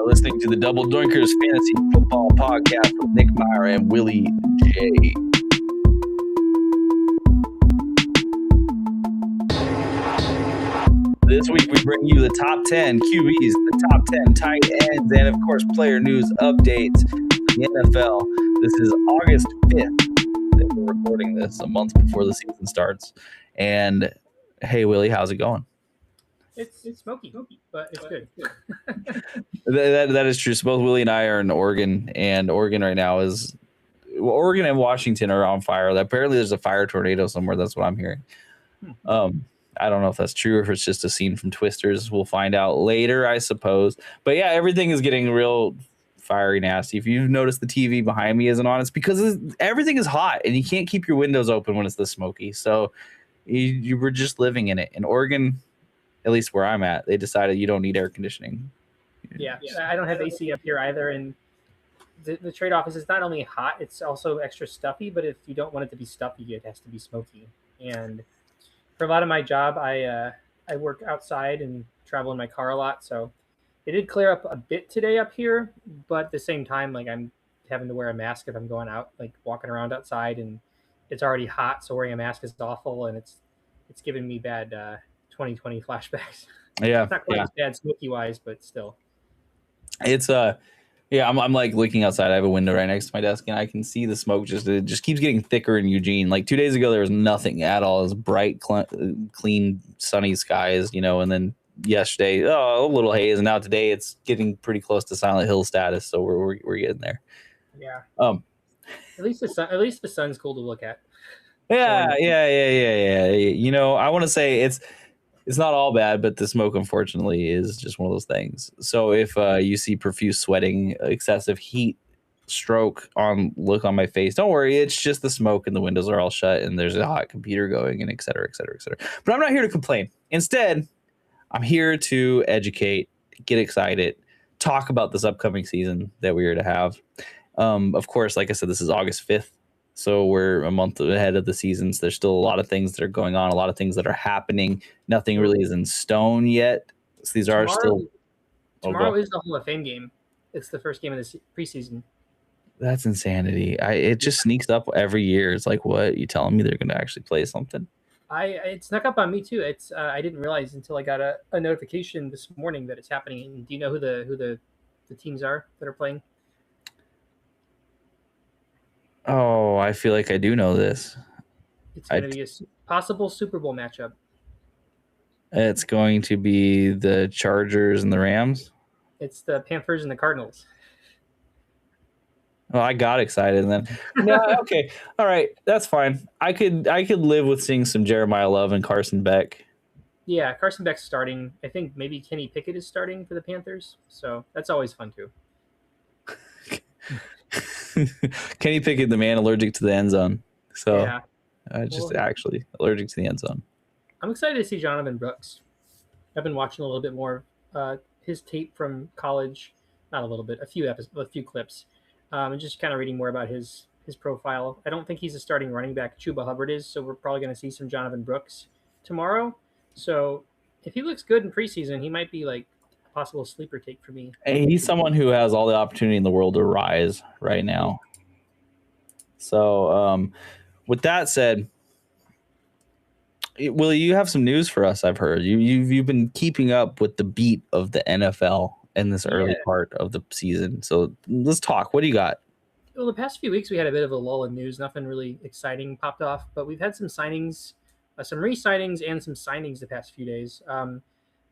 are listening to the Double Doinkers Fantasy Football Podcast with Nick Meyer and Willie J. This week we bring you the top 10 QBs, the top 10 tight ends, and of course player news updates for the NFL. This is August 5th that we're recording this, a month before the season starts. And hey, Willie, how's it going? It's smoky, but it's good. That is true. So both Willie and I are in Oregon, and Oregon right now is Oregon and Washington are on fire. Apparently, there's a fire tornado somewhere. That's what I'm hearing. I don't know if that's true or if it's just a scene from Twisters. We'll find out later, I suppose. But yeah, everything is getting real fiery nasty. If you've noticed the TV behind me isn't on, it's because everything is hot, and you can't keep your windows open when it's this smoky. So you were just living in it. In Oregon, at least where I'm at, they decided you don't need air conditioning. Yeah. I don't have AC up here either. And the trade-off is it's not only hot, it's also extra stuffy. But if you don't want it to be stuffy, it has to be smoky. And for a lot of my job, I work outside and travel in my car a lot. So it did clear up a bit today up here. But at the same time, like I'm having to wear a mask if I'm going out, like walking around outside. And it's already hot, so wearing a mask is awful. And it's giving me bad 2020 flashbacks. Yeah, it's not quite as bad smoky wise, but still. It's I'm like looking outside. I have a window right next to my desk, and I can see the smoke it just keeps getting thicker in Eugene. Like 2 days ago, there was nothing at all. It was bright, clean, sunny skies, and then yesterday, a little haze, and now today it's getting pretty close to Silent Hill status. So we're getting there. Yeah. At least the sun's cool to look at. Yeah. I want to say it's not all bad, but the smoke, unfortunately, is just one of those things. So if you see profuse sweating, excessive heat stroke look on my face, don't worry. It's just the smoke and the windows are all shut and there's a hot computer going and et cetera, et cetera, et cetera. But I'm not here to complain. Instead, I'm here to educate, get excited, talk about this upcoming season that we're to have. Of course, like I said, this is August 5th. So we're a month ahead of the season. So there's still a lot of things that are going on, a lot of things that are happening. Nothing really is in stone yet. So these are still. Tomorrow is the Hall of Fame game. It's the first game of the preseason. That's insanity. It just sneaks up every year. It's like, what? You telling me they're going to actually play something? It snuck up on me too. It's I didn't realize until I got a notification this morning that it's happening. Do you know who the teams are that are playing? Oh, I feel like I do know this. It's going to be a possible Super Bowl matchup. It's going to be the Chargers and the Rams. It's the Panthers and the Cardinals. Well, I got excited and then. No, okay, all right, that's fine. I could live with seeing some Jeremiah Love and Carson Beck. Yeah, Carson Beck's starting. I think maybe Kenny Pickett is starting for the Panthers, so that's always fun too. Kenny Pickett, the man allergic to the end zone. So yeah. Actually allergic to the end zone. I'm excited to see Jonathan Brooks. I've been watching a little bit more his tape from college, not a little bit, a few clips, and just kind of reading more about his profile. I don't think he's a starting running back. Chuba Hubbard is, so we're probably going to see some Jonathan Brooks tomorrow. So if he looks good in preseason, he might be like possible sleeper take for me. He's someone who has all the opportunity in the world to rise right now. So with that said, Willie, you have some news for us. I've heard you've been keeping up with the beat of the NFL in this early part of the season. So let's talk. What do you got? Well, the past few weeks we had a bit of a lull in news. Nothing really exciting popped off, but we've had some signings, some re-signings and some signings the past few days.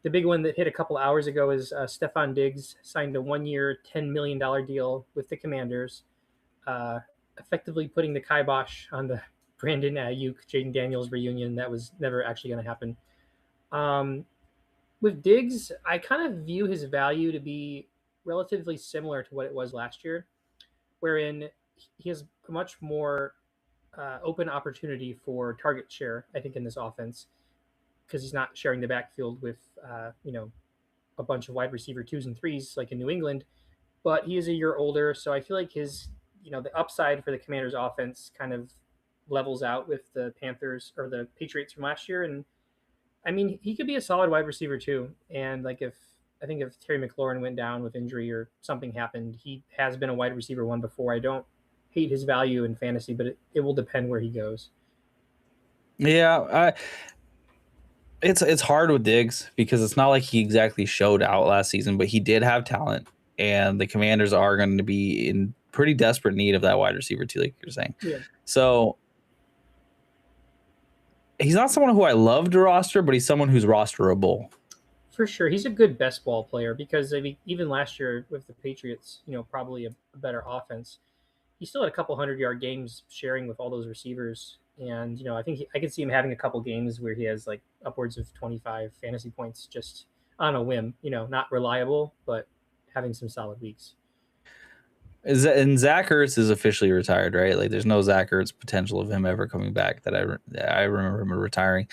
The big one that hit a couple hours ago is Stefon Diggs signed a 1-year, $10 million deal with the Commanders, effectively putting the kibosh on the Brandon Ayuk, Jayden Daniels reunion that was never actually going to happen. With Diggs, I kind of view his value to be relatively similar to what it was last year, wherein he has a much more open opportunity for target share, I think, in this offense, because he's not sharing the backfield with, a bunch of wide receiver 2s and 3s like in New England, but he is a year older. So I feel like his, the upside for the Commanders offense kind of levels out with the Panthers or the Patriots from last year. And I mean, he could be a solid wide receiver too. And like, if I think if Terry McLaurin went down with injury or something happened, he has been a wide receiver one before. I don't hate his value in fantasy, but it will depend where he goes. Yeah, it's hard with Diggs because it's not like he exactly showed out last season, but he did have talent, and the Commanders are going to be in pretty desperate need of that wide receiver too, like you're saying. Yeah. So he's not someone who I love to roster, but he's someone who's rosterable. For sure, he's a good best ball player because I mean, even last year with the Patriots, probably a better offense. He still had a couple 100-yard games sharing with all those receivers, and I think I could see him having a couple games where he has like upwards of 25 fantasy points just on a whim. Not reliable, but having some solid weeks. And Zach Ertz is officially retired, right? Like, there's no Zach Ertz potential of him ever coming back that I remember him retiring.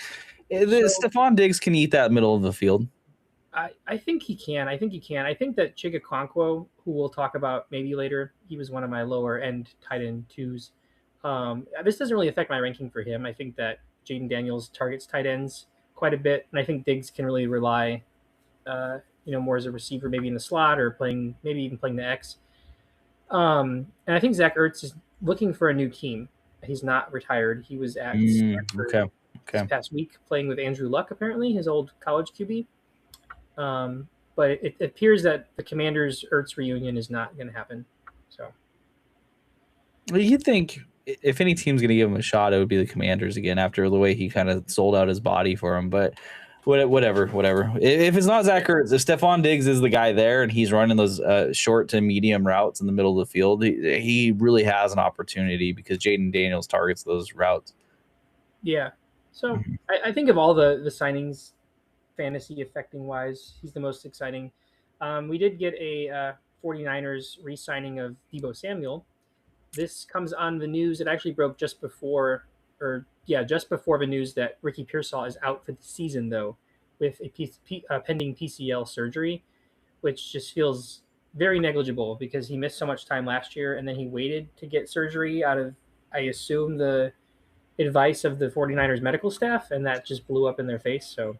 Stephon Diggs can eat that middle of the field. I think he can. I think that Chigakonkwo, who we'll talk about maybe later, he was one of my lower end tight end twos. This doesn't really affect my ranking for him. I think that Jayden Daniels targets tight ends quite a bit, and I think Diggs can really rely, more as a receiver, maybe in the slot or maybe even playing the X. And I think Zach Ertz is looking for a new team. He's not retired. He was at Stanford this past week playing with Andrew Luck, apparently, his old college QB. But it appears that the Commanders' Ertz reunion is not going to happen. So, you think if any team's going to give him a shot, it would be the Commanders again after the way he kind of sold out his body for him. But whatever. If it's not Zach Ertz, if Stephon Diggs is the guy there and he's running those short to medium routes in the middle of the field, he really has an opportunity because Jayden Daniels targets those routes. Yeah. So I think of all the signings, fantasy affecting wise, he's the most exciting. We did get a 49ers re-signing of Deebo Samuel. This comes on the news. It actually broke just before the news that Ricky Pearsall is out for the season, though, with a pending PCL surgery, which just feels very negligible because he missed so much time last year and then he waited to get surgery out of, I assume, the advice of the 49ers medical staff, and that just blew up in their face. So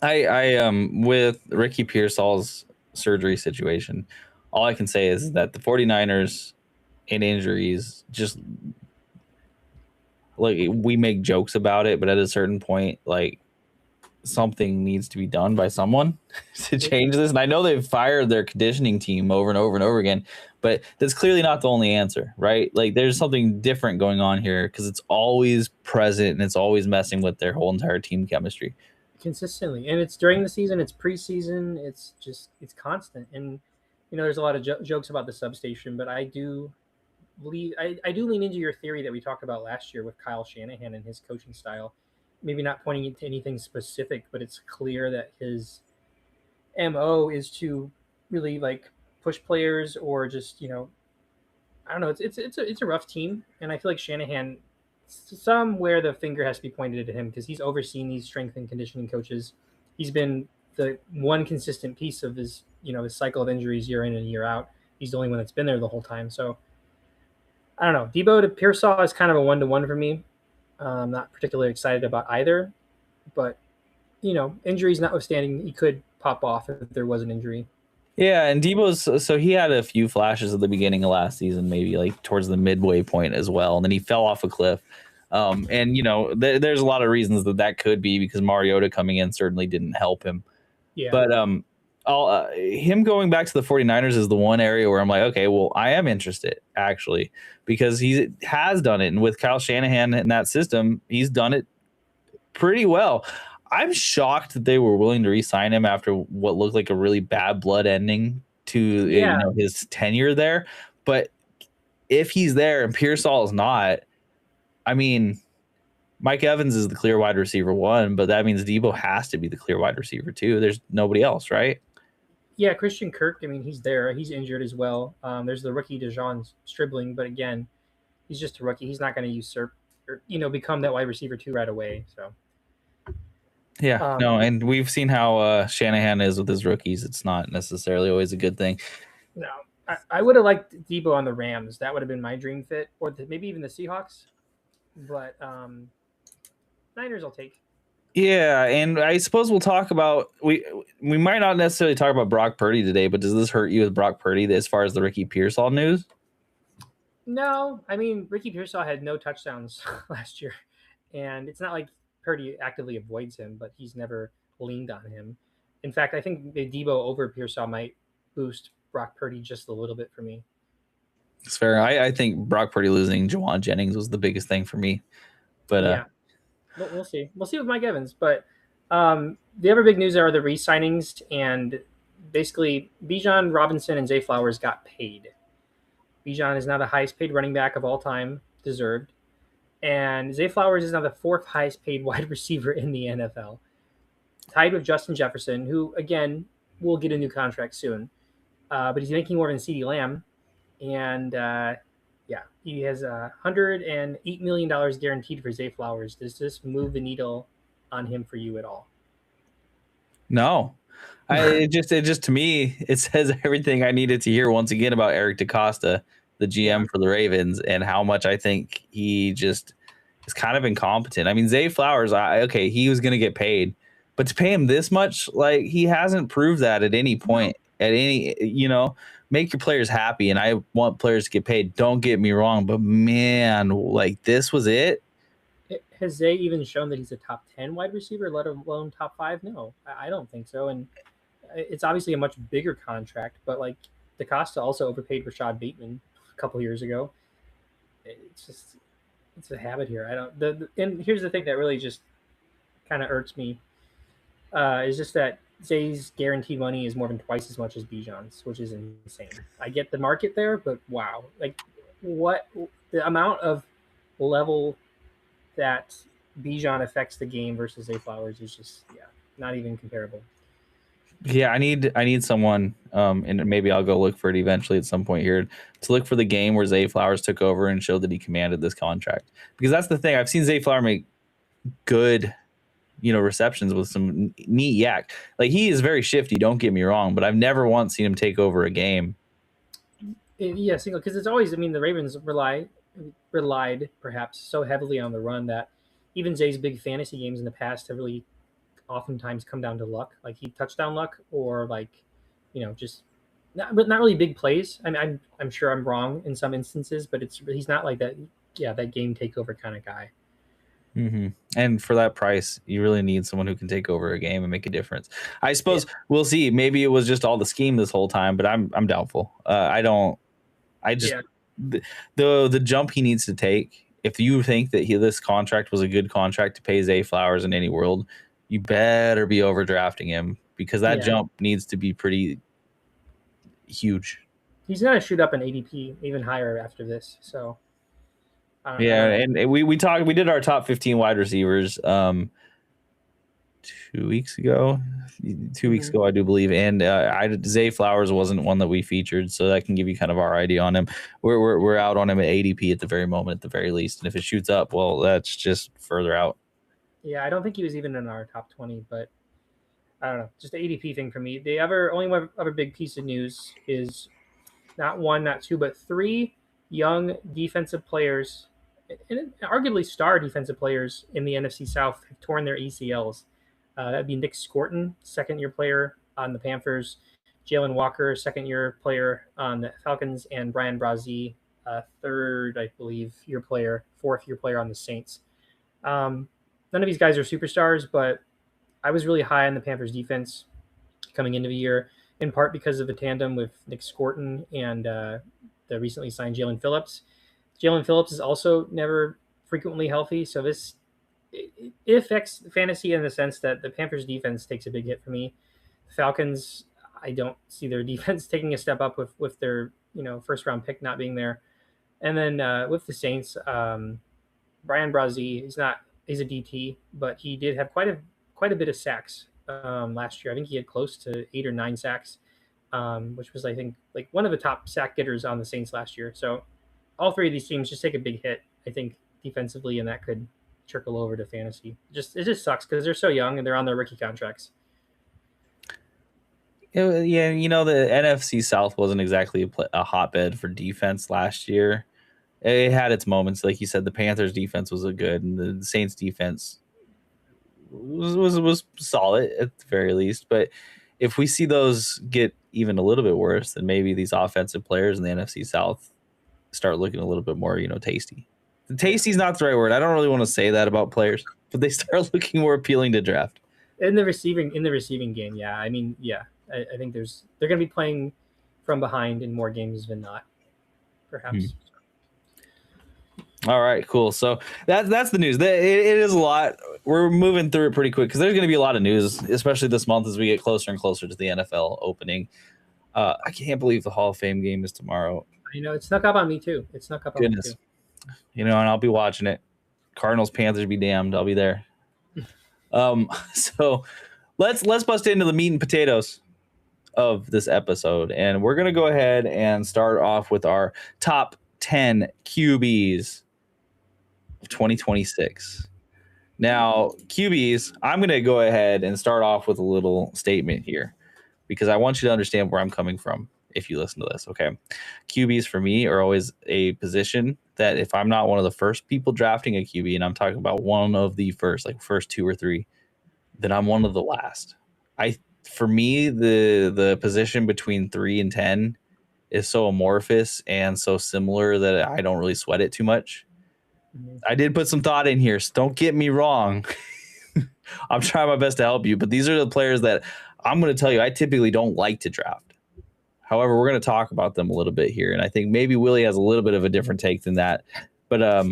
I with Ricky Pearsall's surgery situation, all I can say is that the 49ers and injuries, just like, we make jokes about it, but at a certain point, like, something needs to be done by someone to change this. And I know they've fired their conditioning team over and over and over again, but that's clearly not the only answer, right? Like, there's something different going on here because it's always present and it's always messing with their whole entire team chemistry consistently, and it's during the season, it's preseason, it's constant. And there's a lot of jokes about the substation, but I do lean into your theory that we talked about last year with Kyle Shanahan and his coaching style. Maybe not pointing to anything specific, but it's clear that his MO is to really like push players or just I don't know. It's a rough team, and I feel like Shanahan, somewhere the finger has to be pointed at him because he's overseen these strength and conditioning coaches. He's been the one consistent piece of his his cycle of injuries year in and year out. He's the only one that's been there the whole time. So I don't know. Deebo to Pearsall is kind of a 1-to-1 for me. I'm not particularly excited about either, but injuries notwithstanding, he could pop off if there was an injury. Yeah, and Deebo's, so he had a few flashes at the beginning of last season, maybe like towards the midway point as well, and then he fell off a cliff. And there's a lot of reasons that could be because Mariota coming in certainly didn't help him. Yeah. But him going back to the 49ers is the one area where I'm like, okay, well, I am interested actually because he has done it, and with Kyle Shanahan in that system, he's done it pretty well. I'm shocked that they were willing to re-sign him after what looked like a really bad blood ending to his tenure there. But if he's there and Pearsall is not, I mean, Mike Evans is the clear wide receiver one, but that means Deebo has to be the clear wide receiver two. There's nobody else, right? Yeah, Christian Kirk, I mean, he's there. He's injured as well. There's the rookie Dejon Stribling, but again, he's just a rookie. He's not going to usurp or become that wide receiver two right away. So yeah, no, and we've seen how Shanahan is with his rookies. It's not necessarily always a good thing. No, I would have liked Deebo on the Rams. That would have been my dream fit, or maybe even the Seahawks. But Niners I'll take. Yeah, and I suppose we'll talk about we might not necessarily talk about Brock Purdy today, but does this hurt you with Brock Purdy as far as the Ricky Pearsall news? No, I mean Ricky Pearsall had no touchdowns last year, and it's not like Purdy actively avoids him, but he's never leaned on him. In fact, I think the Debo over Pearsall might boost Brock Purdy just a little bit for me. It's fair. I think Brock Purdy losing Jawan Jennings was the biggest thing for me. But Yeah, we'll see. We'll see with Mike Evans. But the other big news are the re-signings, and basically Bijan Robinson and Zay Flowers got paid. Bijan is now the highest paid running back of all time, deserved. And Zay Flowers is now the fourth highest paid wide receiver in the NFL, tied with Justin Jefferson, who, again, will get a new contract soon. But he's making more than CeeDee Lamb. And yeah, he has $108 million guaranteed for Zay Flowers. Does this move the needle on him for you at all? no. It just to me, it says everything I needed to hear once again about Eric DaCosta, the GM for the Ravens, and how much I think he just is kind of incompetent. I mean, Zay Flowers, okay, he was going to get paid, but to pay him this much, like he hasn't proved that at any point, at any, make your players happy. And I want players to get paid. Don't get me wrong, but man, like this was it. Has Zay even shown that he's a top 10 wide receiver, let alone top 5? No, I don't think so. And it's obviously a much bigger contract, but like DaCosta also overpaid Rashad Bateman a couple years ago. It's a habit here. I don't. And here's the thing that really just kind of irks me is just that Zay's guaranteed money is more than twice as much as Bijan's, which is insane. I get the market there, but wow, like what the amount of level that Bijan affects the game versus Zay Flowers is just not even comparable. Yeah, I need someone, and maybe I'll go look for it eventually at some point here to look for the game where Zay Flowers took over and showed that he commanded this contract. Because that's the thing. I've seen Zay Flowers make good, receptions with some neat yak. Like he is very shifty. Don't get me wrong, but I've never once seen him take over a game. Yeah, single because it's always. I mean, the Ravens relied perhaps so heavily on the run that even Zay's big fantasy games in the past have really oftentimes come down to luck, like he touchdown luck or like, just not really big plays. I mean, I'm sure I'm wrong in some instances, but he's not like that. Yeah, that game takeover kind of guy. Mm-hmm. And for that price, you really need someone who can take over a game and make a difference. I suppose we'll see. Maybe it was just all the scheme this whole time, but I'm doubtful. The jump he needs to take. If you think that this contract was a good contract to pay Zay Flowers in any world, you better be overdrafting him because that jump needs to be pretty huge. He's going to shoot up an ADP even higher after this. So, and we did our top 15 wide receivers 2 weeks ago. 2 weeks ago, I do believe, and Zay Flowers wasn't one that we featured, so that can give you kind of our idea on him. We're out on him at ADP at the very moment, at the very least, and if it shoots up, well, that's just further out. Yeah, I don't think he was even in our top 20, but I don't know. Just the ADP thing for me. The only other big piece of news is not one, not two, but three young defensive players, and arguably star defensive players in the NFC South have torn their ACLs. That'd be Nick Scorton, second-year player on the Panthers, Jalen Walker, second-year player on the Falcons, and Brian Brazee, third, I believe, fourth-year player on the Saints. None of these guys are superstars, but I was really high on the Panthers defense coming into the year, in part because of the tandem with Nick Scorton and the recently signed Jalen Phillips. Jalen Phillips is also never frequently healthy, so it affects fantasy in the sense that the Panthers defense takes a big hit for me. The Falcons, I don't see their defense taking a step up with their first round pick not being there. And then with the Saints, Brian Brazee, he's a DT, but he did have quite a bit of sacks last year. I think he had close to 8 or 9 sacks, which was, I think, like one of the top sack getters on the Saints last year. So all three of these teams just take a big hit, I think, defensively, and that could trickle over to fantasy. It just sucks because they're so young and they're on their rookie contracts. Yeah, the NFC South wasn't exactly a hotbed for defense last year. It had its moments, like you said. The Panthers defense was good, and the Saints defense was solid at the very least. But if we see those get even a little bit worse, then maybe these offensive players in the NFC South start looking a little bit more, tasty. Tasty's not the right word. I don't really want to say that about players, but they start looking more appealing to draft. In the receiving game, yeah. I mean, yeah. I think they're going to be playing from behind in more games than not, perhaps. All right, cool. So that's the news. It is a lot. We're moving through it pretty quick because there's going to be a lot of news, especially this month as we get closer and closer to the NFL opening. I can't believe the Hall of Fame game is tomorrow. I know, it snuck up on me too. And I'll be watching it. Cardinals, Panthers be damned. I'll be there. So let's bust into the meat and potatoes of this episode, and we're gonna go ahead and start off with our top 10 QBs of 2026. Now, QBs, I'm gonna go ahead and start off with a little statement here because I want you to understand where I'm coming from if you listen to this. Okay, QBs for me are always a position that if I'm not one of the first people drafting a QB, and I'm talking about one of the first, like first 2 or 3, then I'm one of the last. For me, the position between 3 and 10 is so amorphous and so similar that I don't really sweat it too much. Mm-hmm. I did put some thought in here, so don't get me wrong. I'm trying my best to help you, but these are the players that I'm going to tell you I typically don't like to draft. However, we're going to talk about them a little bit here, and I think maybe Willie has a little bit of a different take than that. But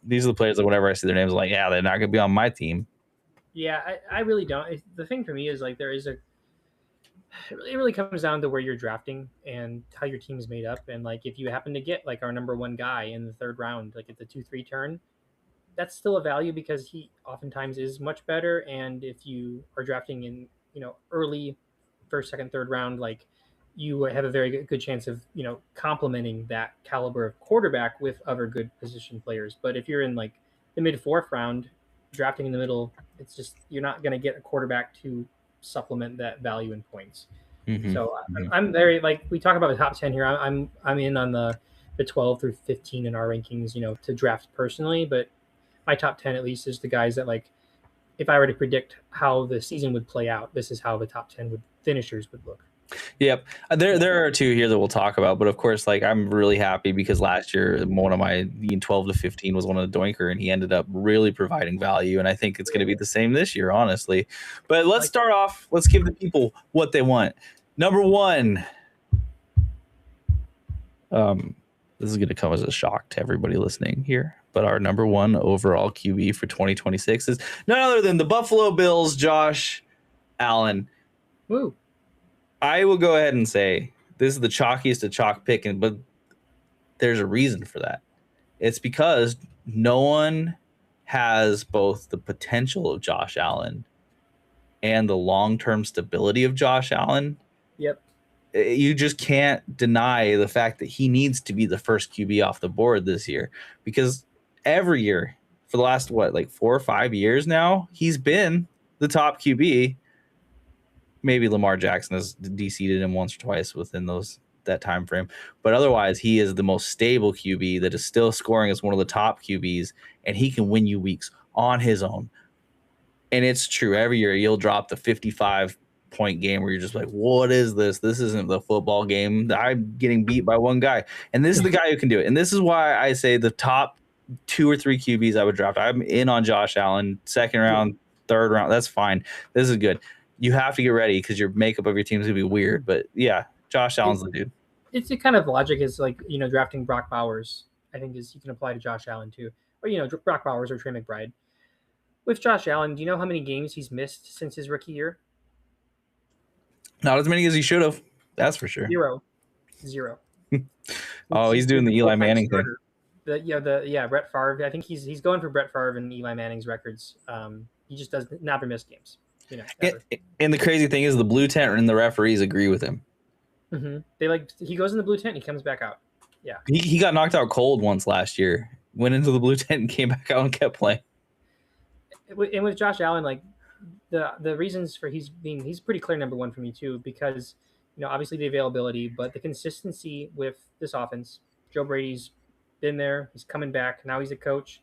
these are the players that whenever I see their names, I'm like, yeah, they're not going to be on my team. Yeah, I really don't. The thing for me is like it really comes down to where you're drafting and how your team is made up. And like if you happen to get like our number 1 guy in the 3rd round, like at the 2-3 turn, that's still a value because he oftentimes is much better. And if you are drafting in early 1st, 2nd, 3rd round, like you have a very good chance of complementing that caliber of quarterback with other good position players. But if you're in like the mid 4th round, drafting in the middle, it's just you're not going to get a quarterback to supplement that value in points. Mm-hmm. So I'm very, like we talk about the top 10 here. I'm in on the 12 through 15 in our rankings, to draft personally. But my top 10 at least is the guys that, like, if I were to predict how the season would play out, this is how the top 10 finishers would look. Yep. There are 2 here that we'll talk about, but of course, like I'm really happy because last year one of my 12 to 15 was one of the Doinker, and he ended up really providing value, and I think it's going to be the same this year, honestly. But let's start off. Let's give the people what they want. Number 1. This is going to come as a shock to everybody listening here, but our number 1 overall QB for 2026 is none other than the Buffalo Bills, Josh Allen. Woo. I will go ahead and say this is the chalkiest of chalk picking, but there's a reason for that. It's because no one has both the potential of Josh Allen and the long-term stability of Josh Allen. Yep. You just can't deny the fact that he needs to be the first QB off the board this year, because every year for the last 4 or 5 years now, he's been the top QB. Maybe Lamar Jackson has de-seeded him once or twice within that time frame, but otherwise he is the most stable QB that is still scoring as one of the top QBs, and he can win you weeks on his own. And it's true, every year you'll drop the 55-point game where you're just like, what is this? This isn't the football game. I'm getting beat by one guy, and this is the guy who can do it. And this is why I say the top 2 or 3 QBs I would draft. I'm in on Josh Allen, 2nd round, 3rd round. That's fine. This is good. You have to get ready because your makeup of your team is going to be weird. But, yeah, Josh Allen's the dude. It's a kind of logic is like, drafting Brock Bowers, I think you can apply to Josh Allen too. Or, Brock Bowers or Trey McBride. With Josh Allen, do you know how many games he's missed since his rookie year? Not as many as he should have. That's for sure. Zero. Oh, he's doing the Eli Manning thing. Brett Favre. I think he's going for Brett Favre and Eli Manning's records. He just does never miss games. And the crazy thing is the blue tent and the referees agree with him. Mm-hmm. He goes in the blue tent and he comes back out. Yeah. He got knocked out cold once last year. Went into the blue tent and came back out and kept playing. And with Josh Allen, like the reasons for he's pretty clear number 1 for me too, because obviously the availability, but the consistency with this offense. Joe Brady's been there. He's coming back. Now he's a coach.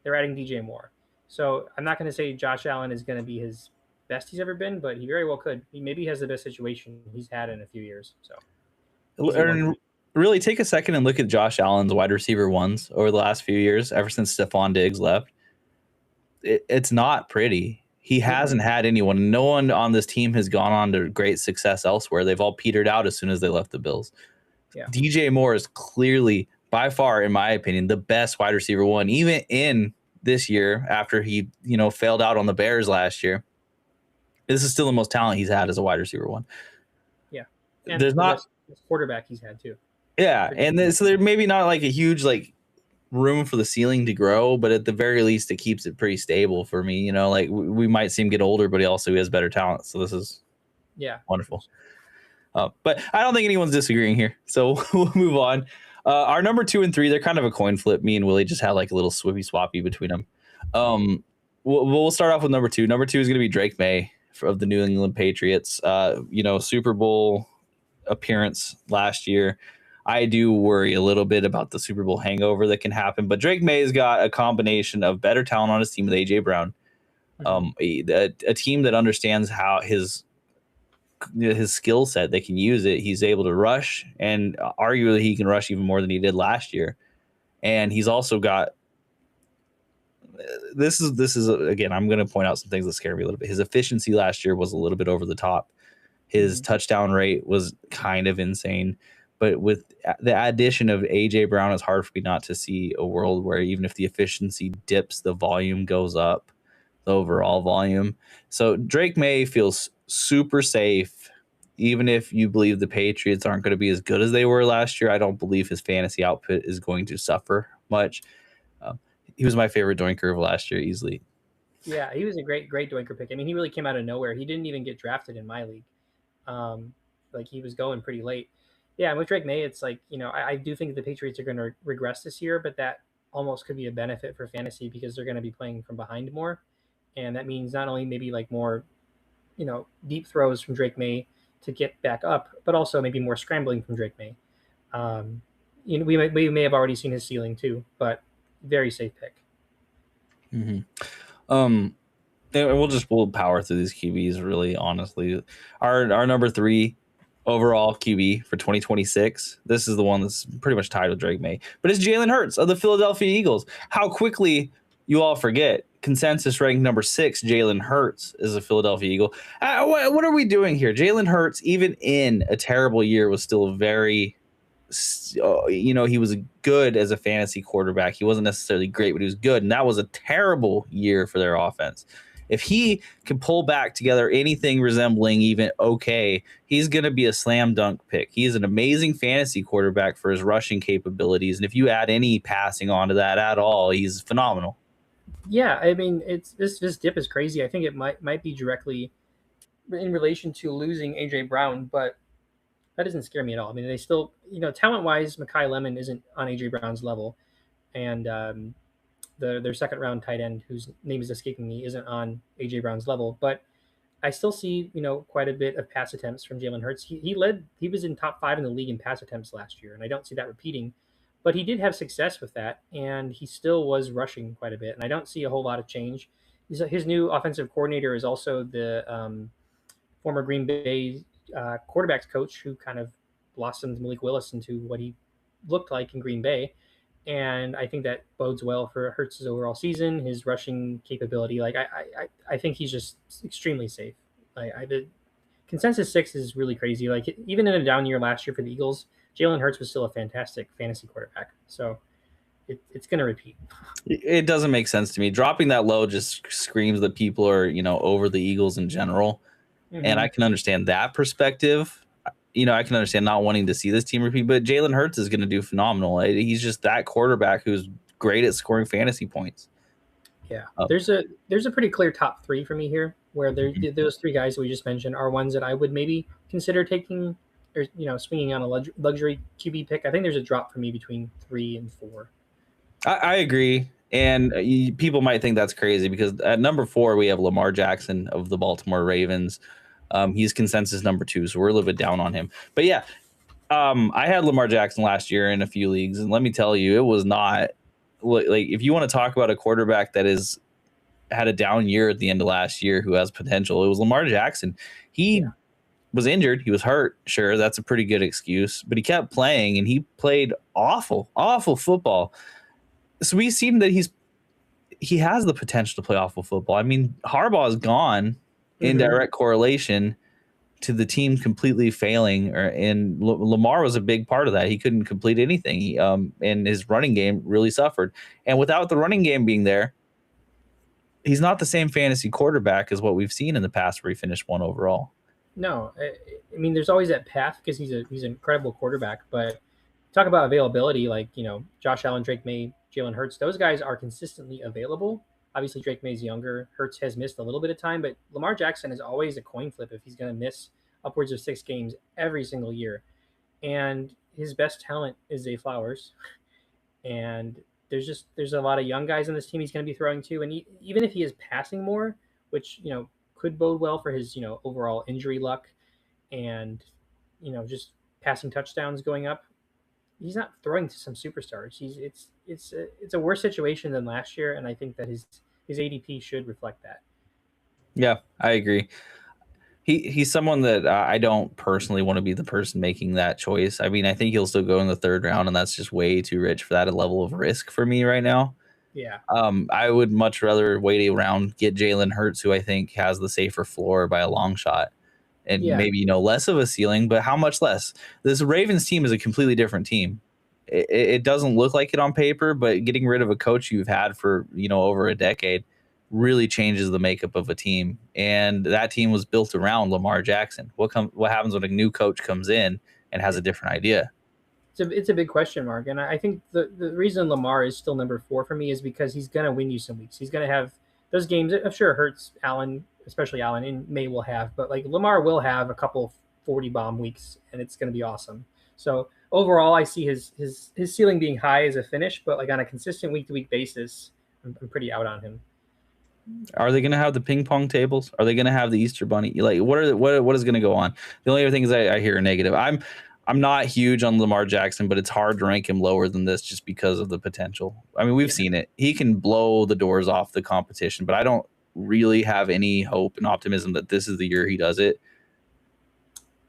They're adding DJ Moore. So I'm not going to say Josh Allen is going to be his best he's ever been, but he very well could. He maybe has the best situation he's had in a few years. So easy one for me. Really take a second and look at Josh Allen's wide receiver ones over the last few years, ever since Stephon Diggs left. It's not pretty. He hasn't had anyone. No one on this team has gone on to great success elsewhere. They've all petered out as soon as they left the Bills. Yeah. DJ Moore is clearly, by far, in my opinion, the best wide receiver one, even in this year after he, failed out on the Bears last year. This is still the most talent he's had as a wide receiver one. Yeah. And there's not best quarterback he's had too. Yeah. And so there maybe not like a huge room for the ceiling to grow, but at the very least it keeps it pretty stable for me. We might see him get older, but he also has better talent. So this is wonderful. But I don't think anyone's disagreeing here. So we'll move on. Our number 2 and 3, they're kind of a coin flip. Me and Willie just had like a little swippy swappy between them. We'll start off with number 2. Number 2 is going to be Drake Maye of the New England Patriots. Super Bowl appearance last year. I do worry a little bit about the Super Bowl hangover that can happen, but Drake Maye's got a combination of better talent on his team with A.J. Brown, a team that understands how his skill set, they can use it. He's able to rush, and arguably he can rush even more than he did last year. And he's also got this is again, I'm going to point out some things that scare me a little bit. His efficiency last year was a little bit over the top. His touchdown rate was kind of insane. But with the addition of A.J. Brown, it's hard for me not to see a world where even if the efficiency dips, the volume goes up, the overall volume. So Drake Maye feels super safe. Even if you believe the Patriots aren't going to be as good as they were last year, I don't believe his fantasy output is going to suffer much. He was my favorite Doinker of last year, easily. Yeah, he was a great Doinker pick. I mean, he really came out of nowhere. He didn't even get drafted in my league. He was going pretty late. Yeah, and with Drake Maye, it's I do think the Patriots are going to regress this year, but that almost could be a benefit for fantasy because they're going to be playing from behind more. And that means not only maybe more, deep throws from Drake Maye to get back up, but also maybe more scrambling from Drake Maye. We may have already seen his ceiling too, but very safe pick. And we'll power through these QBs, really, honestly. Our number 3 overall QB for 2026. This is the one that's pretty much tied with Drake Maye, but it's Jalen Hurts of the Philadelphia Eagles. How quickly you all forget. Consensus ranked number 6, Jalen Hurts is a Philadelphia Eagle. What are we doing here? Jalen Hurts, even in a terrible year, was still very, he was good as a fantasy quarterback. He wasn't necessarily great, but he was good. And that was a terrible year for their offense. If he can pull back together anything resembling even okay, he's going to be a slam dunk pick. He is an amazing fantasy quarterback for his rushing capabilities. And if you add any passing onto that at all, he's phenomenal. Yeah, I mean, it's this dip is crazy. I think it might be directly in relation to losing AJ Brown, but that doesn't scare me at all. I mean, they still, talent-wise, Mekhi Lemon isn't on AJ Brown's level, and their second round tight end, whose name is escaping me, isn't on AJ Brown's level. But I still see, quite a bit of pass attempts from Jalen Hurts. He was in top 5 in the league in pass attempts last year, and I don't see that repeating. But he did have success with that, and he still was rushing quite a bit. And I don't see a whole lot of change. His new offensive coordinator is also the former Green Bay quarterbacks coach who kind of blossomed Malik Willis into what he looked like in Green Bay. And I think that bodes well for Hurts' overall season, his rushing capability. I think he's just extremely safe. The consensus 6 is really crazy. Even in a down year last year for the Eagles, Jalen Hurts was still a fantastic fantasy quarterback. So it's going to repeat. It doesn't make sense to me. Dropping that low just screams that people are, over the Eagles in general. And I can understand that perspective. I can understand not wanting to see this team repeat, but Jalen Hurts is going to do phenomenal. He's just that quarterback who's great at scoring fantasy points. Yeah, there's a pretty clear top 3 for me here, where those 3 guys that we just mentioned are ones that I would maybe consider taking, or swinging on a luxury QB pick. I think there's a drop for me between 3 and 4. I agree, and people might think that's crazy because at number 4 we have Lamar Jackson of the Baltimore Ravens. He's consensus number 2, so we're a little bit down on him. But yeah, I had Lamar Jackson last year in a few leagues, and let me tell you, it was not if you want to talk about a quarterback that is had a down year at the end of last year who has potential. It was Lamar Jackson. He was injured. He was hurt. Sure, that's a pretty good excuse, but he kept playing and he played awful football. So we've seen that he has the potential to play awful football. I mean, Harbaugh is gone in direct correlation to the team completely failing, and Lamar was a big part of that. He couldn't complete anything, and his running game really suffered. And without the running game being there, he's not the same fantasy quarterback as what we've seen in the past, where he finished 1 overall. No, I mean, there's always that path because he's an incredible quarterback. But talk about availability, like Josh Allen, Drake Maye, Jalen Hurts. Those guys are consistently available. Obviously, Drake May's younger. Hurts has missed a little bit of time, but Lamar Jackson is always a coin flip if he's going to miss upwards of 6 games every single year. And his best talent is Zay Flowers. And there's a lot of young guys on this team he's going to be throwing to. And even if he is passing more, which could bode well for his overall injury luck and just passing touchdowns going up, he's not throwing to some superstars. It's a worse situation than last year, and I think that his ADP should reflect that. Yeah, I agree. He's someone that I don't personally want to be the person making that choice. I mean, I think he'll still go in the 3rd round, and that's just way too rich for that level of risk for me right now. Yeah. I would much rather wait around, get Jalen Hurts, who I think has the safer floor by a long shot, and maybe less of a ceiling, but how much less? This Ravens team is a completely different team. It doesn't look like it on paper, but getting rid of a coach you've had for over a decade really changes the makeup of a team, and that team was built around Lamar Jackson. What happens when a new coach comes in and has a different idea? It's a big question mark, and I think the reason Lamar is still number 4 for me is because he's going to win you some weeks. He's going to have those games. I'm sure Hurts, Allen, especially Allen, and May will have, but like Lamar will have a couple 40 bomb weeks, and it's going to be awesome. So overall, I see his ceiling being high as a finish, but like on a consistent week to week basis, I'm pretty out on him. Are they going to have the ping pong tables? Are they going to have the Easter Bunny? Like, what is going to go on? The only other thing is I hear negative. I'm not huge on Lamar Jackson, but it's hard to rank him lower than this just because of the potential. I mean, we've seen it. He can blow the doors off the competition, but I don't really have any hope and optimism that this is the year he does it.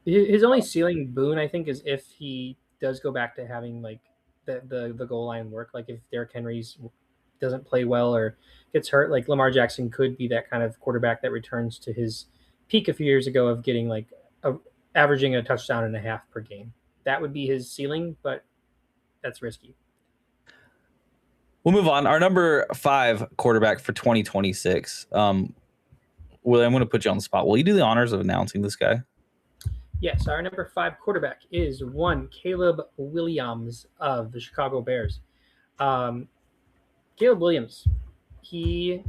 His only ceiling boon, I think, is if he does go back to having like the goal line work. Like if Derrick Henry's doesn't play well or gets hurt, like Lamar Jackson could be that kind of quarterback that returns to his peak a few years ago of getting like averaging a touchdown and a half per game. That would be his ceiling, but that's risky. We'll move on. Our number 5 quarterback for 2026. Willie, I'm going to put you on the spot. Will you do the honors of announcing this guy? Yes, our number 5 quarterback is one Caleb Williams of the Chicago Bears. Caleb Williams, he's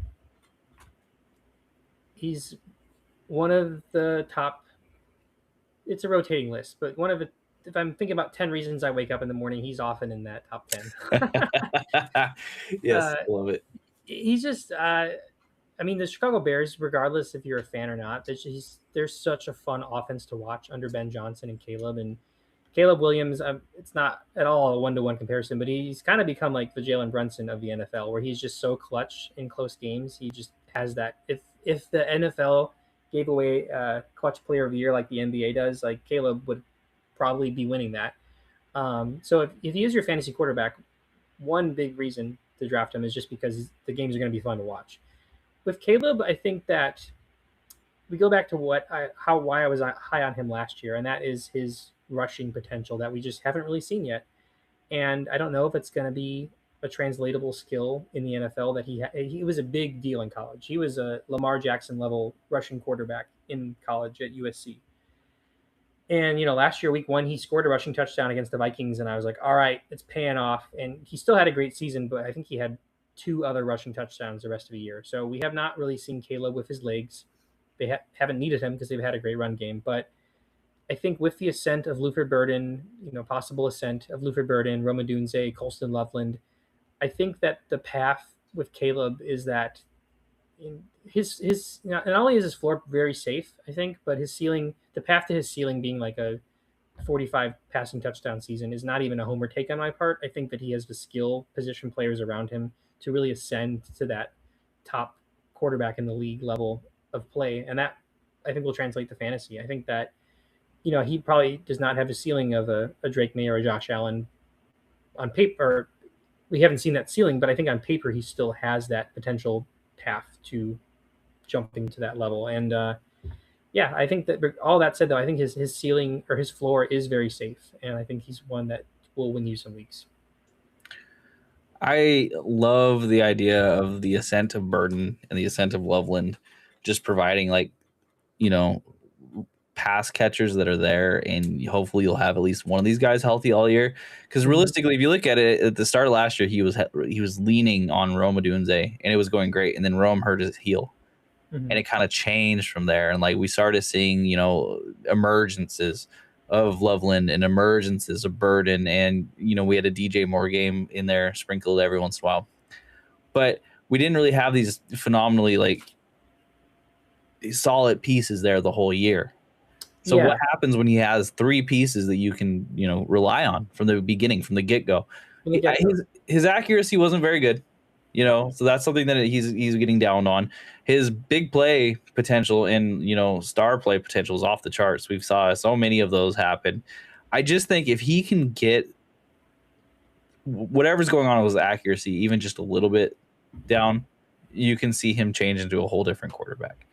one of the top. It's a rotating list, but one of the, if I'm thinking about 10 reasons I wake up in the morning, he's often in that top 10. Yes, I love it. He's just, I mean, the Chicago Bears, regardless if you're a fan or not, there's such a fun offense to watch under Ben Johnson and Caleb. And Caleb Williams, it's not at all a one-to-one comparison, but he's kind of become like the Jalen Brunson of the NFL, where he's just so clutch in close games. He just has that. If the NFL gave away clutch player of the year like the NBA does, like Caleb would probably be winning that. So if he is your fantasy quarterback, one big reason to draft him is just because the games are going to be fun to watch. With Caleb, I think that we go back to why I was high on him last year, and that is his rushing potential that we just haven't really seen yet. And I don't know if it's going to be a translatable skill in the NFL that he was a big deal in college. He was a Lamar Jackson level rushing quarterback in college at USC. And, last year, week 1, he scored a rushing touchdown against the Vikings, and I was like, all right, it's paying off. And he still had a great season, but I think he had 2 other rushing touchdowns the rest of the year. So we have not really seen Caleb with his legs. They haven't needed him because they've had a great run game. But I think with the ascent of Luford Burden, possible ascent of Luford Burden, Rome Odunze, Colston Loveland, I think that the path with Caleb is that his not only is his floor very safe, I think, but his ceiling, the path to his ceiling being like a 45 passing touchdown season is not even a homer take on my part. I think that he has the skill position players around him to really ascend to that top quarterback in the league level of play, and that I think will translate to fantasy. I think that he probably does not have the ceiling of a Drake Maye or a Josh Allen on paper. We haven't seen that ceiling, but I think on paper he still has that potential path to jumping to that level. And I think that all that said, though, I think his ceiling or his floor is very safe, and I think he's one that will win you some weeks. I love the idea of the ascent of Burden and the ascent of Loveland, just providing pass catchers that are there, and hopefully you'll have at least one of these guys healthy all year. Because realistically, if you look at it, at the start of last year, he was leaning on Rome Odunze, and it was going great, and then Rome hurt his heel, and it kind of changed from there. And we started seeing emergences of Loveland and emergences of Burden, and we had a DJ Moore game in there sprinkled every once in a while, but we didn't really have these phenomenally solid pieces there the whole year. So what happens when he has three pieces that you can rely on from the beginning, from the get-go? His accuracy wasn't very good, so that's something that he's getting down on. His big play potential and star play potential is off the charts. We've saw so many of those happen. I just think if he can get whatever's going on with his accuracy even just a little bit down, you can see him change into a whole different quarterback.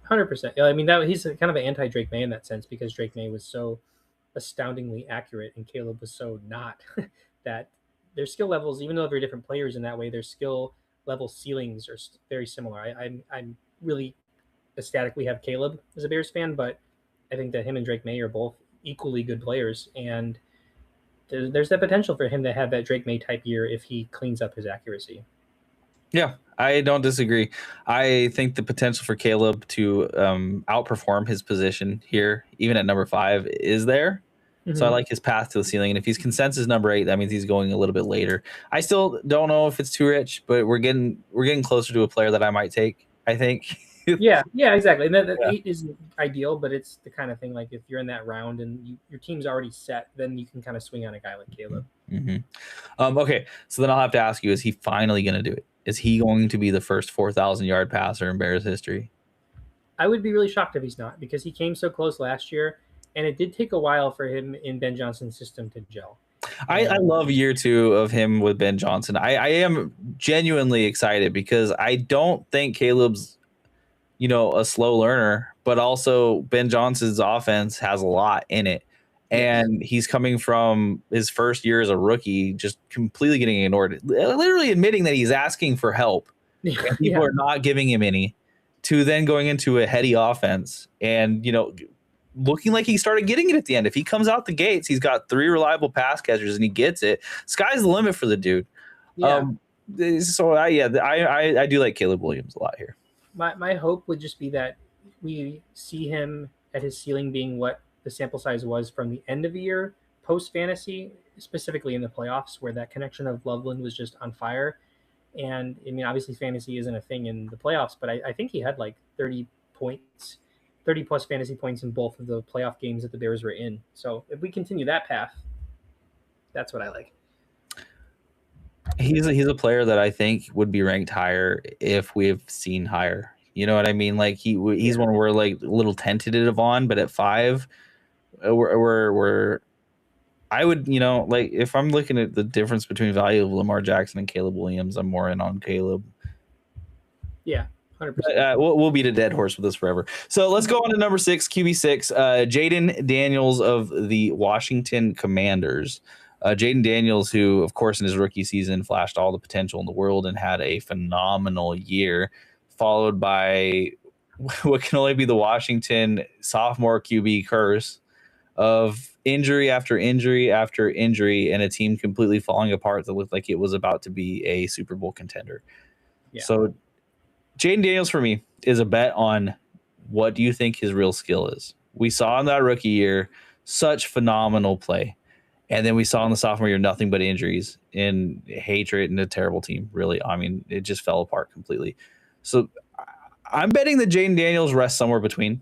100%. Yeah, I mean, he's kind of an anti-Drake Maye in that sense, because Drake Maye was so astoundingly accurate and Caleb was so not. That their skill levels, even though they're different players in that way, their skill level ceilings are very similar. I'm really ecstatic we have Caleb as a Bears fan, but I think that him and Drake Maye are both equally good players, and there's that potential for him to have that Drake Maye type year if he cleans up his accuracy. Yeah, I don't disagree. I think the potential for Caleb to outperform his position here, even at number 5, is there. So I like his path to the ceiling. And if he's consensus number 8, that means he's going a little bit later. I still don't know if it's too rich, but we're getting closer to a player that I might take, I think. yeah, exactly. And that 8 isn't ideal, but it's the kind of thing, if you're in that round and your team's already set, then you can kind of swing on a guy like Caleb. Okay, so then I'll have to ask you, is he finally going to do it? Is he going to be the first 4,000-yard passer in Bears history? I would be really shocked if he's not, because he came so close last year, and it did take a while for him in Ben Johnson's system to gel. I love year 2 of him with Ben Johnson. I am genuinely excited because I don't think Caleb's, a slow learner, but also Ben Johnson's offense has a lot in it. And he's coming from his first year as a rookie, just completely getting ignored, literally admitting that he's asking for help. And people are not giving him any, to then going into a heady offense and, looking like he started getting it at the end. If he comes out the gates, he's got 3 reliable pass catchers and he gets it. Sky's the limit for the dude. I do like Caleb Williams a lot here. My hope would just be that we see him at his ceiling being what the sample size was from the end of the year post fantasy, specifically in the playoffs, where that connection of Loveland was just on fire. And I mean, obviously fantasy isn't a thing in the playoffs, but I think he had 30 plus fantasy points in both of the playoff games that the Bears were in. So if we continue that path, that's what I like. He's a player that I think would be ranked higher if we've seen higher. You know what I mean? He's one we're a little tentative on, but at 5, we're I would, if I'm looking at the difference between value of Lamar Jackson and Caleb Williams, I'm more in on Caleb. Yeah, 100%. We'll beat a dead horse with this forever. So let's go on to number 6, QB6, Jayden Daniels of the Washington Commanders. Jayden Daniels, who, of course, in his rookie season flashed all the potential in the world and had a phenomenal year, followed by what can only be the Washington sophomore QB curse of injury after injury after injury and a team completely falling apart that looked like it was about to be a Super Bowl contender. Yeah. So Jayden Daniels for me is a bet on what do you think his real skill is. We saw in that rookie year such phenomenal play. And then we saw in the sophomore year nothing but injuries and hatred and a terrible team, really. I mean, it just fell apart completely. So I'm betting that Jayden Daniels rests somewhere between.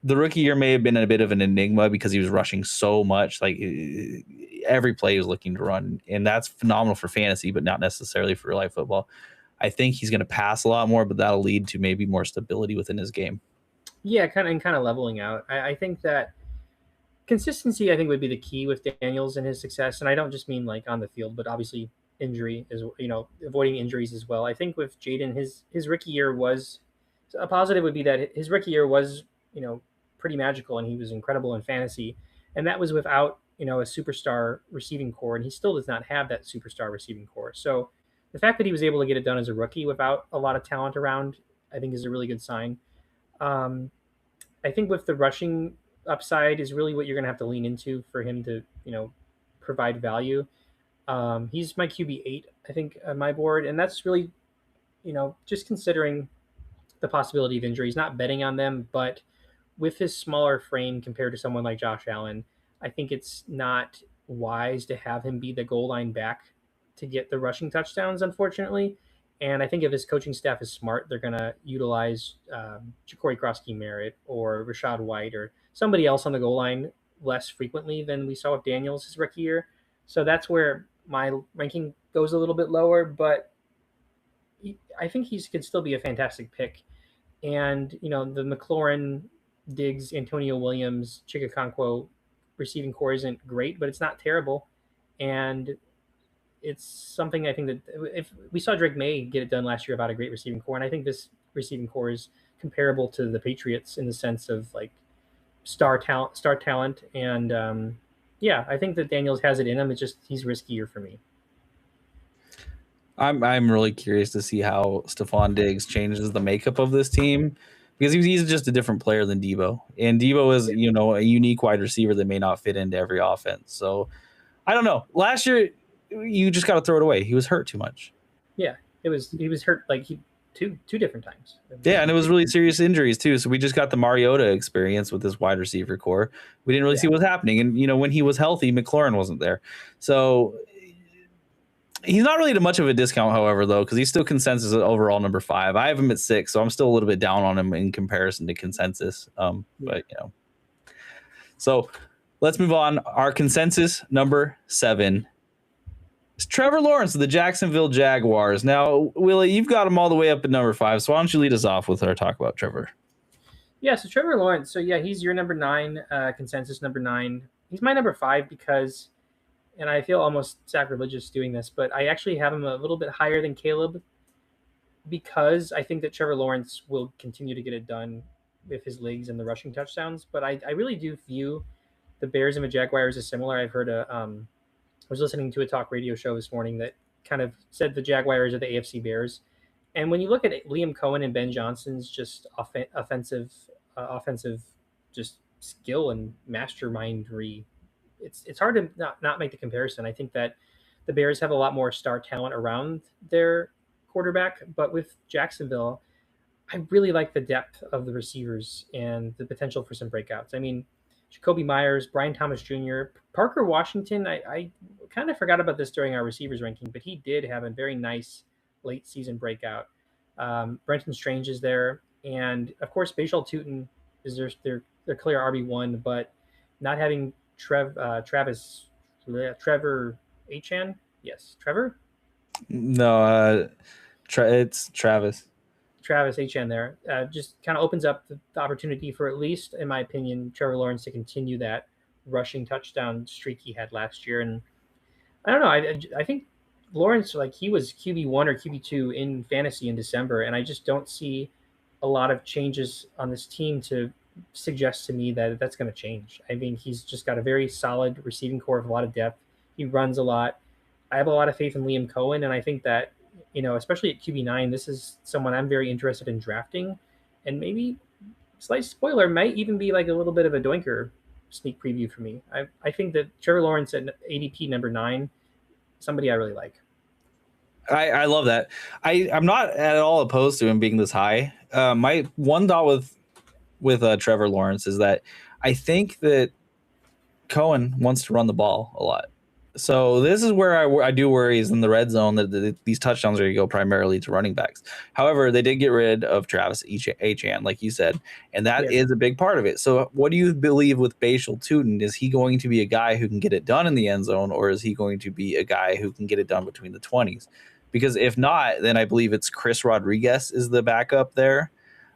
The rookie year may have been a bit of an enigma because he was rushing so much. Every play he was looking to run. And that's phenomenal for fantasy, but not necessarily for real life football. I think he's going to pass a lot more, but that'll lead to maybe more stability within his game. Yeah, kind of leveling out. I think that consistency, I think, would be the key with Daniels and his success. And I don't just mean like on the field, but obviously injury is, avoiding injuries as well. I think with Jayden, his rookie year was a positive would be that his rookie year was, pretty magical, and he was incredible in fantasy. And that was without, a superstar receiving core. And he still does not have that superstar receiving core. So the fact that he was able to get it done as a rookie without a lot of talent around, I think is a really good sign. Um, I think with the rushing upside is really what you're going to have to lean into for him to, provide value. He's my QB 8, I think, on my board, and that's really, just considering the possibility of injuries, not betting on them, but with his smaller frame compared to someone like Josh Allen, I think it's not wise to have him be the goal line back to get the rushing touchdowns, unfortunately. And I think if his coaching staff is smart, they're going to utilize Ja'Cory Krosky-Merritt or Rashad White or somebody else on the goal line less frequently than we saw with Daniels his rookie year. So that's where my ranking goes a little bit lower, but I think he could still be a fantastic pick. And, the McLaurin, Diggs, Antonio Williams, Chikakonkwo receiving core isn't great, but it's not terrible. And it's something I think that if we saw Drake Maye get it done last year about a great receiving core, and I think this receiving core is comparable to the Patriots in the sense of like star talent. And yeah, I think that Daniels has it in him. It's just he's riskier for me. I'm really curious to see how Stephon Diggs changes the makeup of this team, because he's just a different player than Debo, and Debo is a unique wide receiver that may not fit into every offense. So I don't know. Last year, you just got to throw it away. He was hurt too much. Yeah, he was hurt like two different times. Yeah, and it was really serious injuries too. So we just got the Mariota experience with this wide receiver core. We didn't really see what's happening, and when he was healthy, McLaurin wasn't there. So he's not really much of a discount, however, though, because he's still consensus at overall number 5. I have him at 6, so I'm still a little bit down on him in comparison to consensus. But so let's move on. Our consensus number 7 is Trevor Lawrence of the Jacksonville Jaguars. Now, Willie, you've got him all the way up at number 5, so why don't you lead us off with our talk about Trevor? Yeah, so Trevor Lawrence. So yeah, he's your number 9, consensus number 9. He's my number 5 because, and I feel almost sacrilegious doing this, but I actually have him a little bit higher than Caleb because I think that Trevor Lawrence will continue to get it done with his legs and the rushing touchdowns. But I really do view the Bears and the Jaguars as similar. I've heard I was listening to a talk radio show this morning that kind of said the Jaguars are the AFC Bears. And when you look at Liam Cohen and Ben Johnson's just offensive just skill and mastermindry, it's hard to not make the comparison. I think that the Bears have a lot more star talent around their quarterback, but with Jacksonville, I really like the depth of the receivers and the potential for some breakouts. I mean, Jacoby Myers, Brian Thomas Jr., Parker Washington. I kind of forgot about this during our receivers ranking, but he did have a very nice late season breakout. Brenton Strange is there, and of course, Bashal Tutin is their clear RB1, but not having Trevor Achan. Yes, Trevor. No, it's Travis. Travis Achan there just kind of opens up the opportunity for, at least in my opinion, Trevor Lawrence to continue that rushing touchdown streak he had last year. And I don't know, I think Lawrence, like, he was QB1 or QB2 in fantasy in December, and I just don't see a lot of changes on this team to suggest to me that that's going to change. I mean, he's just got a very solid receiving core with a lot of depth. He runs a lot. I have a lot of faith in Liam Cohen, and I think that, especially at QB9, this is someone I'm very interested in drafting, and maybe, slight spoiler, might even be like a little bit of a Doinker sneak preview for me. I think that Trevor Lawrence at ADP number 9, somebody I really like. I love that. I'm not at all opposed to him being this high. My one thought with Trevor Lawrence is that I think that Cohen wants to run the ball a lot. So this is where I do worry is in the red zone that these touchdowns are going to go primarily to running backs. However, they did get rid of Travis Achan, like you said, and that is a big part of it. So what do you believe with Bashal Tutin? Is he going to be a guy who can get it done in the end zone, or is he going to be a guy who can get it done between the 20s? because if not, then I believe it's Chris Rodriguez is the backup there.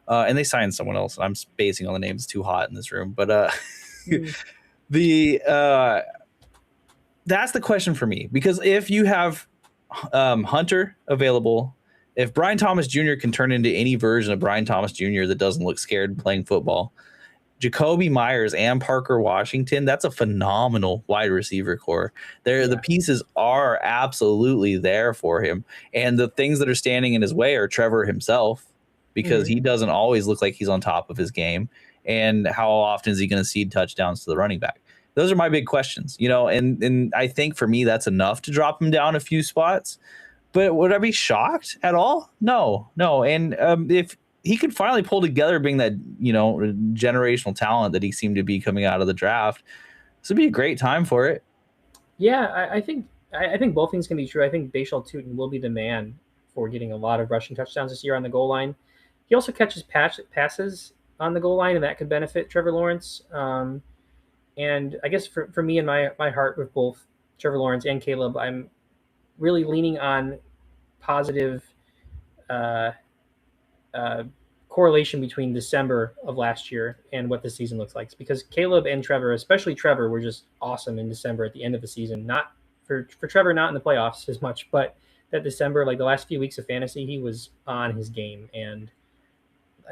And they signed someone else. I'm spacing on the names, too hot in this room. But that's the question for me, because if you have Hunter available, if Brian Thomas Jr. can turn into any version of Brian Thomas Jr. that doesn't look scared playing football, Jacoby Myers and Parker Washington, that's a phenomenal wide receiver core. The pieces are absolutely there for him. And the things that are standing in his way are Trevor himself, because he doesn't always look like he's on top of his game. And how often is he going to cede touchdowns to the running back? Those are my big questions, and I think for me, that's enough to drop him down a few spots. But would I be shocked at all? No. And if he could finally pull together being that, generational talent that he seemed to be coming out of the draft, this would be a great time for it. Yeah, I think both things can be true. I think Bashal Tutin will be the man for getting a lot of rushing touchdowns this year on the goal line. He also catches passes on the goal line, and that could benefit Trevor Lawrence. And I guess for me and my heart with both Trevor Lawrence and Caleb, I'm really leaning on positive correlation between December of last year and what the season looks like. Because Caleb and Trevor, especially Trevor, were just awesome in December at the end of the season. Not for Trevor, not in the playoffs as much, but that December, like the last few weeks of fantasy, he was on his game. And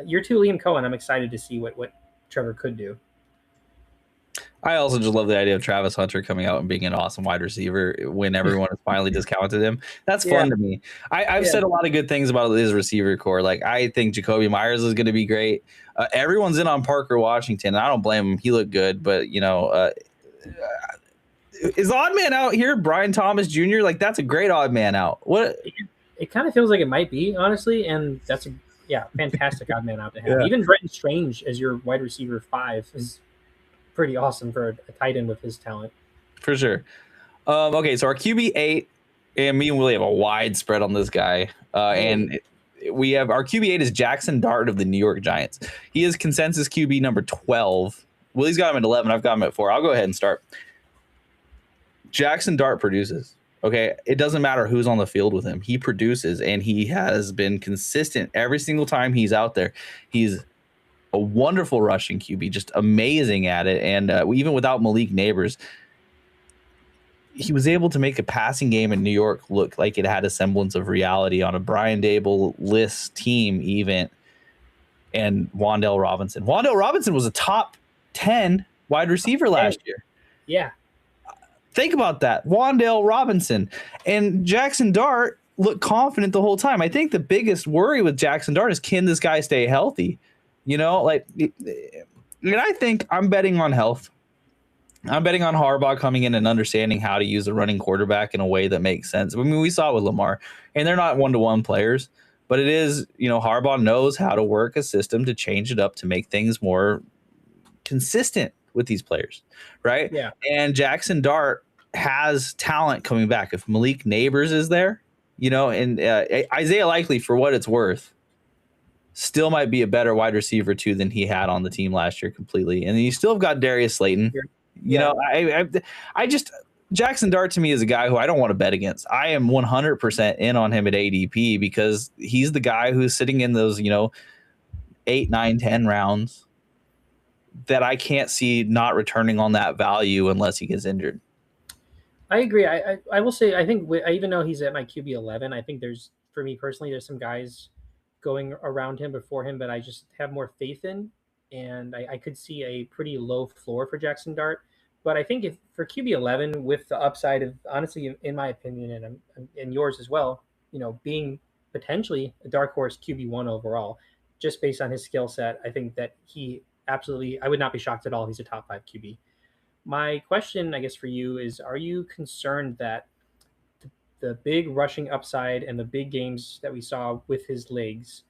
year 2, Liam Cohen, I'm excited to see what Trevor could do. I also just love the idea of Travis Hunter coming out and being an awesome wide receiver when everyone has finally discounted him. That's fun to me. I've said a lot of good things about his receiver core. Like, I think Jacoby Myers is going to be great. Everyone's in on Parker Washington. I don't blame him. He looked good, but is the odd man out here Brian Thomas Jr.? Like, that's a great odd man out. What? It kind of feels like it might be, honestly, and that's a fantastic odd man out to have. Even Brenton Strange as your wide receiver 5 is pretty awesome for a tight end with his talent. For sure. Okay, so our QB 8, and me and Willie have a wide spread on this guy. And we have our QB 8 is Jaxson Dart of the New York Giants. He is consensus QB number 12. Willie's got him at 11. I've got him at 4. I'll go ahead and start. Jaxson Dart produces. Okay, it doesn't matter who's on the field with him. He produces, and he has been consistent every single time he's out there. He's a wonderful rushing QB, just amazing at it. And even without Malik Neighbors, he was able to make a passing game in New York look like it had a semblance of reality on a Brian Dable-less team even. And Wan'Dale Robinson. Wan'Dale Robinson was a top 10 wide receiver last year. Yeah. Think about that. Wan'Dale Robinson. And Jaxson Dart looked confident the whole time. I think the biggest worry with Jaxson Dart is, can this guy stay healthy? And I think I'm betting on health. I'm betting on Harbaugh coming in and understanding how to use a running quarterback in a way that makes sense. I mean, we saw it with Lamar, and they're not one-to-one players, but it is, Harbaugh knows how to work a system to change it up to make things more consistent with these players, right? Yeah. And Jaxson Dart has talent coming back. If Malik Neighbors is there, and Isaiah Likely, for what it's worth, still might be a better wide receiver too than he had on the team last year completely. And then you still have got Darius Slayton. I just Jaxson Dart to me is a guy who I don't want to bet against. I am 100% in on him at ADP because he's the guy who's sitting in those 8, 9, 10 rounds that I can't see not returning on that value unless he gets injured. I agree. I will say, I think even though he's at my QB 11, I think for me personally, there's some guys going around him before him, but I just have more faith in, and I could see a pretty low floor for Jaxson Dart. But I think if for QB 11, with the upside of, honestly, in my opinion, and yours as well, being potentially a dark horse QB 1 overall, just based on his skill set, I think that he absolutely, I would not be shocked at all if he's a top 5 QB. My question, I guess, for you is, are you concerned that the big rushing upside and the big games that we saw with his legs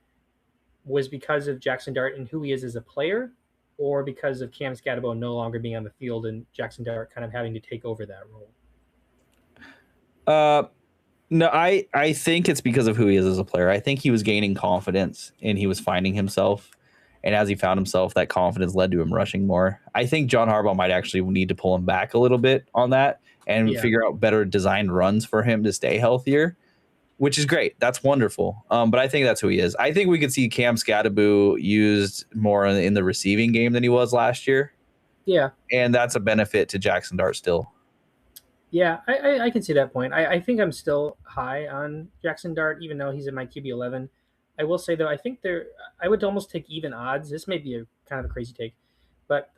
was because of Jaxson Dart and who he is as a player, or because of Cam Scatterbo no longer being on the field and Jaxson Dart kind of having to take over that role? No, I think it's because of who he is as a player. I think he was gaining confidence and he was finding himself. And as he found himself, that confidence led to him rushing more. I think John Harbaugh might actually need to pull him back a little bit on that and figure out better designed runs for him to stay healthier. which is great. That's wonderful. But I think that's who he is. I think we could see Cam Scatterboo used more in the receiving game than he was last year. Yeah. And that's a benefit to Jaxson Dart still. Yeah, I can see that point. I think I'm still high on Jaxson Dart, even though he's in my QB 11. I will say, though, I think I would almost take even odds. This may be a kind of a crazy take, but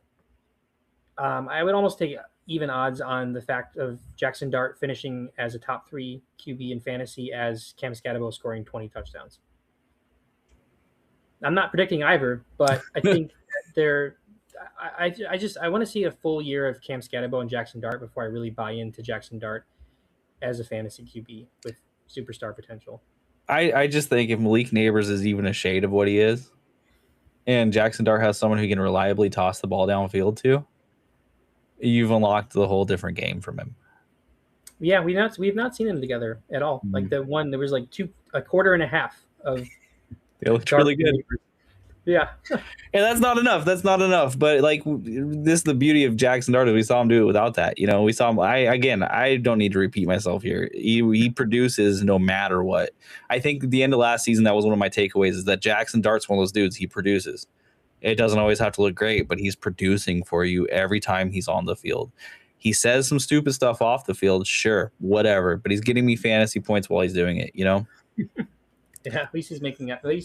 I would almost take even odds on the fact of Jaxson Dart finishing as a top 3 QB in fantasy as Cam Scatterbo scoring 20 touchdowns. I'm not predicting either, but I think they're. I want to see a full year of Cam Scatterbo and Jaxson Dart before I really buy into Jaxson Dart as a fantasy QB with superstar potential. I just think if Malik Neighbors is even a shade of what he is, and Jaxson Dart has someone who can reliably toss the ball downfield to, you've unlocked the whole different game from him. Yeah, we've not seen them together at all. Like there was like a quarter and a half of. They looked really good. Yeah. And that's not enough. But like this is the beauty of Jaxson Dart. We saw him do it without that. We saw him. I don't need to repeat myself here. He produces no matter what. I think at the end of last season, that was one of my takeaways is that Jaxson Dart's one of those dudes. He produces. It doesn't always have to look great, but he's producing for you every time he's on the field. He says some stupid stuff off the field, sure, whatever, but he's getting me fantasy points while he's doing it, Yeah, at least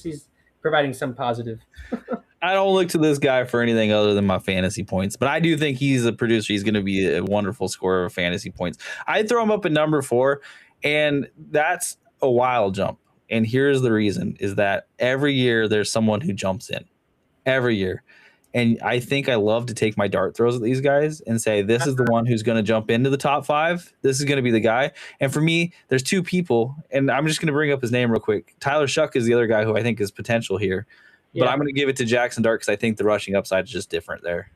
he's providing some positive. I don't look to this guy for anything other than my fantasy points, but I do think he's a producer. He's going to be a wonderful scorer of fantasy points. I'd throw him up at number 4, and that's a wild jump. And here's the reason is that every year there's someone who jumps in. Every year. And I think I love to take my dart throws at these guys and say, this is the one who's going to jump into the top 5. This is going to be the guy. And for me, there's 2 people, and I'm just going to bring up his name real quick. Tyler Shuck is the other guy who I think is potential here. But I'm going to give it to Jaxson Dart because I think the rushing upside is just different there.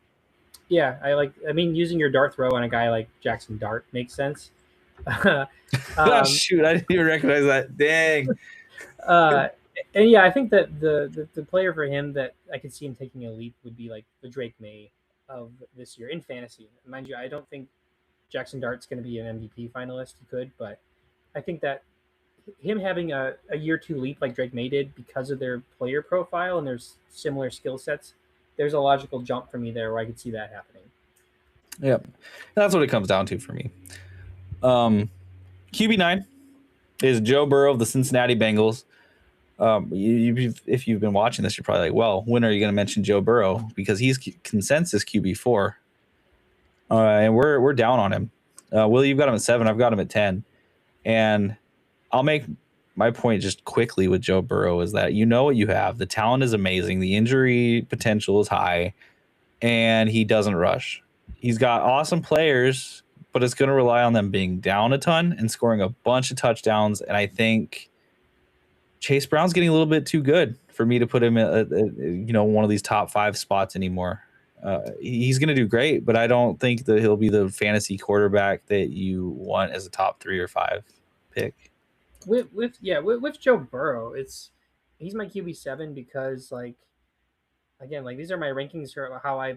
Yeah, using your dart throw on a guy like Jaxson Dart makes sense. Oh, shoot, I didn't even recognize that. Dang. And yeah, I think that the player for him that I could see him taking a leap would be like the Drake Maye of this year in fantasy. Mind you, I don't think Jaxson Dart's going to be an MVP finalist. He could, but I think that him having a year 2 leap like Drake Maye did because of their player profile and there's similar skill sets, there's a logical jump for me there where I could see that happening. Yep. That's what it comes down to for me. QB9 is Joe Burrow of the Cincinnati Bengals. If you've been watching this, you're probably like, well, when are you going to mention Joe Burrow? Because he's consensus QB4. And we're down on him. Willie, you've got him at 7. I've got him at 10. And I'll make my point just quickly with Joe Burrow is that what you have. The talent is amazing. The injury potential is high. And he doesn't rush. He's got awesome players, but it's going to rely on them being down a ton and scoring a bunch of touchdowns. And I think Chase Brown's getting a little bit too good for me to put him at one of these top 5 spots anymore. He's going to do great, but I don't think that he'll be the fantasy quarterback that you want as a top 3 or 5 pick. With Joe Burrow, he's my QB 7 because these are my rankings for how I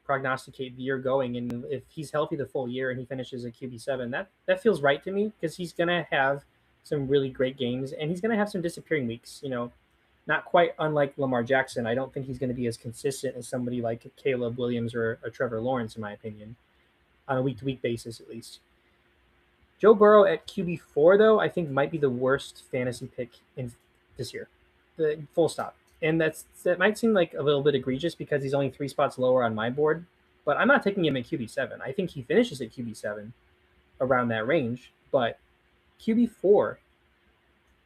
prognosticate the year going, and if he's healthy the full year and he finishes a QB 7, that feels right to me because he's gonna have some really great games and he's gonna have some disappearing weeks. Not quite unlike Lamar Jackson. I don't think he's going to be as consistent as somebody like Caleb Williams or Trevor Lawrence, in my opinion, on a week-to-week basis at least. Joe Burrow at QB4, though, I think might be the worst fantasy pick in this year. Full stop. And that might seem like a little bit egregious because he's only 3 spots lower on my board, but I'm not taking him at QB7. I think he finishes at QB7 around that range, but QB4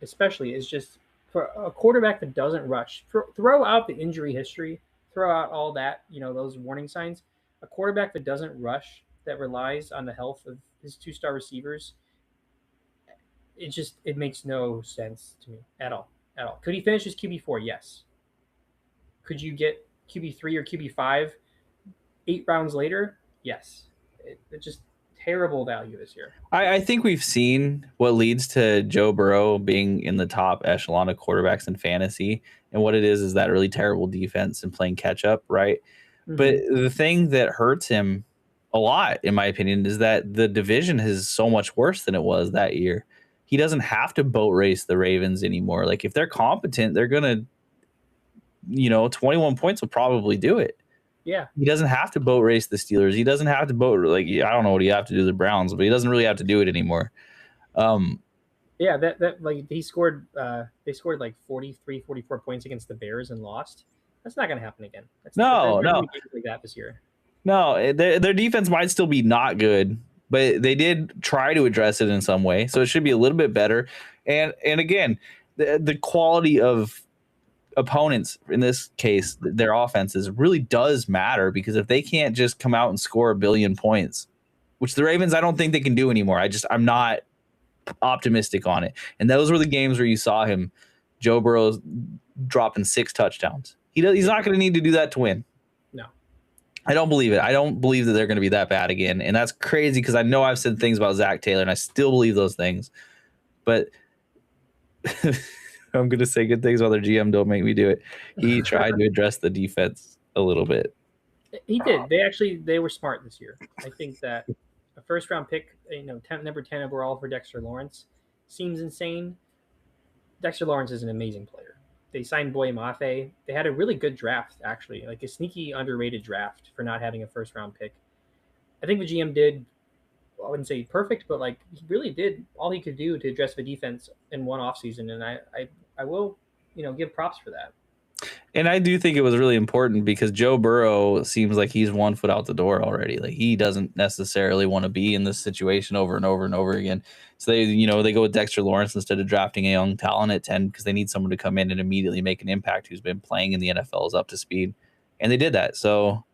especially is just for a quarterback that doesn't rush. Throw out the injury history, throw out all that, those warning signs. A quarterback that doesn't rush, that relies on the health of his 2-star receivers, it makes no sense to me at all. Could he finish his QB4? Yes. Could you get QB3 or QB5 8 rounds later? Yes. It's just terrible value this year. I think we've seen what leads to Joe Burrow being in the top echelon of quarterbacks in fantasy. And what it is that really terrible defense and playing catch up, right? Mm-hmm. But the thing that hurts him a lot, in my opinion, is that the division is so much worse than it was that year. he doesn't have to boat race the Ravens anymore. Like if they're competent, they're gonna, 21 points will probably do it. Yeah. He doesn't have to boat race the Steelers. He doesn't have to boat I don't know what he have to do to the Browns, but he doesn't really have to do it anymore. Yeah, that like they scored like 43, 44 points against the Bears and lost. That's not going to happen again. No. Like that this year. No, their defense might still be not good, but they did try to address it in some way, so it should be a little bit better. And again, the quality of opponents in this case, their offenses really does matter, because if they can't just come out and score 1 billion points, which the Ravens I don't think they can do anymore. I'm not optimistic on it. And those were the games where you saw him, Joe Burrow, dropping 6 touchdowns. He's not going to need to do that to win. No. I don't believe it. I don't believe that they're going to be that bad again. And that's crazy, because I know I've said things about Zach Taylor and I still believe those things. But I'm going to say good things about their GM. Don't make me do it. He tried to address the defense a little bit. He did. They were smart this year. I think that a first round pick, number 10 overall for Dexter Lawrence seems insane. Dexter Lawrence is an amazing player. They signed Boye Mafe. They had a really good draft, actually, like a sneaky underrated draft for not having a first round pick. I think the GM did, I wouldn't say perfect, but like he really did all he could do to address the defense in one offseason. And I will, give props for that. And I do think it was really important, because Joe Burrow seems like he's 1 foot out the door already. Like he doesn't necessarily want to be in this situation over and over and over again. So they go with Dexter Lawrence instead of drafting a young talent at 10, because they need someone to come in and immediately make an impact who's been playing in the NFL, is up to speed. And they did that. So,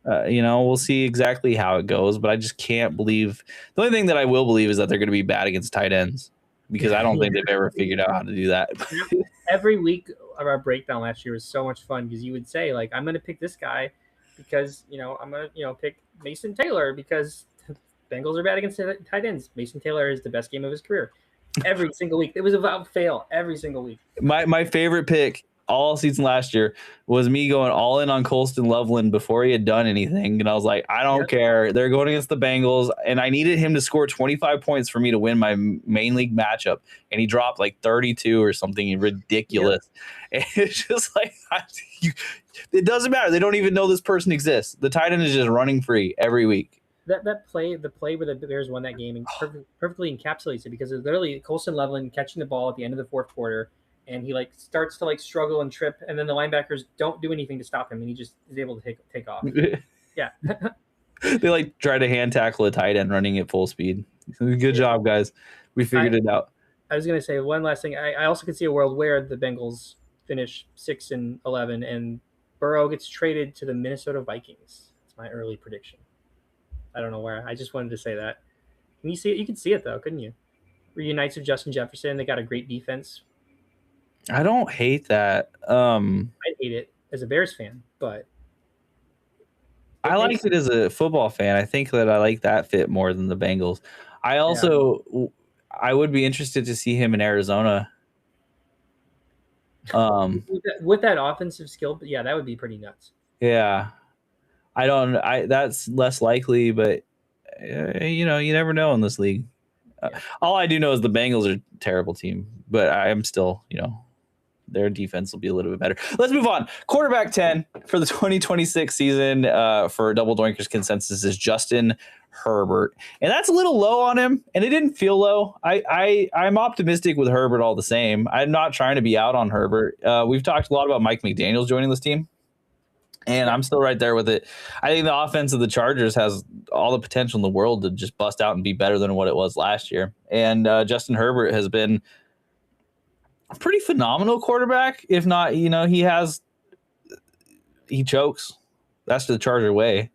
we'll see exactly how it goes, but I just can't believe. The only thing that I will believe is that they're going to be bad against tight ends, because I don't think they've ever figured out how to do that. Every week of our breakdown last year was so much fun, because you would say, like, I'm going to pick this guy because, I'm going to, pick Mason Taylor because Bengals are bad against tight ends. Mason Taylor is the best game of his career. Every single week. It was without fail every single week. My favorite pick all season last year was me going all in on Colston Loveland before he had done anything. And I was like, I don't care. They're going against the Bengals, and I needed him to score 25 points for me to win my main league matchup. And he dropped like 32 or something ridiculous. Yep. And it's just like, it doesn't matter. They don't even know this person exists. The tight end is just running free every week. The play where the Bears won that game perfectly encapsulates it, because it's literally Colston Loveland catching the ball at the end of the fourth quarter, and he starts to struggle and trip, and then the linebackers don't do anything to stop him, and he just is able to take off. Yeah. They try to hand tackle a tight end running at full speed. Good job, guys. We figured it out. I was going to say one last thing. I also could see a world where the Bengals finish 6-11 and Burrow gets traded to the Minnesota Vikings. That's my early prediction. I don't know where. I just wanted to say that. Can you see it? You could see it though, couldn't you? Reunites of Justin Jefferson. They got a great defense. I don't hate that. I hate it as a Bears fan, but I liked it as a football fan. I think that I like that fit more than the Bengals. I also I would be interested to see him in Arizona. With that offensive skill, yeah, that would be pretty nuts. Yeah. That's less likely, but you never know in this league. All I do know is the Bengals are a terrible team, but I am still, their defense will be a little bit better. Let's move on. Quarterback 10 for the 2026 season for Double Doinkers consensus is Justin Herbert. And that's a little low on him, and it didn't feel low. I'm optimistic with Herbert all the same. I'm not trying to be out on Herbert. We've talked a lot about Mike McDaniels joining this team, and I'm still right there with it. I think the offense of the Chargers has all the potential in the world to just bust out and be better than what it was last year. And Justin Herbert has been a pretty phenomenal quarterback. If not, he chokes. That's the Charger way.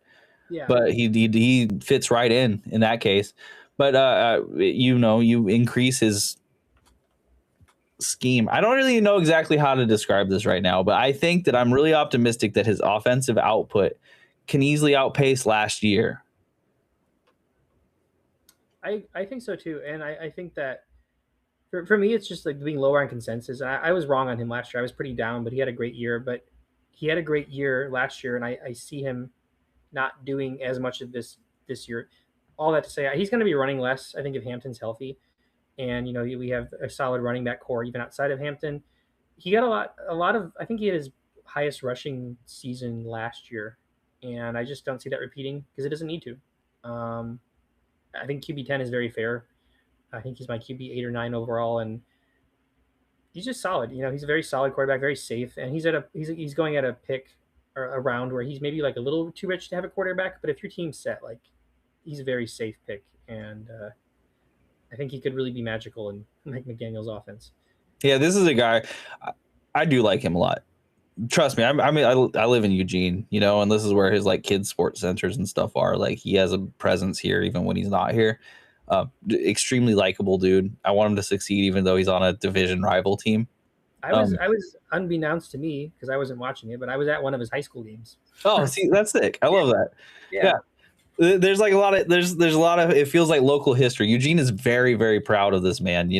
Yeah. But he fits right in that case. But you increase his scheme. I don't really know exactly how to describe this right now, but I think that I'm really optimistic that his offensive output can easily outpace last year. I think so too, and I think that for me, it's just being lower on consensus. I was wrong on him last year. I was pretty down, but he had a great year. But he had a great year last year, and I see him not doing as much of this year. All that to say, he's going to be running less, I think, if Hampton's healthy. and we have a solid running back core even outside of Hampton. He got a lot of. I think he had his highest rushing season last year, and I just don't see that repeating because it doesn't need to. I think QB 10 is very fair. I think he's my QB 8 or 9 overall, and he's just solid. He's a very solid quarterback, very safe, and he's going at a pick or a round where he's maybe like a little too rich to have a quarterback. But if your team's set, like, he's a very safe pick, and I think he could really be magical in Mike McDaniel's offense. Yeah, this is a guy I do like him a lot. Trust me, I mean, I live in Eugene, and this is where his like kids sports centers and stuff are. Like, he has a presence here even when he's not here. Extremely likable dude. I want him to succeed even though he's on a division rival team. I was unbeknownst to me because I wasn't watching it, but I was at one of his high school games. Oh, see, that's sick. I love that. Yeah. There's like a lot of there's a lot of, it feels like local history. Eugene is very, very proud of this man,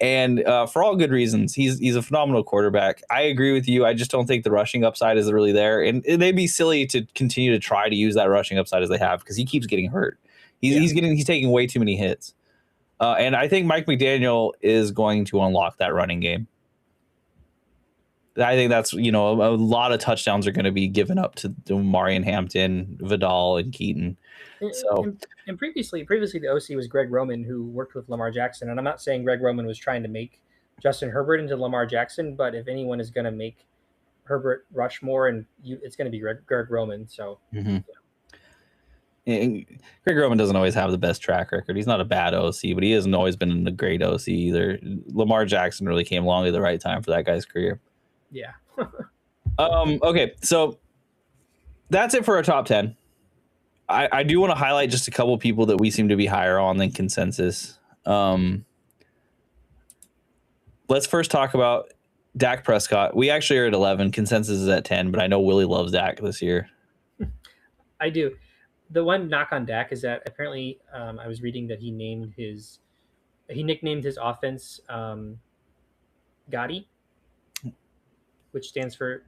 and for all good reasons. He's a phenomenal quarterback. I agree with you. I just don't think the rushing upside is really there, and they'd be silly to continue to try to use that rushing upside as they have because he keeps getting hurt. He's taking way too many hits, and I think Mike McDaniel is going to unlock that running game. I think that's, a lot of touchdowns are going to be given up to Maye, Hampton, Vidal, and Keaton. So, and previously the OC was Greg Roman, who worked with Lamar Jackson. And I'm not saying Greg Roman was trying to make Justin Herbert into Lamar Jackson, but if anyone is going to make Herbert rush more, it's going to be Greg Roman. So, And Greg Roman doesn't always have the best track record. He's not a bad OC, but he hasn't always been a great OC either. Lamar Jackson really came along at the right time for that guy's career. Yeah. Okay, so that's it for our top 10. I do want to highlight just a couple of people that we seem to be higher on than consensus. Let's first talk about Dak Prescott. We actually are at 11. Consensus is at 10, but I know Willie loves Dak this year. I do. The one knock on Dak is that apparently I was reading that he nicknamed his offense Gotti, which stands for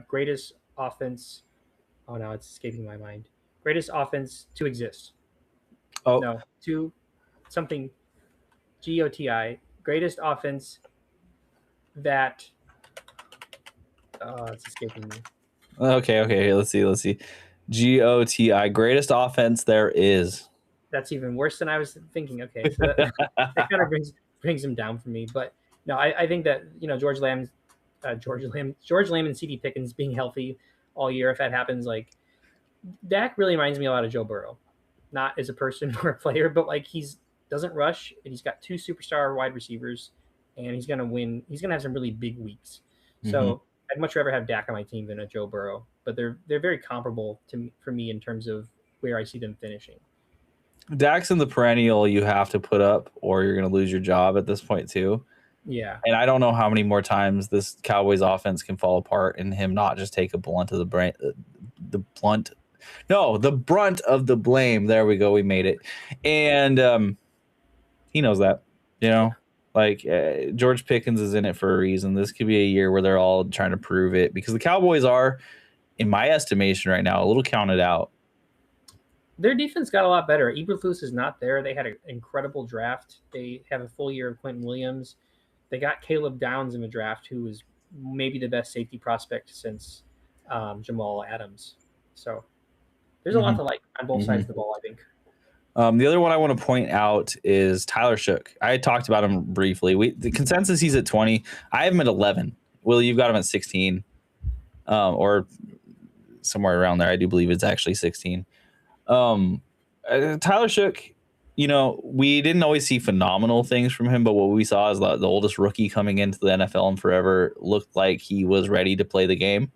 greatest offense. Oh, now it's escaping my mind. Greatest offense to exist. Oh, no, to something. GOTI. Greatest offense that. Oh, it's escaping me. Okay. Let's see. GOTI. Greatest offense there is. That's even worse than I was thinking. Okay, so that kind of brings him down for me. But no, I think that George Lamb and CD Pickens being healthy all year, if that happens, like, Dak really reminds me a lot of Joe Burrow, not as a person or a player, but like, doesn't rush, and he's got 2 superstar wide receivers, and he's gonna win. He's gonna have some really big weeks. So I'd much rather have Dak on my team than a Joe Burrow, but they're very comparable for me in terms of where I see them finishing. Dak's in the perennial you have to put up, or you're gonna lose your job at this point too. Yeah. And I don't know how many more times this Cowboys offense can fall apart and him not just take a brunt of the blame. There we go. We made it. And he knows that, like George Pickens is in it for a reason. This could be a year where they're all trying to prove it because the Cowboys are, in my estimation right now, a little counted out. Their defense got a lot better. Eberflus is not there. They had an incredible draft. They have a full year of Quentin Williams. They got Caleb Downs in the draft, who was maybe the best safety prospect since Jamal Adams. So there's a lot to like on both sides of the ball, I think. The other one I want to point out is Tyler Shook. I talked about him briefly. The consensus, he's at 20. I have him at 11. Willie, you've got him at 16, or somewhere around there. I do believe it's actually 16. Tyler Shook, we didn't always see phenomenal things from him, but what we saw is the oldest rookie coming into the NFL in forever looked like he was ready to play the game.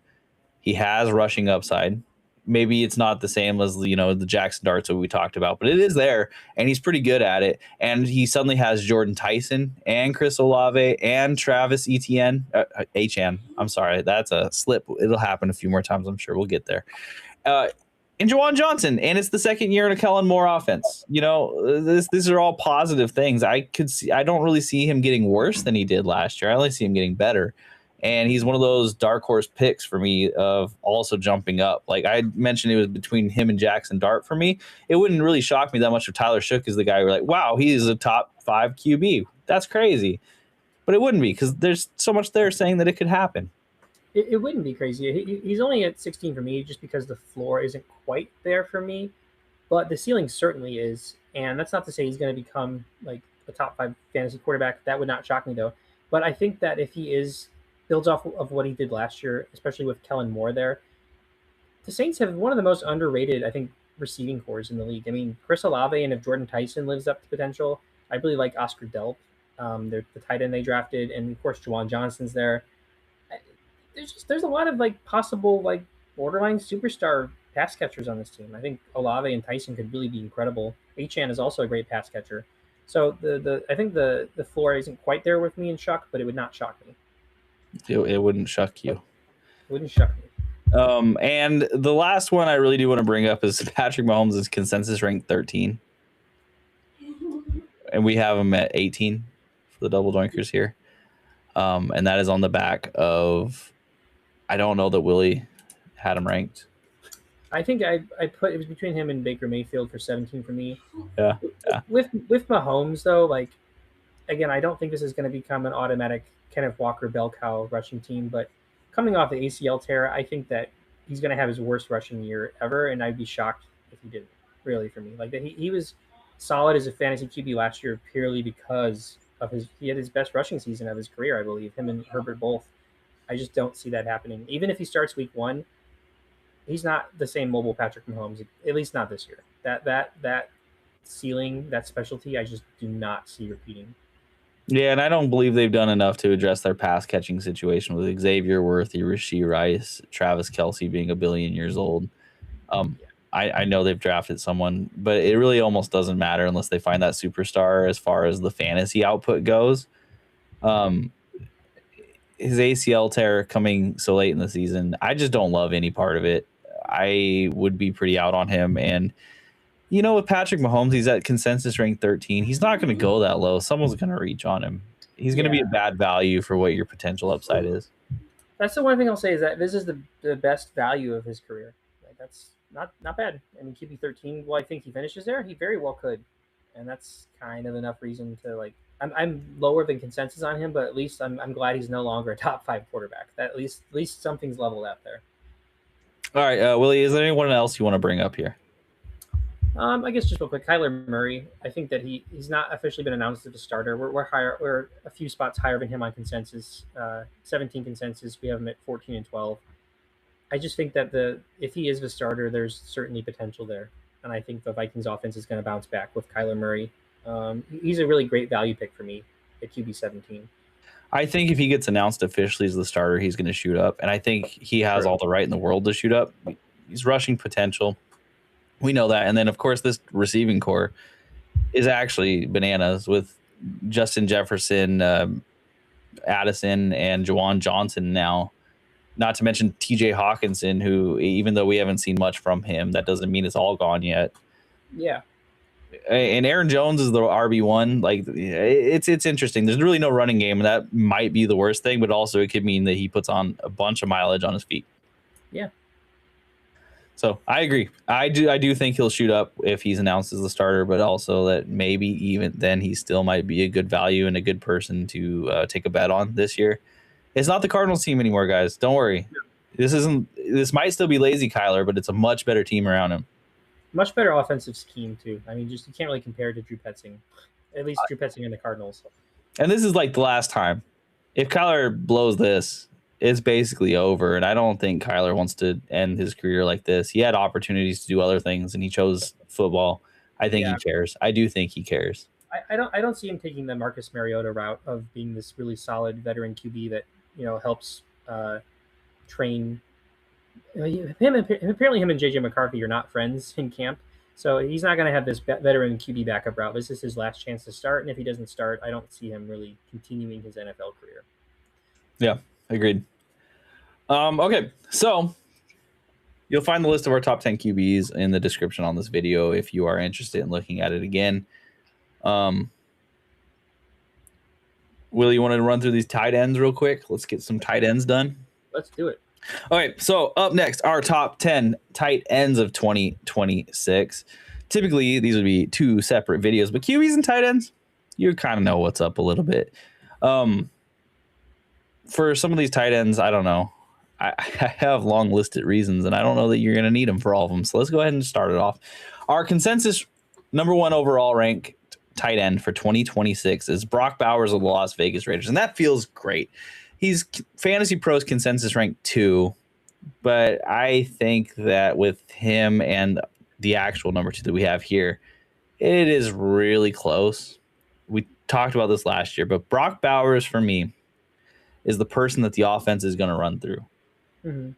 He has rushing upside. Maybe it's not the same as, the Jaxson Darts that we talked about, but it is there, and he's pretty good at it. And he suddenly has Jordan Tyson and Chris Olave and Travis Etienne. I'm sorry, that's a slip. It'll happen a few more times. I'm sure we'll get there. And Juwan Johnson, and it's the second year in a Kellen Moore offense. These are all positive things. I don't really see him getting worse than he did last year. I only see him getting better. And he's one of those dark horse picks for me of also jumping up. Like I mentioned, it was between him and Jaxson Dart for me. It wouldn't really shock me that much if Tyler Shook is the guy who like, wow, he's a top 5 QB. That's crazy. But it wouldn't be because there's so much there saying that it could happen. It wouldn't be crazy. He's only at 16 for me just because the floor isn't quite there for me, but the ceiling certainly is. And that's not to say he's going to become like a top 5 fantasy quarterback. That would not shock me though. But I think that if he builds off of what he did last year, especially with Kellen Moore there, the Saints have one of the most underrated, I think, receiving cores in the league. I mean, Chris Olave, and if Jordan Tyson lives up to potential, I really like Oscar Delp. They're the tight end they drafted, and of course Juwan Johnson's there. There's a lot of like possible like borderline superstar pass catchers on this team. I think Olave and Tyson could really be incredible. Achane is also a great pass catcher. So I think the floor isn't quite there with me in Shuck, but it would not shock me. It wouldn't shock you. It wouldn't shock me. And the last one I really do want to bring up is Patrick Mahomes is consensus ranked 13. And we have him at 18 for the double doinkers here. And that is on the back of, I don't know that Willie had him ranked. I think I put it was between him and Baker Mayfield for 17 for me. Yeah. With Mahomes though, like again, I don't think this is going to become an automatic Kenneth Walker bell cow rushing team, but coming off the ACL tear, I think that he's going to have his worst rushing year ever, and I'd be shocked if he didn't. Really, for me, like that he was solid as a fantasy QB last year purely because of he had his best rushing season of his career, I believe. Him and Herbert both. I just don't see that happening. Even if he starts week 1, he's not the same mobile Patrick Mahomes, at least not this year. That ceiling, that specialty, I just do not see repeating. Yeah, and I don't believe they've done enough to address their pass catching situation with Xavier Worthy, Rashee Rice, Travis Kelce being 1 billion years old. I know they've drafted someone, but it really almost doesn't matter unless they find that superstar as far as the fantasy output goes. His ACL tear coming so late in the season, I just don't love any part of it. I would be pretty out on him. And, you know, with Patrick Mahomes, he's at consensus ranked 13. He's not going to go that low. Someone's going to reach on him. He's going to be a bad value for what your potential upside is. That's the one thing I'll say is that this is the best value of his career. Like, that's not bad. I mean, QB 13, well, I think he finishes there. He very well could. And that's kind of enough reason to, like, I'm lower than consensus on him, but at least I'm glad he's no longer a top 5 quarterback. That at least something's leveled out there. All right, Willie, is there anyone else you want to bring up here? I guess just real quick, Kyler Murray. I think that he's not officially been announced as a starter. We're higher. We're a few spots higher than him on consensus. 17 consensus. We have him at 14 and 12. I just think that if he is the starter, there's certainly potential there, and I think the Vikings offense is going to bounce back with Kyler Murray. He's a really great value pick for me at QB 17. I think if he gets announced officially as the starter, he's going to shoot up, and I think he has all the right in the world to shoot up. He's rushing potential. We know that. And then, of course, this receiving core is actually bananas with Justin Jefferson, Addison, and Juwan Johnson now. Not to mention TJ Hawkinson, who, even though we haven't seen much from him, that doesn't mean it's all gone yet. Yeah. And Aaron Jones is the RB1. Like, it's interesting. There's really no running game, and that might be the worst thing, but also it could mean that he puts on a bunch of mileage on his feet. Yeah. So I agree. I do think he'll shoot up if he's announced as the starter, but also that maybe even then he still might be a good value and a good person to take a bet on this year. It's not the Cardinals team anymore, guys. Don't worry. This might still be lazy Kyler, but it's a much better team around him. Much better offensive scheme too. I mean, just you can't really compare it to Drew Petzing. At least Drew Petzing and the Cardinals. And this is like the last time. If Kyler blows this, it's basically over, and I don't think Kyler wants to end his career like this. He had opportunities to do other things, and he chose football. I think he cares. I do think he cares. I don't see him taking the Marcus Mariota route of being this really solid veteran QB that helps train. Apparently, him and JJ McCarthy are not friends in camp, so he's not going to have this veteran QB backup route. This is his last chance to start, and if he doesn't start, I don't see him really continuing his NFL career. Yeah. Agreed. Okay, so you'll find the list of our top 10 QBs in the description on this video if you are interested in looking at it again. Will, you want to run through these tight ends real quick? Let's get some tight ends done. Let's do it. Okay, so up next, our top 10 tight ends of 2026. Typically, these would be 2 separate videos, but QBs and tight ends, you kind of know what's up a little bit. For some of these tight ends, I don't know. I have long listed reasons, and I don't know that you're going to need them for all of them. So let's go ahead and start it off. Our consensus number 1 overall ranked tight end for 2026 is Brock Bowers of the Las Vegas Raiders, and that feels great. He's Fantasy Pros consensus ranked 2, but I think that with him and the actual number 2 that we have here, it is really close. We talked about this last year, but Brock Bowers for me is the person that the offense is going to run through. Mm-hmm.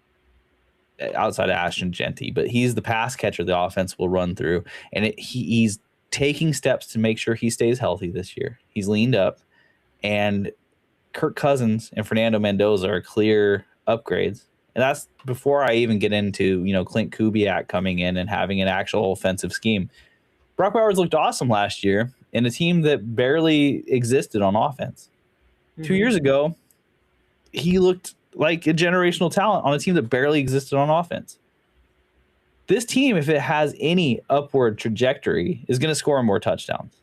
Outside of Ashton Genty, but he's the pass catcher the offense will run through, and he's taking steps to make sure he stays healthy this year. He's leaned up, and Kirk Cousins and Fernando Mendoza are clear upgrades. And that's before I even get into, Clint Kubiak coming in and having an actual offensive scheme. Brock Bowers looked awesome last year in a team that barely existed on offense. Mm-hmm. 2 years ago, he looked like a generational talent on a team that barely existed on offense. This team, if it has any upward trajectory, is going to score more touchdowns.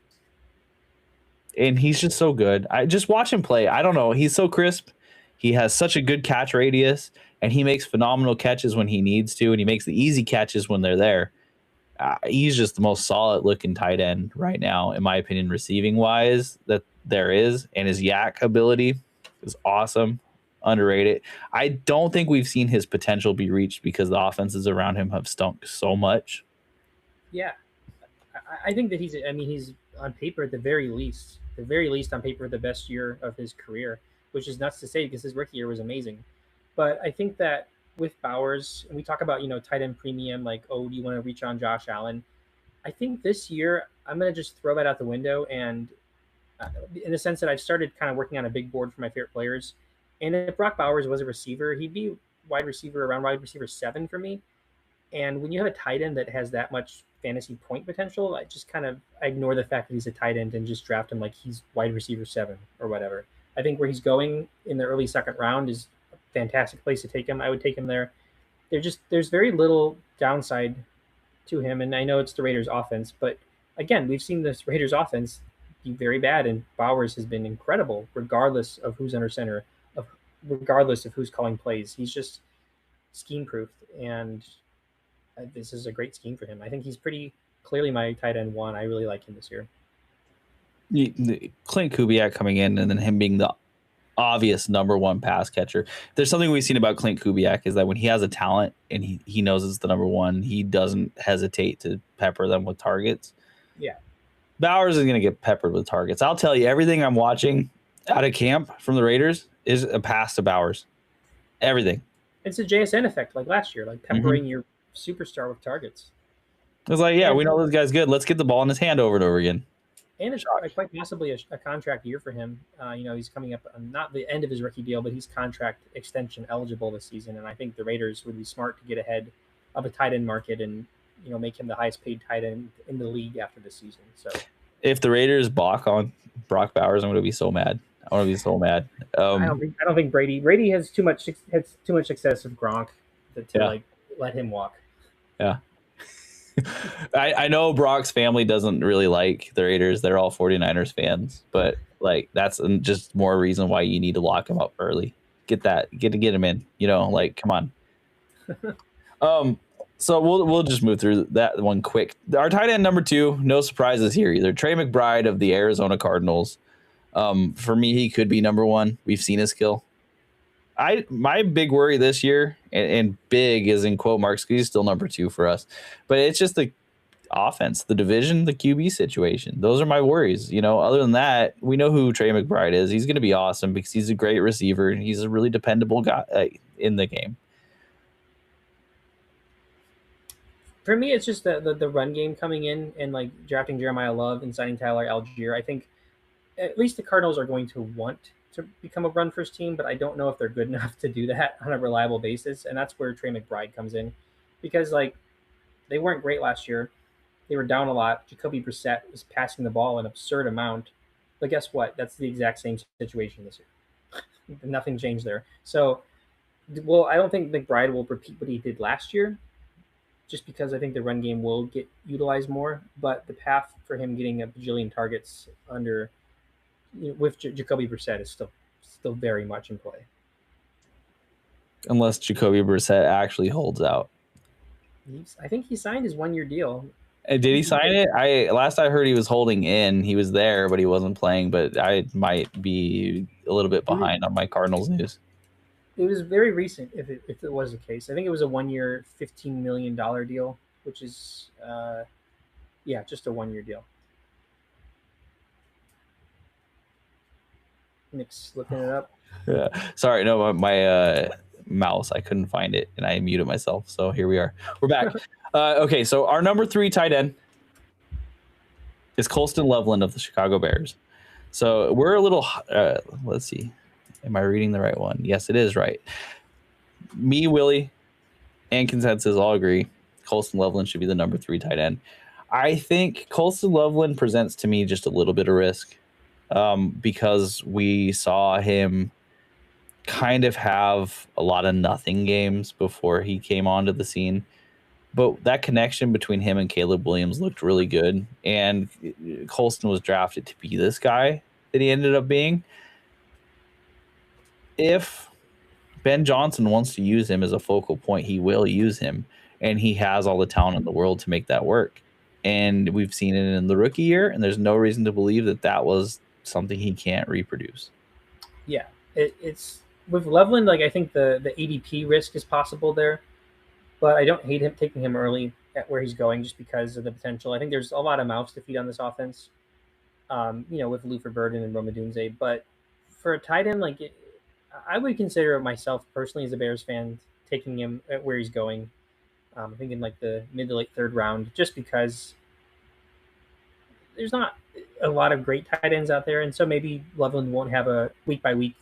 And he's just so good. I just watch him play. I don't know. He's so crisp. He has such a good catch radius, and he makes phenomenal catches when he needs to, and he makes the easy catches when they're there. He's just the most solid-looking tight end right now, in my opinion, receiving-wise, that there is. And his yak ability is awesome, underrated. I don't think we've seen his potential be reached because the offenses around him have stunk so much. Yeah. I think that he's on paper at the very least on paper, the best year of his career, which is nuts to say because his rookie year was amazing. But I think that with Bowers, and we talk about, tight end premium, like, oh, do you want to reach on Josh Allen? I think this year I'm going to just throw that out the window. And in the sense that I've started kind of working on a big board for my favorite players. And if Brock Bowers was a receiver, he'd be wide receiver 7 for me. And when you have a tight end that has that much fantasy point potential, I just kind of ignore the fact that he's a tight end and just draft him like he's wide receiver 7 or whatever. I think where he's going in the early second round is a fantastic place to take him. I would take him there. There's very little downside to him, and I know it's the Raiders' offense, but again, we've seen this Raiders' offense be very bad, and Bowers has been incredible, regardless of who's under center, regardless of who's calling plays. He's just scheme-proofed, and this is a great scheme for him. I think he's pretty clearly my tight end 1. I really like him this year. Clint Kubiak coming in and then him being the obvious number 1 pass catcher. There's something we've seen about Clint Kubiak is that when he has a talent and he knows it's the number 1, he doesn't hesitate to pepper them with targets. Yeah. Bowers is going to get peppered with targets. I'll tell you, everything I'm watching out of camp from the Raiders is a pass to Bowers. Everything. It's a JSN effect like last year, like peppering your superstar with targets. It's like, yeah, we know this guy's good. Let's get the ball in his hand over and over again. And it's quite possibly a contract year for him. He's coming up on not the end of his rookie deal, but he's contract extension eligible this season. And I think the Raiders would be smart to get ahead of a tight end market and, make him the highest paid tight end in the league after this season. So if the Raiders balk on Brock Bowers, I'm going to be so mad. I want to be so mad. I don't think Brady has too much success with Gronk to let him walk. Yeah. I know Brock's family doesn't really like the Raiders. They're all 49ers fans, but that's just more reason why you need to lock him up early. Get him in, come on. So we'll just move through that one quick. Our tight end number 2, no surprises here either. Trey McBride of the Arizona Cardinals. For me, he could be number 1. We've seen his skill. My big worry this year, and big is in quote marks, because he's still number 2 for us, but it's just the offense, the division, the QB situation. Those are my worries. Other than that, we know who Trey McBride is. He's going to be awesome because he's a great receiver and he's a really dependable guy in the game. For me, it's just the run game coming in and drafting Jeremiah Love and signing Tyler Algier. I think at least the Cardinals are going to want to become a run first team, but I don't know if they're good enough to do that on a reliable basis. And that's where Trey McBride comes in, because they weren't great last year. They were down a lot. Jacoby Brissett was passing the ball an absurd amount, But guess what? That's the exact same situation this year. Nothing changed there. So, well, I don't think McBride will repeat what he did last year, just because I think the run game will get utilized more. But the path for him getting a bajillion targets under with Jacoby Brissett is still very much in play. Unless Jacoby Brissett actually holds out. I think he signed his 1-year deal. Did he sign it? Last I heard he was holding in. He was there, but he wasn't playing. But I might be a little bit behind on my Cardinals news. It was very recent, if it was the case. I think it was a 1-year, $15 million deal, which is, just a 1-year deal. Nick's looking it up. Yeah. Sorry, no, my mouse, I couldn't find it, and I muted myself. So here we are. We're back. Okay, so our number 3 tight end is Colston Loveland of the Chicago Bears. So we're a little, let's see. Am I reading the right one? Yes, it is right. Me, Willie, and consensus all agree Colston Loveland should be the number 3 tight end. I think Colston Loveland presents to me just a little bit of risk because we saw him kind of have a lot of nothing games before he came onto the scene. But that connection between him and Caleb Williams looked really good. And Colston was drafted to be this guy that he ended up being. If Ben Johnson wants to use him as a focal point, he will use him. And he has all the talent in the world to make that work. And we've seen it in the rookie year, and there's no reason to believe that was something he can't reproduce. Yeah, it's with Loveland, I think the ADP risk is possible there. But I don't hate him taking him early at where he's going just because of the potential. I think there's a lot of mouths to feed on this offense, with Luther Burden and Rome Odunze. But for a tight end, I would consider myself personally as a Bears fan taking him at where he's going. I think in the mid to late 3rd round, just because there's not a lot of great tight ends out there. And so maybe Loveland won't have a week by week,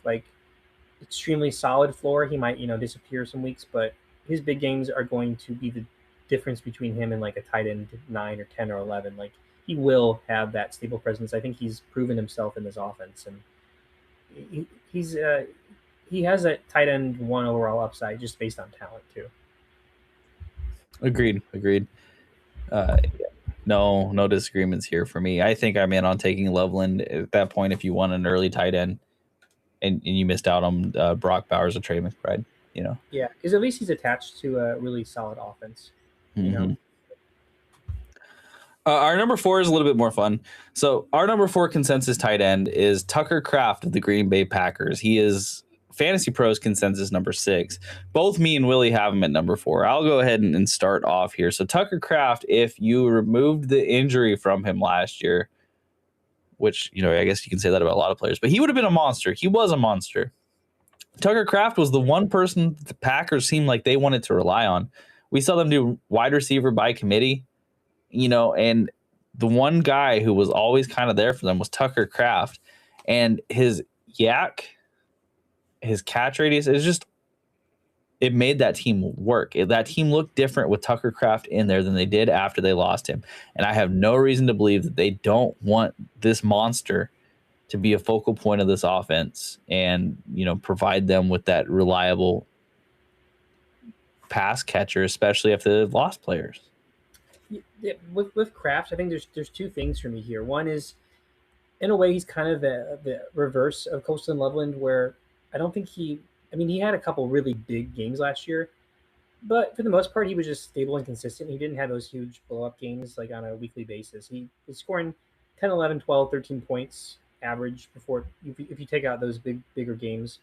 extremely solid floor. He might, disappear some weeks, but his big games are going to be the difference between him and a tight end 9 or 10 or 11. He will have that stable presence. I think he's proven himself in this offense, and he has that tight end 1 overall upside just based on talent too. Agreed. No disagreements here for me. I think I'm in on taking Loveland at that point if you want an early tight end and you missed out on Brock Bowers or Trey McBride. Yeah, because at least he's attached to a really solid offense. Our number 4 is a little bit more fun. So our number 4 consensus tight end is Tucker Kraft of the Green Bay Packers. He is Fantasy Pros consensus number 6. Both me and Willie have him at number 4. I'll go ahead and start off here. So Tucker Kraft, if you removed the injury from him last year, which, I guess you can say that about a lot of players, but he would have been a monster. He was a monster. Tucker Kraft was the one person the Packers seemed like they wanted to rely on. We saw them do wide receiver by committee, and the one guy who was always kind of there for them was Tucker Kraft. And his his catch radius, it made that team work. That team looked different with Tucker Kraft in there than they did after they lost him. And I have no reason to believe that they don't want this monster to be a focal point of this offense and, provide them with that reliable pass catcher, especially if they've lost players. Yeah, with Kraft, I think there's 2 things for me here. One is, in a way, he's kind of the reverse of Colston Loveland, where I don't think he had a couple really big games last year, but for the most part, he was just stable and consistent. He didn't have those huge blow-up games on a weekly basis. He was scoring 10, 11, 12, 13 points average before if you take out those bigger games.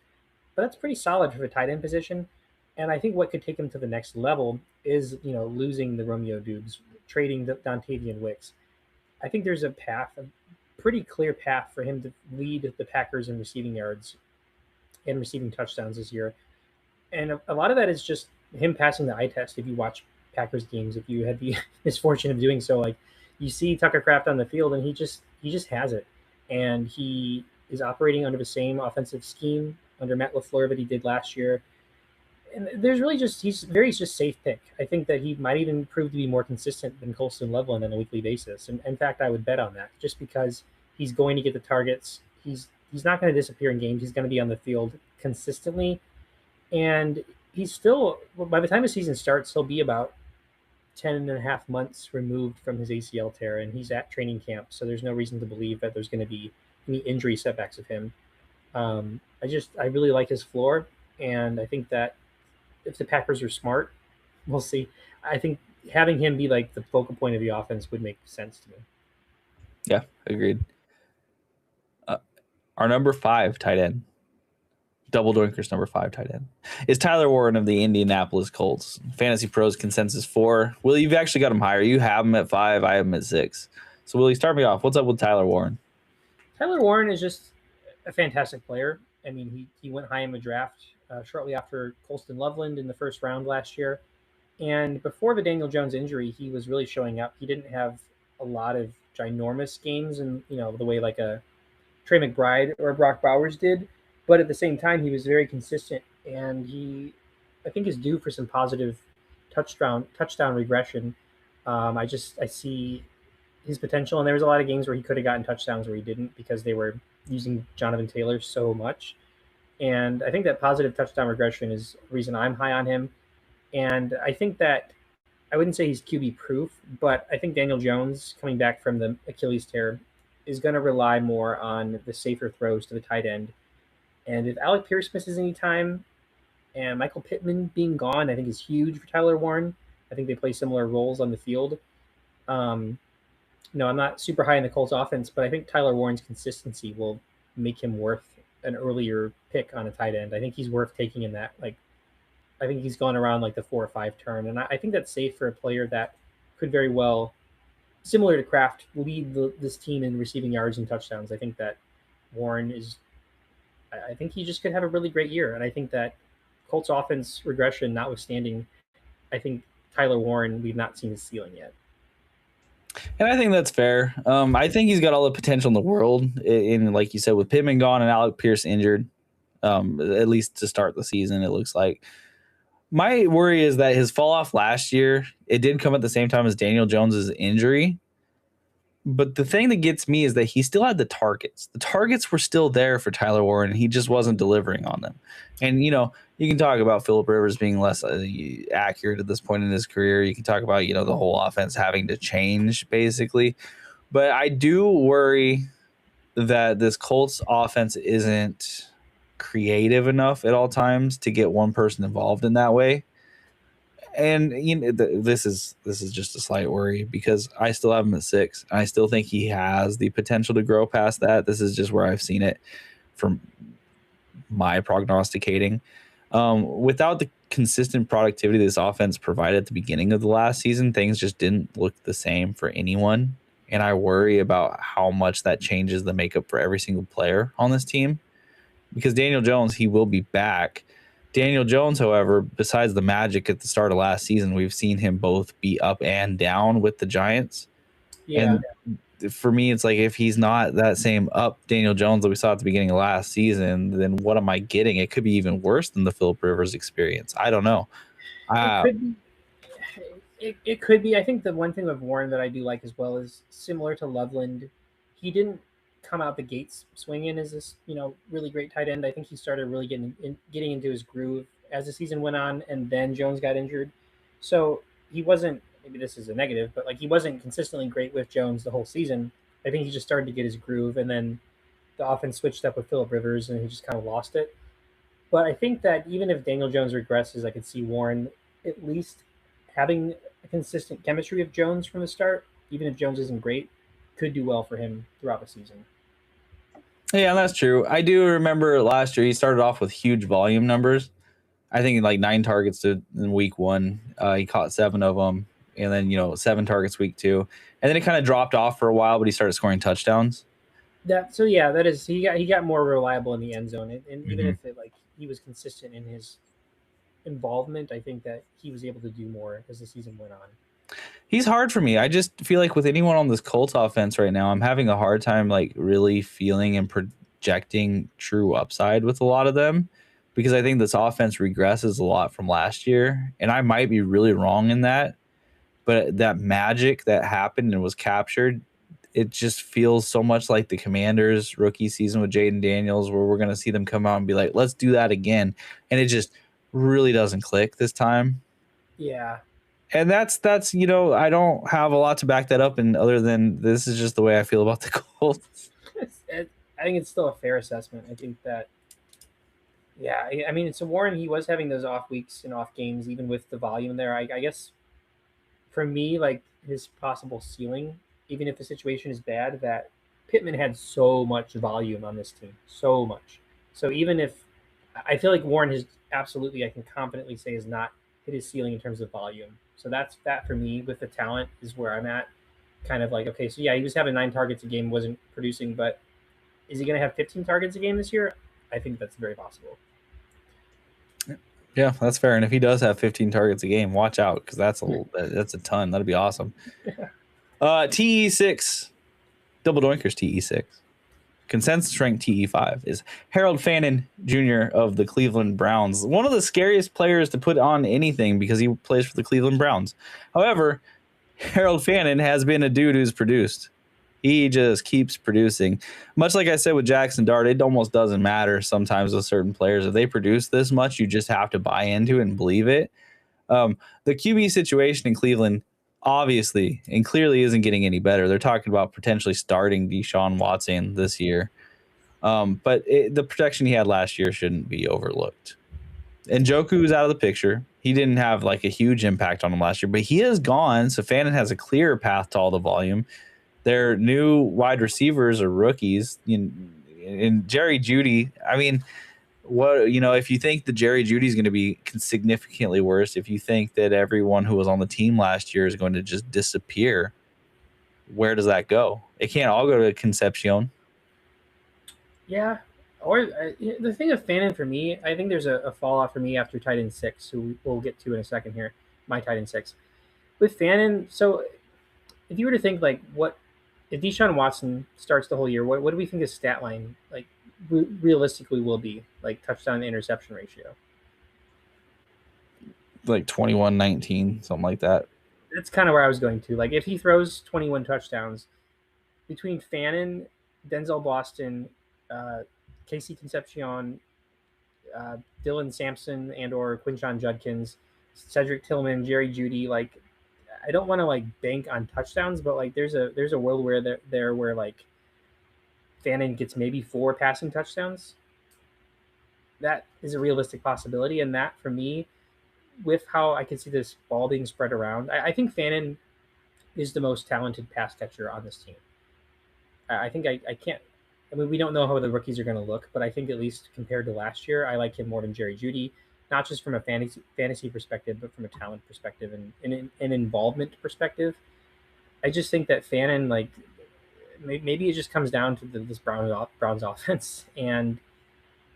But that's pretty solid for the tight end position. And I think what could take him to the next level is, losing the Romeo Dubes, trading Dontavian Wicks. I think there's a pretty clear path for him to lead the Packers in receiving yards and receiving touchdowns this year. And a lot of that is just him passing the eye test. If you watch Packers games, if you had the misfortune of doing so, you see Tucker Kraft on the field and he just has it. And he is operating under the same offensive scheme under Matt LaFleur that he did last year. And there's really he's just safe pick. I think that he might even prove to be more consistent than Colston Loveland on a weekly basis. And in fact, I would bet on that just because He's going to get the targets. He's not going to disappear in games. He's going to be on the field consistently, and he's still, by the time the season starts, he'll be about 10 and a half months removed from his ACL tear, and he's at training camp, so there's no reason to believe that there's going to be any injury setbacks of him. I really like his floor, and I think that if the Packers are smart, we'll see. I think having him be like the focal point of the offense would make sense to me. Yeah, agreed. Our number 5 tight end, double Doinkers number 5 tight end, is Tyler Warren of the Indianapolis Colts. Fantasy Pros consensus 4. Willie, you've actually got him higher. You have him at 5. I have him at 6. So, Willie, start me off. What's up with Tyler Warren? Tyler Warren is just a fantastic player. I mean, he went high in the draft shortly after Colston Loveland in the first round last year. And before the Daniel Jones injury, he was really showing up. He didn't have a lot of ginormous games and, the way like a Trey McBride or Brock Bowers did. But at the same time, he was very consistent, and I think, is due for some positive touchdown regression. I see his potential, and there was a lot of games where he could have gotten touchdowns where he didn't because they were using Jonathan Taylor so much. And I think that positive touchdown regression is the reason I'm high on him. And I think that I wouldn't say he's QB proof, but I think Daniel Jones coming back from the Achilles tear is going to rely more on the safer throws to the tight end. And if Alec Pierce misses any time and Michael Pittman being gone, I think is huge for Tyler Warren. I think they play similar roles on the field. I'm not super high in the Colts offense, but I think Tyler Warren's consistency will make him worth an earlier pick on a tight end. I think he's worth taking in that. I think he's gone around like the 4 or 5 turn. And I think that's safe for a player that could very well, similar to Kraft, lead this team in receiving yards and touchdowns. I think that Warren I think he just could have a really great year. And I think that Colts offense regression notwithstanding, I think Tyler Warren, we've not seen his ceiling yet. And I think that's fair. I think he's got all the potential in the world. In like you said, with Pittman gone and Alec Pierce injured, at least to start the season, it looks like. My worry is that his fall off last year, it did come at the same time as Daniel Jones's injury. But the thing that gets me is that he still had the targets. The targets were still there for Tyler Warren, and he just wasn't delivering on them. And, you can talk about Phillip Rivers being less accurate at this point in his career. You can talk about, the whole offense having to change, basically. But I do worry that this Colts offense isn't creative enough at all times to get one person involved in that way. And this is just a slight worry because I still have him at 6. I still think he has the potential to grow past that. This is just where I've seen it from my prognosticating. Without the consistent productivity this offense provided at the beginning of the last season, things just didn't look the same for anyone. And I worry about how much that changes the makeup for every single player on this team. Because Daniel Jones, he will be back. Daniel Jones, however, besides the magic at the start of last season, we've seen him both be up and down with the Giants. Yeah. And for me, it's like if he's not that same up Daniel Jones that we saw at the beginning of last season, then what am I getting? It could be even worse than the Phillip Rivers experience. I don't know. It could be. I think the one thing with Warren that I do like as well is similar to Loveland. He didn't come out the gates swinging as this, really great tight end. I think he started really getting into his groove as the season went on, and then Jones got injured. So he wasn't, maybe this is a negative, but he wasn't consistently great with Jones the whole season. I think he just started to get his groove, and then the offense switched up with Phillip Rivers, and he just kind of lost it. But I think that even if Daniel Jones regresses, I could see Warren at least having a consistent chemistry with Jones from the start, even if Jones isn't great, could do well for him throughout the season. Yeah, that's true. I do remember last year he started off with huge volume numbers. I think 9 targets in week 1. He caught 7 of them, and then 7 targets week 2, and then it kind of dropped off for a while, but he started scoring touchdowns. That is he got more reliable in the end zone, and even if he was consistent in his involvement, I think that he was able to do more as the season went on. He's hard for me. I just feel like with anyone on this Colts offense right now, I'm having a hard time really feeling and projecting true upside with a lot of them because I think this offense regresses a lot from last year, and I might be really wrong in that. But that magic that happened and was captured, it just feels so much like the Commanders rookie season with Jayden Daniels, where we're going to see them come out and be like, let's do that again. And it just really doesn't click this time. Yeah. And that's I don't have a lot to back that up, and other than this is just the way I feel about the Colts. I think it's still a fair assessment. I think that, yeah, I mean, so Warren, he was having those off weeks and off games, even with the volume there. I guess for me, like his possible ceiling, even if the situation is bad, that Pittman had so much volume on this team, so much. So even if I feel like Warren has absolutely, I can confidently say, has not hit his ceiling in terms of volume. So that's that for me with the talent is where I'm at. Kind of like, okay, so yeah, he was having 9 targets a game, wasn't producing, but is he going to have 15 targets a game this year? I think that's very possible. Yeah, that's fair. And if he does have 15 targets a game, watch out, because that's a ton. That'd be awesome. TE6, double Doinkers TE6. Consensus ranked TE5 is Harold Fannin Jr. of the Cleveland Browns. One of the scariest players to put on anything because he plays for the Cleveland Browns. However, Harold Fannin has been a dude who's produced. He just keeps producing. Much like I said with Jaxson Dart, it almost doesn't matter sometimes with certain players. If they produce this much, you just have to buy into it and believe it. The QB situation in Cleveland obviously and clearly isn't getting any better. They're talking about potentially starting Deshaun Watson this year. But the protection he had last year shouldn't be overlooked. And Njoku's out of the picture. He didn't have like a huge impact on him last year, but he is gone. So Fannin has a clearer path to all the volume. Their new wide receivers are rookies. And Jerry Jeudy, I mean, if you think that Jerry Jeudy is going to be significantly worse, if you think that everyone who was on the team last year is going to just disappear, where does that go? It can't all go to Concepcion. Yeah. Or the thing of Fannin for me, I think there's a fall off for me after tight end 6, who we'll get to in a second here. My tight end 6. With Fannin, so if you were to think like what if Deshaun Watson starts the whole year, what do we think his stat line like realistically will be, like touchdown to interception ratio? Like 21-19, something like that. That's kind of where I was going to. Like if he throws 21 touchdowns between Fannin, Denzel Boston, Casey Concepcion, Dylan Sampson, and or Quinshon Judkins, Cedric Tillman, Jerry Jeudy, like I don't want to like bank on touchdowns, but like there's a world where where like Fannin gets maybe 4 passing touchdowns. That is a realistic possibility, and that for me, with how I can see this ball being spread around, I think Fannin is the most talented pass catcher on this team. I think I can't. I mean, we don't know how the rookies are going to look, but I think at least compared to last year, I like him more than Jerry Jeudy, not just from a fantasy perspective, but from a talent perspective and an involvement perspective. I just think that Fannin, like, maybe it just comes down to this Browns offense, and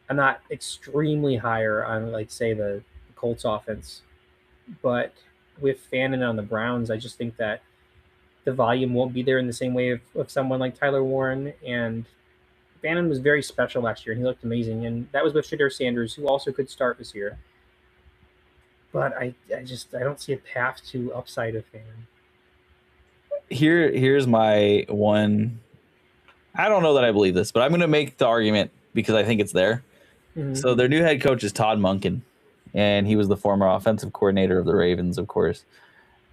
I'm not extremely higher on, like, say, the Colts offense, but with Fannin on the Browns, I just think that the volume won't be there in the same way of someone like Tyler Warren, and Fannin was very special last year, and he looked amazing, and that was with Shadur Sanders, who also could start this year. But I don't see a path to upside of Fannin. Here's my one. I don't know that I believe this, but I'm going to make the argument because I think it's there. Mm-hmm. So their new head coach is Todd Monken, and he was the former offensive coordinator of the Ravens, of course.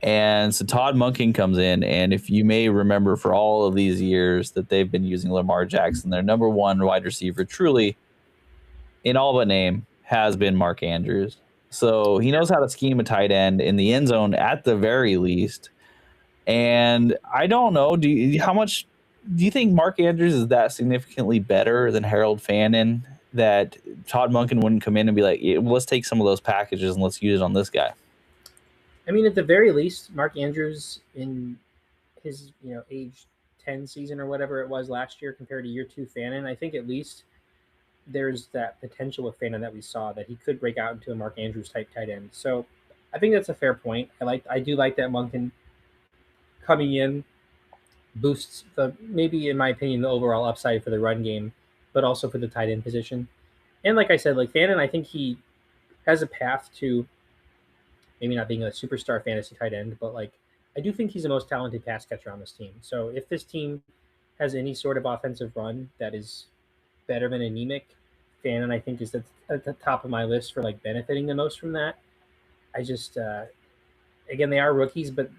And so Todd Monken comes in, and if you may remember, for all of these years that they've been using Lamar Jackson, their number one wide receiver, truly, in all but name, has been Mark Andrews. So he knows how to scheme a tight end in the end zone at the very least. And I don't know, how much do you think Mark Andrews is that significantly better than Harold Fannin that Todd Monken wouldn't come in and be like, let's take some of those packages and let's use it on this guy? I mean, at the very least, Mark Andrews in his age 10 season or whatever it was last year compared to year 2 Fannin, I think at least there's that potential with Fannin that we saw that he could break out into a Mark Andrews type tight end. So I think that's a fair point. I do like that Monken coming in boosts maybe in my opinion the overall upside for the run game, but also for the tight end position. And like I said, like Fannin, I think he has a path to maybe not being a superstar fantasy tight end, but like I do think he's the most talented pass catcher on this team. So if this team has any sort of offensive run that is better than anemic, Fannin I think is at the top of my list for like benefiting the most from that. I just again they are rookies, but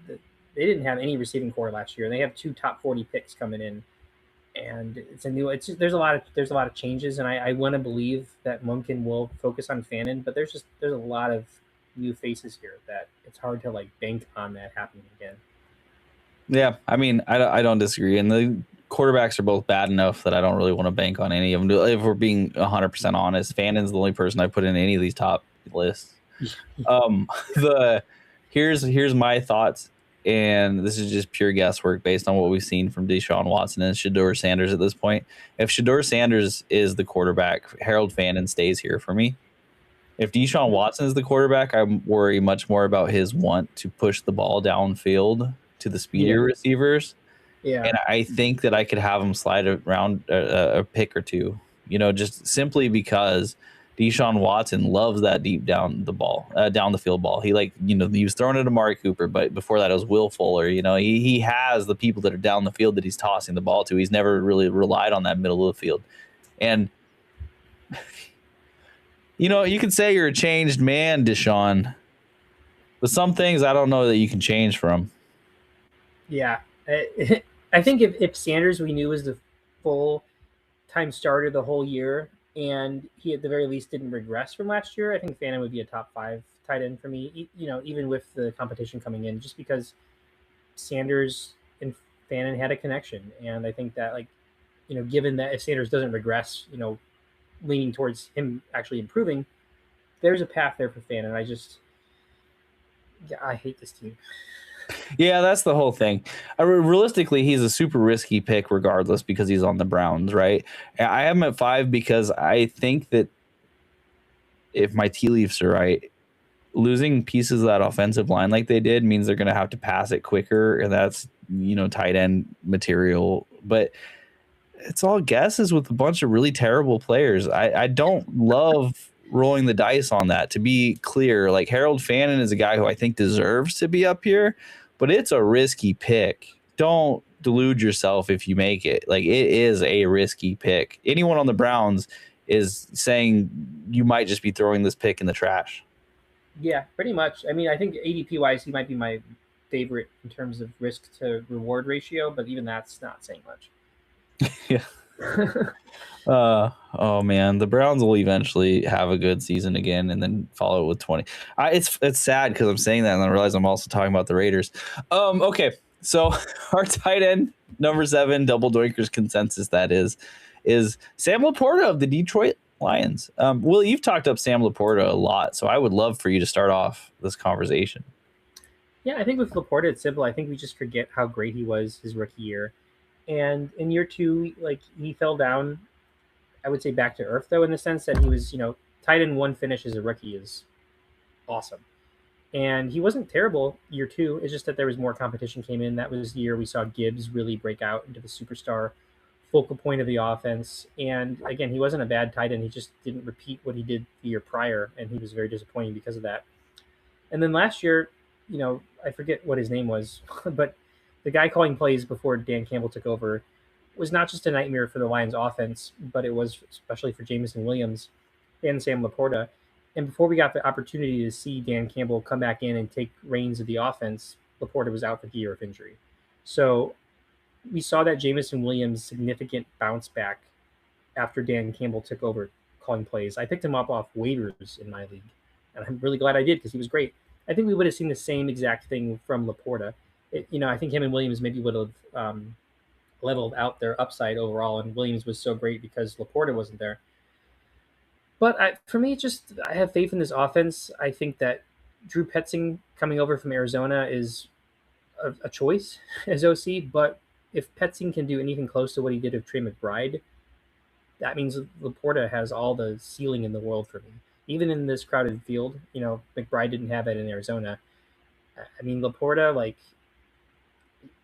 they didn't have any receiving core last year. They have 2 top 40 picks coming in, and it's a new. It's just, there's a lot of changes, and I want to believe that Munkin will focus on Fannin, but there's a lot of new faces here that it's hard to like bank on that happening again. Yeah, I mean, I don't disagree, and the quarterbacks are both bad enough that I don't really want to bank on any of them. If we're being 100% honest, Fannin's the only person I put in any of these top lists. Here's my thoughts, and this is just pure guesswork based on what we've seen from Deshaun Watson and Shedeur Sanders at this point. If Shedeur Sanders is the quarterback, Harold Fannin stays here for me. If Deshaun Watson is the quarterback, I worry much more about his want to push the ball downfield to the speedier receivers. Yeah. And I think that I could have him slide around a pick or two, just simply because Deshaun Watson loves that deep down the field ball. He he was throwing it to Amari Cooper, but before that it was Will Fuller. He has the people that are down the field that he's tossing the ball to. He's never really relied on that middle of the field. And you can say you're a changed man, Deshaun, but some things I don't know that you can change from. Yeah. I think if Sanders we knew was the full-time starter the whole year, and he at the very least didn't regress from last year, I think Fannin would be a top 5 tight end for me. Even with the competition coming in, just because Sanders and Fannin had a connection, and I think that given that if Sanders doesn't regress, leaning towards him actually improving, there's a path there for Fannin. I hate this team. Yeah, that's the whole thing. Realistically, he's a super risky pick regardless because he's on the Browns, right? I have him at 5 because I think that if my tea leaves are right, losing pieces of that offensive line like they did means they're going to have to pass it quicker, and that's tight end material. But it's all guesses with a bunch of really terrible players. I don't love rolling the dice on that, to be clear. Like, Harold Fannin is a guy who I think deserves to be up here, but it's a risky pick. Don't delude yourself if you make it. Like, it is a risky pick. Anyone on the Browns is saying you might just be throwing this pick in the trash. Yeah, pretty much. I mean, I think ADP wise, he might be my favorite in terms of risk to reward ratio, but even that's not saying much. Yeah. Oh man, the Browns will eventually have a good season again and then follow it with 20. It's sad because I'm saying that and I realize I'm also talking about the Raiders. Okay, so our tight end number 7 double Doinkers consensus that is Sam LaPorta of the Detroit Lions. Will, you've talked up Sam LaPorta a lot, so I would love for you to start off this conversation. Yeah, I think with LaPorta it's simple. I think we just forget how great he was his rookie year. And in year 2, he fell down, I would say back to earth, though, in the sense that he was, tight end 1 finish as a rookie is awesome. And he wasn't terrible year 2. It's just that there was more competition came in. That was the year we saw Qbs really break out into the superstar focal point of the offense. And again, he wasn't a bad tight end. He just didn't repeat what he did the year prior, and he was very disappointing because of that. And then last year, I forget what his name was, but the guy calling plays before Dan Campbell took over was not just a nightmare for the Lions offense, but it was especially for Jameson Williams and Sam LaPorta. And before we got the opportunity to see Dan Campbell come back in and take reins of the offense, LaPorta was out for the year of injury. So we saw that Jameson Williams' significant bounce back after Dan Campbell took over calling plays. I picked him up off waivers in my league, and I'm really glad I did because he was great. I think we would have seen the same exact thing from LaPorta. I think him and Williams maybe would have leveled out their upside overall, and Williams was so great because LaPorta wasn't there. But for me, I have faith in this offense. I think that Drew Petzing coming over from Arizona is a choice as OC, but if Petzing can do anything close to what he did with Trey McBride, that means LaPorta has all the ceiling in the world for me. Even in this crowded field, McBride didn't have it in Arizona. I mean, LaPorta,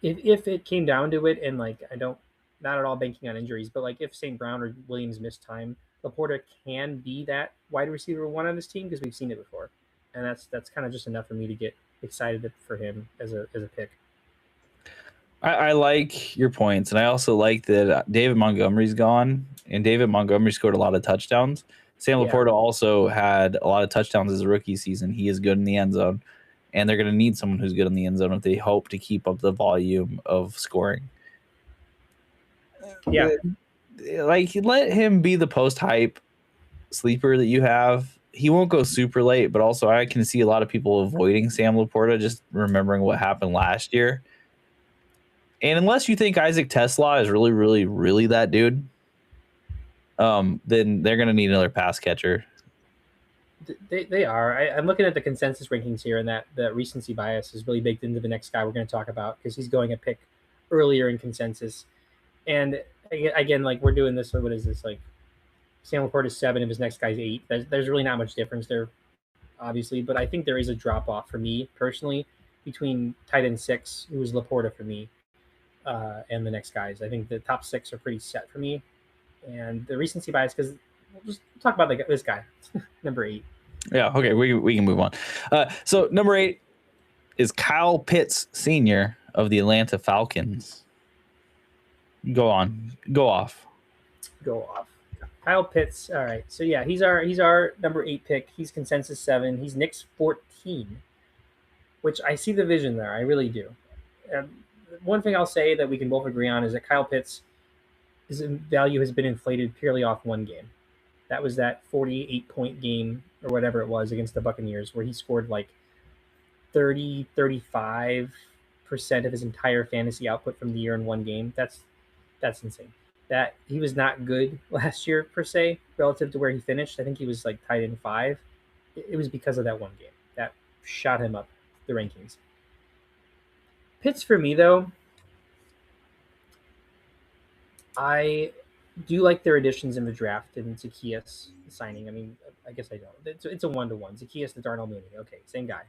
if it came down to it, and not at all banking on injuries, but if St. Brown or Williams missed time, LaPorta can be that wide receiver 1 on this team because we've seen it before, and that's kind of just enough for me to get excited for him as a pick. I like your points, and I also like that David Montgomery's gone, and David Montgomery scored a lot of touchdowns. Sam Yeah. LaPorta also had a lot of touchdowns as a rookie season. He is good in the end zone, and they're going to need someone who's good in the end zone if they hope to keep up the volume of scoring. Yeah. Like, let him be the post-hype sleeper that you have. He won't go super late, but also I can see a lot of people avoiding Sam LaPorta, just remembering what happened last year. And unless you think Isaac Tesla is really, really, really that dude, then they're going to need another pass catcher. They are. I'm looking at the consensus rankings here, and that the recency bias is really baked into the next guy we're going to talk about because he's going a pick earlier in consensus. And again, like we're doing this. So what is this like? Sam LaPorta is 7, if his next guy's 8. There's really not much difference there, obviously, but I think there is a drop off for me personally between tight end 6, who is LaPorta for me, and the next guys. I think the top 6 are pretty set for me, and the recency bias because we'll just talk about this guy, number 8. Yeah, okay, we can move on. So number 8 is Kyle Pitts Sr. of the Atlanta Falcons. Go off. Kyle Pitts. All right, so yeah, he's our number 8 pick. He's consensus 7. He's Nick's 14, which I see the vision there. I really do. One thing I'll say that we can both agree on is that Kyle Pitts' his value has been inflated purely off one game. That was that 48-point game or whatever it was against the Buccaneers where he scored like 35% of his entire fantasy output from the year in one game. That's insane. That he was not good last year per se relative to where he finished. I think he was like tied in 5. It was because of that one game that shot him up the rankings. Pitts for me though, I do like their additions in the draft and Zacchaeus signing. I mean, I guess I don't. It's a 1-to-1. Zacchaeus to Darnell Mooney. Okay, same guy.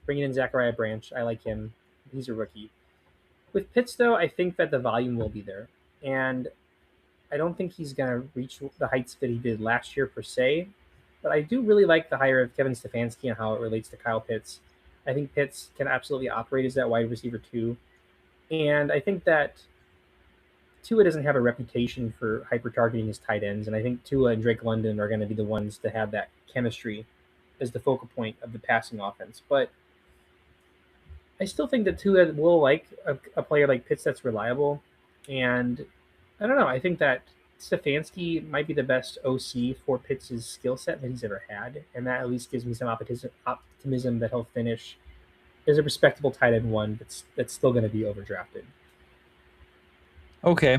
Bringing in Zachariah Branch. I like him. He's a rookie. With Pitts, though, I think that the volume will be there. And I don't think he's going to reach the heights that he did last year per se. But I do really like the hire of Kevin Stefanski and how it relates to Kyle Pitts. I think Pitts can absolutely operate as that wide receiver too. And I think that Tua doesn't have a reputation for hyper-targeting his tight ends. And I think Tua and Drake London are going to be the ones to have that chemistry as the focal point of the passing offense. But I still think that Tua will like a player like Pitts that's reliable. And I don't know. I think that Stefanski might be the best OC for Pitts' skill set that he's ever had. And that at least gives me some optimism that he'll finish as a respectable tight end 1 that's still going to be overdrafted. Okay.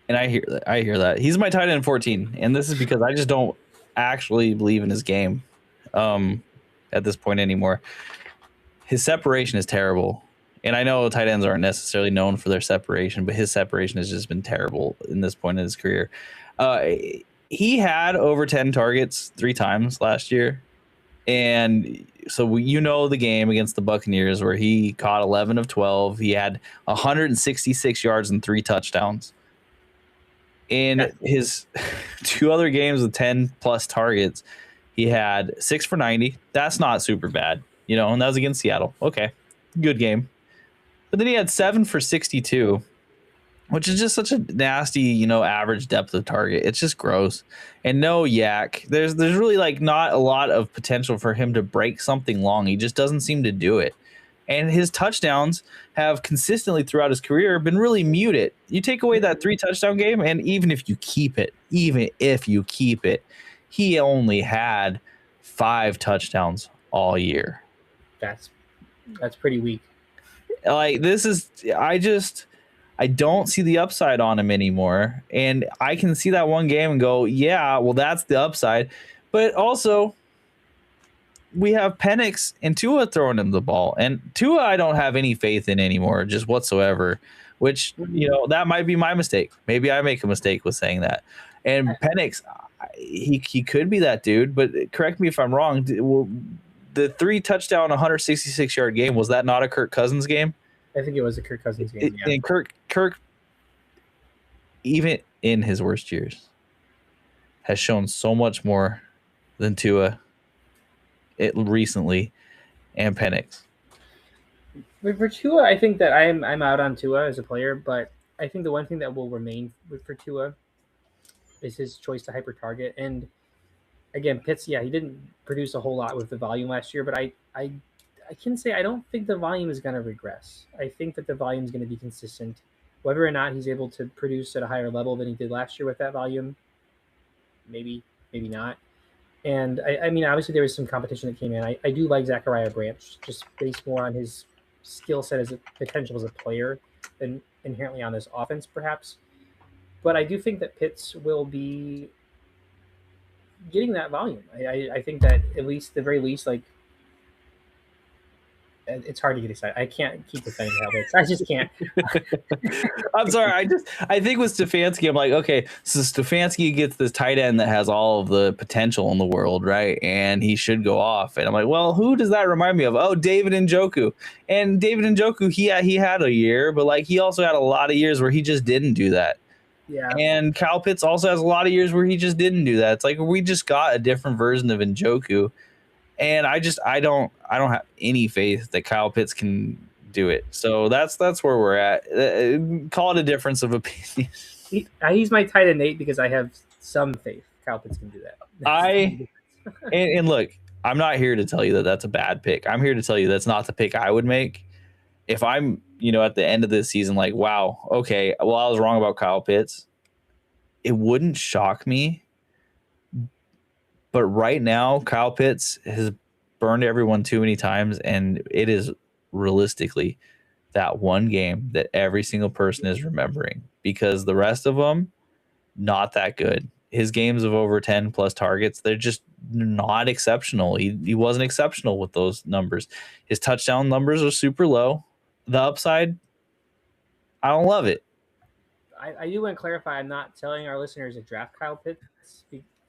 And I hear that. He's my tight end 14, and this is because I just don't actually believe in his game at this point anymore. His separation is terrible. And I know tight ends aren't necessarily known for their separation, but his separation has just been terrible in this point in his career. He had over 10 targets 3 times last year. And so the game against the Buccaneers where he caught 11 of 12. He had 166 yards and 3 touchdowns. In his 2 other games with 10-plus targets, he had 6 for 90. That's not super bad, and that was against Seattle. Okay, good game. But then he had 7 for 62, which is just such a nasty, average depth of target. It's just gross. And no yak. There's really like not a lot of potential for him to break something long. He just doesn't seem to do it. And his touchdowns have consistently throughout his career been really muted. You take away that 3 touchdown game, and even if you keep it, he only had 5 touchdowns all year. That's pretty weak. Like I don't see the upside on him anymore. And I can see that one game and go, yeah, well, that's the upside. But also, we have Penix and Tua throwing him the ball. And Tua, I don't have any faith in anymore, just whatsoever, which, that might be my mistake. Maybe I make a mistake with saying that. And Penix, he could be that dude, but correct me if I'm wrong. The 3 touchdown, 166-yard game, was that not a Kirk Cousins game? I think it was a Kirk Cousins game. Yeah. And Kirk, even in his worst years, has shown so much more than Tua recently, and Penix. For Tua, I think that I'm out on Tua as a player, but I think the one thing that will remain for Tua is his choice to hyper target. And again, Pitts, yeah, he didn't produce a whole lot with the volume last year, but I can say I don't think the volume is going to regress. I think that the volume is going to be consistent. Whether or not he's able to produce at a higher level than he did last year with that volume, maybe, maybe not. And I mean, obviously there was some competition that came in. I do like Zachariah Branch, just based more on his skill set as a potential as a player than inherently on this offense, perhaps. But I do think that Pitts will be getting that volume. I think that at least, the very least, like, it's hard to get excited. I can't keep defending Herbert. I just can't. I'm sorry. I think with Stefanski, I'm like, okay, so Stefanski gets this tight end that has all of the potential in the world, right? And he should go off. And I'm like, well, who does that remind me of? Oh, David Njoku. And David Njoku, he had a year, but like he also had a lot of years where he just didn't do that. Yeah. And Kyle Pitts also has a lot of years where he just didn't do that. It's like we just got a different version of Njoku. And I don't have any faith that Kyle Pitts can do it. So that's where we're at. Call it a difference of opinion. He's my tight end 8 because I have some faith Kyle Pitts can do that. And look, I'm not here to tell you that that's a bad pick. I'm here to tell you that's not the pick I would make. If I'm, at the end of this season, like, wow, okay, well, I was wrong about Kyle Pitts. It wouldn't shock me. But right now, Kyle Pitts has burned everyone too many times, and it is realistically that one game that every single person is remembering, because the rest of them, not that good. His games of over 10 plus targets, they're just not exceptional. He wasn't exceptional with those numbers. His touchdown numbers are super low. The upside, I don't love it. I do want to clarify, I'm not telling our listeners to draft Kyle Pitts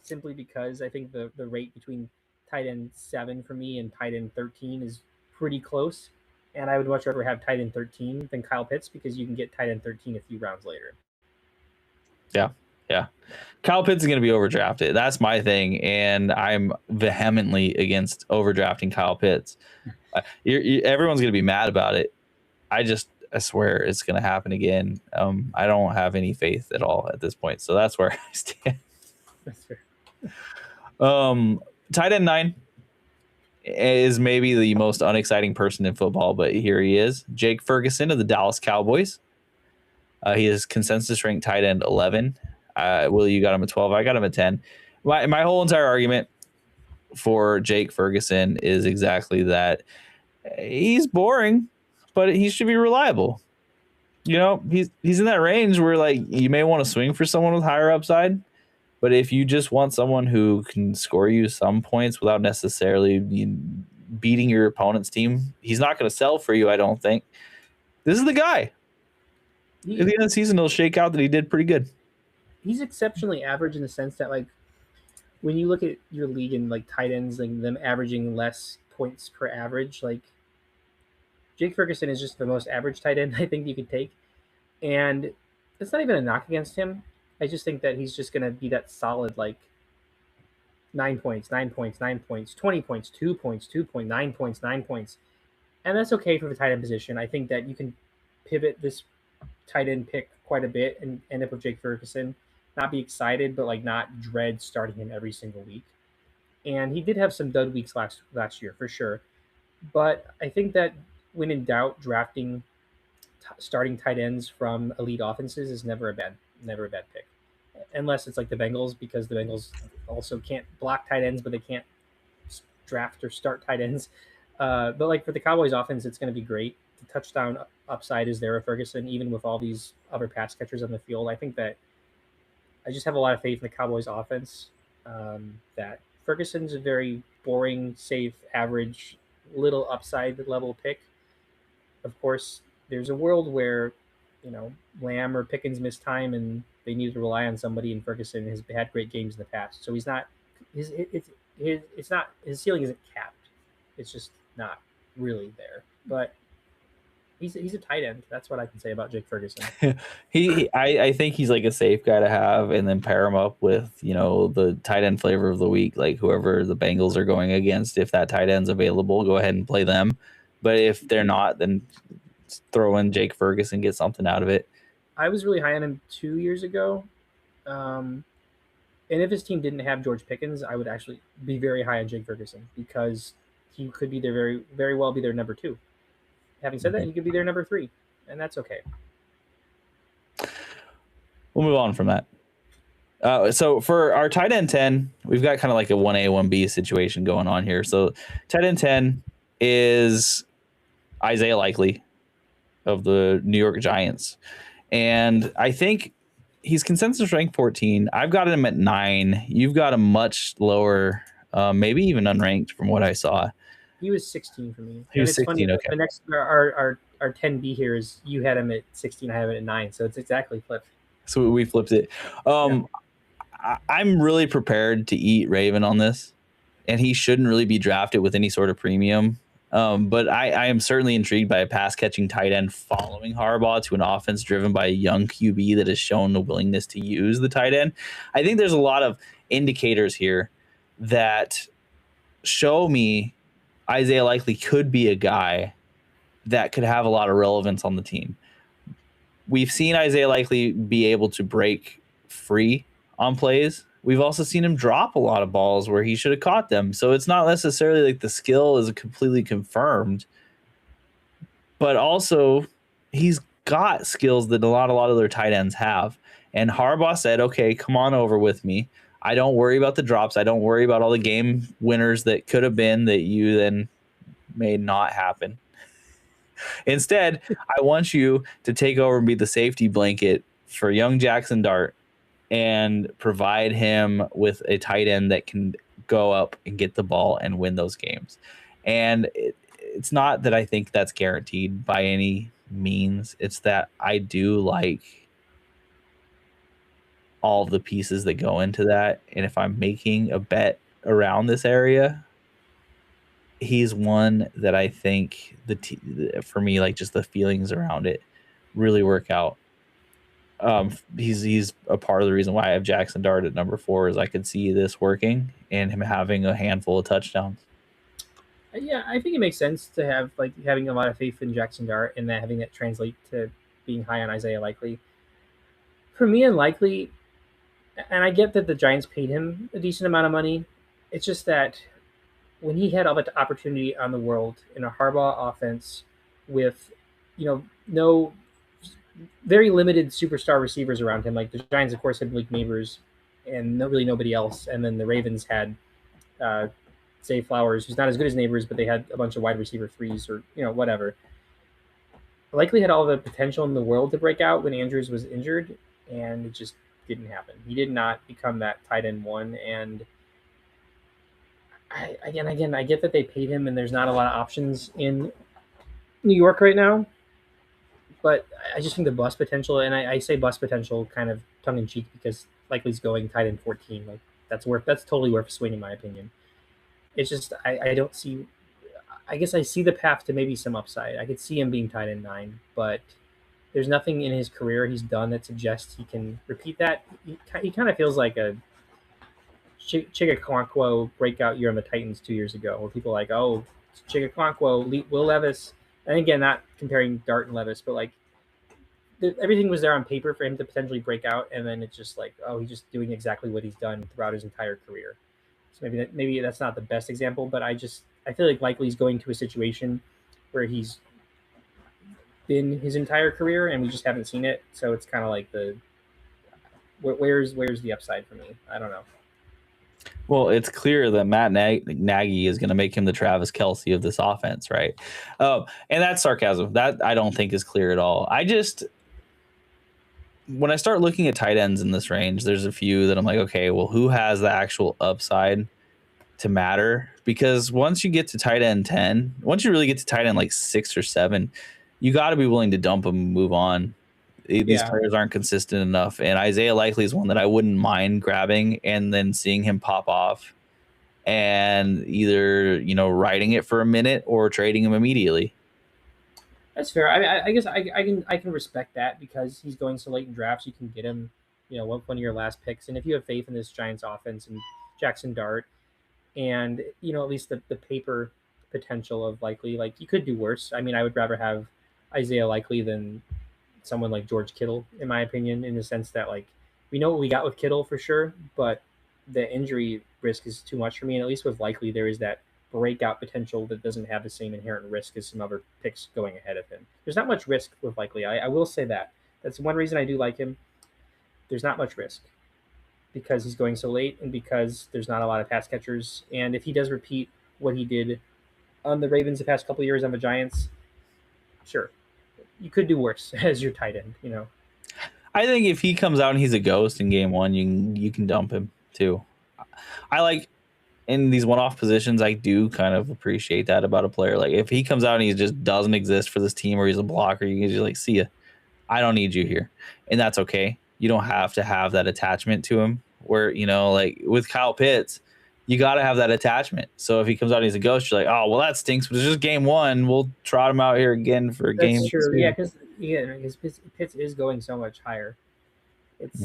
simply because I think the rate between tight end 7 for me and tight end 13 is pretty close. And I would much rather have tight end 13 than Kyle Pitts, because you can get tight end 13 a few rounds later. Yeah. Kyle Pitts is going to be overdrafted. That's my thing. And I'm vehemently against overdrafting Kyle Pitts. Everyone's going to be mad about it. I swear it's going to happen again. I don't have any faith at all at this point. So that's where I stand. That's fair. Tight end 9 is maybe the most unexciting person in football, but here he is. Jake Ferguson of the Dallas Cowboys. He is consensus ranked tight end 11. Willie, you got him at 12. I got him at 10. My whole entire argument for Jake Ferguson is exactly that. He's boring, but he should be reliable. He's in that range where, like, you may want to swing for someone with higher upside, but if you just want someone who can score you some points without necessarily beating your opponent's team, he's not going to sell for you, I don't think. This is the guy. At the end of the season, it'll shake out that he did pretty good. He's exceptionally average in the sense that, like, when you look at your league and, like, tight ends, like, them averaging less points per average, like, Jake Ferguson is just the most average tight end I think you could take. And it's not even a knock against him. I just think that he's just going to be that solid, like, 9 points, 9 points, 9 points, 20 points, 2 points, 2 points, 9 points, 9 points. And that's okay for the tight end position. I think that you can pivot this tight end pick quite a bit and end up with Jake Ferguson. Not be excited, but, like, not dread starting him every single week. And he did have some dud weeks last year, for sure. But I think that when in doubt, drafting starting tight ends from elite offenses is never a bad pick, unless it's like the Bengals, because the Bengals also can't block tight ends, but they can't draft or start tight ends. But, like, for the Cowboys offense, it's going to be great. The touchdown upside is there with Ferguson, even with all these other pass catchers on the field. I think that I just have a lot of faith in the Cowboys offense. That Ferguson's a very boring, safe, average, little upside level pick. Of course, there's a world where, Lamb or Pickens miss time and they need to rely on somebody, and Ferguson has had great games in the past. So he's not his ceiling isn't capped. It's just not really there. But He's a tight end. That's what I can say about Jake Ferguson. I think he's like a safe guy to have, and then pair him up with, you know, the tight end flavor of the week, like whoever the Bengals are going against. If that tight end's available, go ahead and play them. But if they're not, then throw in Jake Ferguson, get something out of it. I was really high on him 2 years ago. And if his team didn't have George Pickens, I would actually be very high on Jake Ferguson because he could be their very well be their number 2. Having said that, he could be their number 3, and that's okay. We'll move on from that. So for our tight end 10, we've got kind of like a 1A, 1B situation going on here. So tight end 10 is Isaiah Likely of the New York Giants. And I think he's consensus ranked 14. I've got him at 9. You've got him much lower, maybe even unranked from what I saw. He was 16 for me. He was 16, funny, okay. The next, our 10B here is you had him at 16, I have it at 9, so it's exactly flipped. So we flipped it. I'm really prepared to eat Raven on this, and he shouldn't really be drafted with any sort of premium. But I am certainly intrigued by a pass-catching tight end following Harbaugh to an offense driven by a young QB that has shown the willingness to use the tight end. I think there's a lot of indicators here that show me Isaiah Likely could be a guy that could have a lot of relevance on the team. We've seen Isaiah Likely be able to break free on plays. We've also seen him drop a lot of balls where he should have caught them. So it's not necessarily like the skill is completely confirmed, but also he's got skills that a lot of other tight ends have. And Harbaugh said, okay, come on over with me. I don't worry about the drops. I don't worry about all the game winners that could have been that you then made not happen. Instead, I want you to take over and be the safety blanket for young Jaxson Dart and provide him with a tight end that can go up and get the ball and win those games. And it's not that I think that's guaranteed by any means. It's that I do like all the pieces that go into that. And if I'm making a bet around this area, he's one that I think for me, like just the feelings around it really work out. He's a part of the reason why I have Jaxson Dart at number 4 is I could see this working and him having a handful of touchdowns. Yeah, I think it makes sense to have like having a lot of faith in Jaxson Dart and that having that translate to being high on Isaiah Likely. For me and Likely, and I get that the Giants paid him a decent amount of money. It's just that when he had all the opportunity on the world in a Harbaugh offense with, no very limited superstar receivers around him, like the Giants, of course, had Malik Neighbors and nobody else. And then the Ravens had Zay Flowers, who's not as good as Neighbors, but they had a bunch of wide receiver 3s or, whatever. Likely had all the potential in the world to break out when Andrews was injured, and it just didn't happen. He did not become that tight end 1, and I get that they paid him and there's not a lot of options in New York right now, but I just think the bust potential, and I say bust potential kind of tongue in cheek because Likely's going tight end 14. Like that's totally worth a swing in my opinion. It's just I don't see. I guess I see the path to maybe some upside. I could see him being tight end 9, but there's nothing in his career he's done that suggests he can repeat that. He kind of feels like a Chigaquanquo breakout year on the Titans 2 years ago, where people are like, oh, Chigaquanquo, Will Levis, and again, not comparing Dart and Levis, but like everything was there on paper for him to potentially break out, and then it's just like, oh, he's just doing exactly what he's done throughout his entire career. So maybe that's not the best example, but I feel like Likely's going to a situation where he's been his entire career, and we just haven't seen it. So it's kind of like where's the upside for me? I don't know. Well, it's clear that Matt Nagy is going to make him the Travis Kelce of this offense, right? And that's sarcasm. That I don't think is clear at all. When I start looking at tight ends in this range, there's a few that I'm like, okay, well, who has the actual upside to matter? Because once you get to tight end 10, once you really get to tight end like 6 or 7, you got to be willing to dump them and move on. These players aren't consistent enough. And Isaiah Likely is one that I wouldn't mind grabbing and then seeing him pop off and either, riding it for a minute or trading him immediately. That's fair. I mean, I guess I can respect that because he's going so late in drafts. You can get him, one of your last picks, and if you have faith in this Giants offense and Jaxson Dart, and at least the paper potential of Likely, like you could do worse. I mean, I would rather have Isaiah Likely than someone like George Kittle, in my opinion, in the sense that like we know what we got with Kittle for sure, but the injury risk is too much for me. And at least with Likely, there is that breakout potential that doesn't have the same inherent risk as some other picks going ahead of him. There's not much risk with Likely. I will say that. That's one reason I do like him. There's not much risk because he's going so late and because there's not a lot of pass catchers. And if he does repeat what he did on the Ravens the past couple of years on the Giants, sure, you could do worse as your tight end. I think if he comes out and he's a ghost in game one, you can dump him too. I like in these one-off positions, I do kind of appreciate that about a player. Like if he comes out and he just doesn't exist for this team or he's a blocker, you can just like, see ya. I don't need you here. And that's okay. You don't have to have that attachment to him where, like with Kyle Pitts, you got to have that attachment. So if he comes out and he's a ghost, you're like, oh, well, that stinks. But it's just game one. We'll trot him out here again for That's game true. two. Yeah, because his Pitts is going so much higher. It's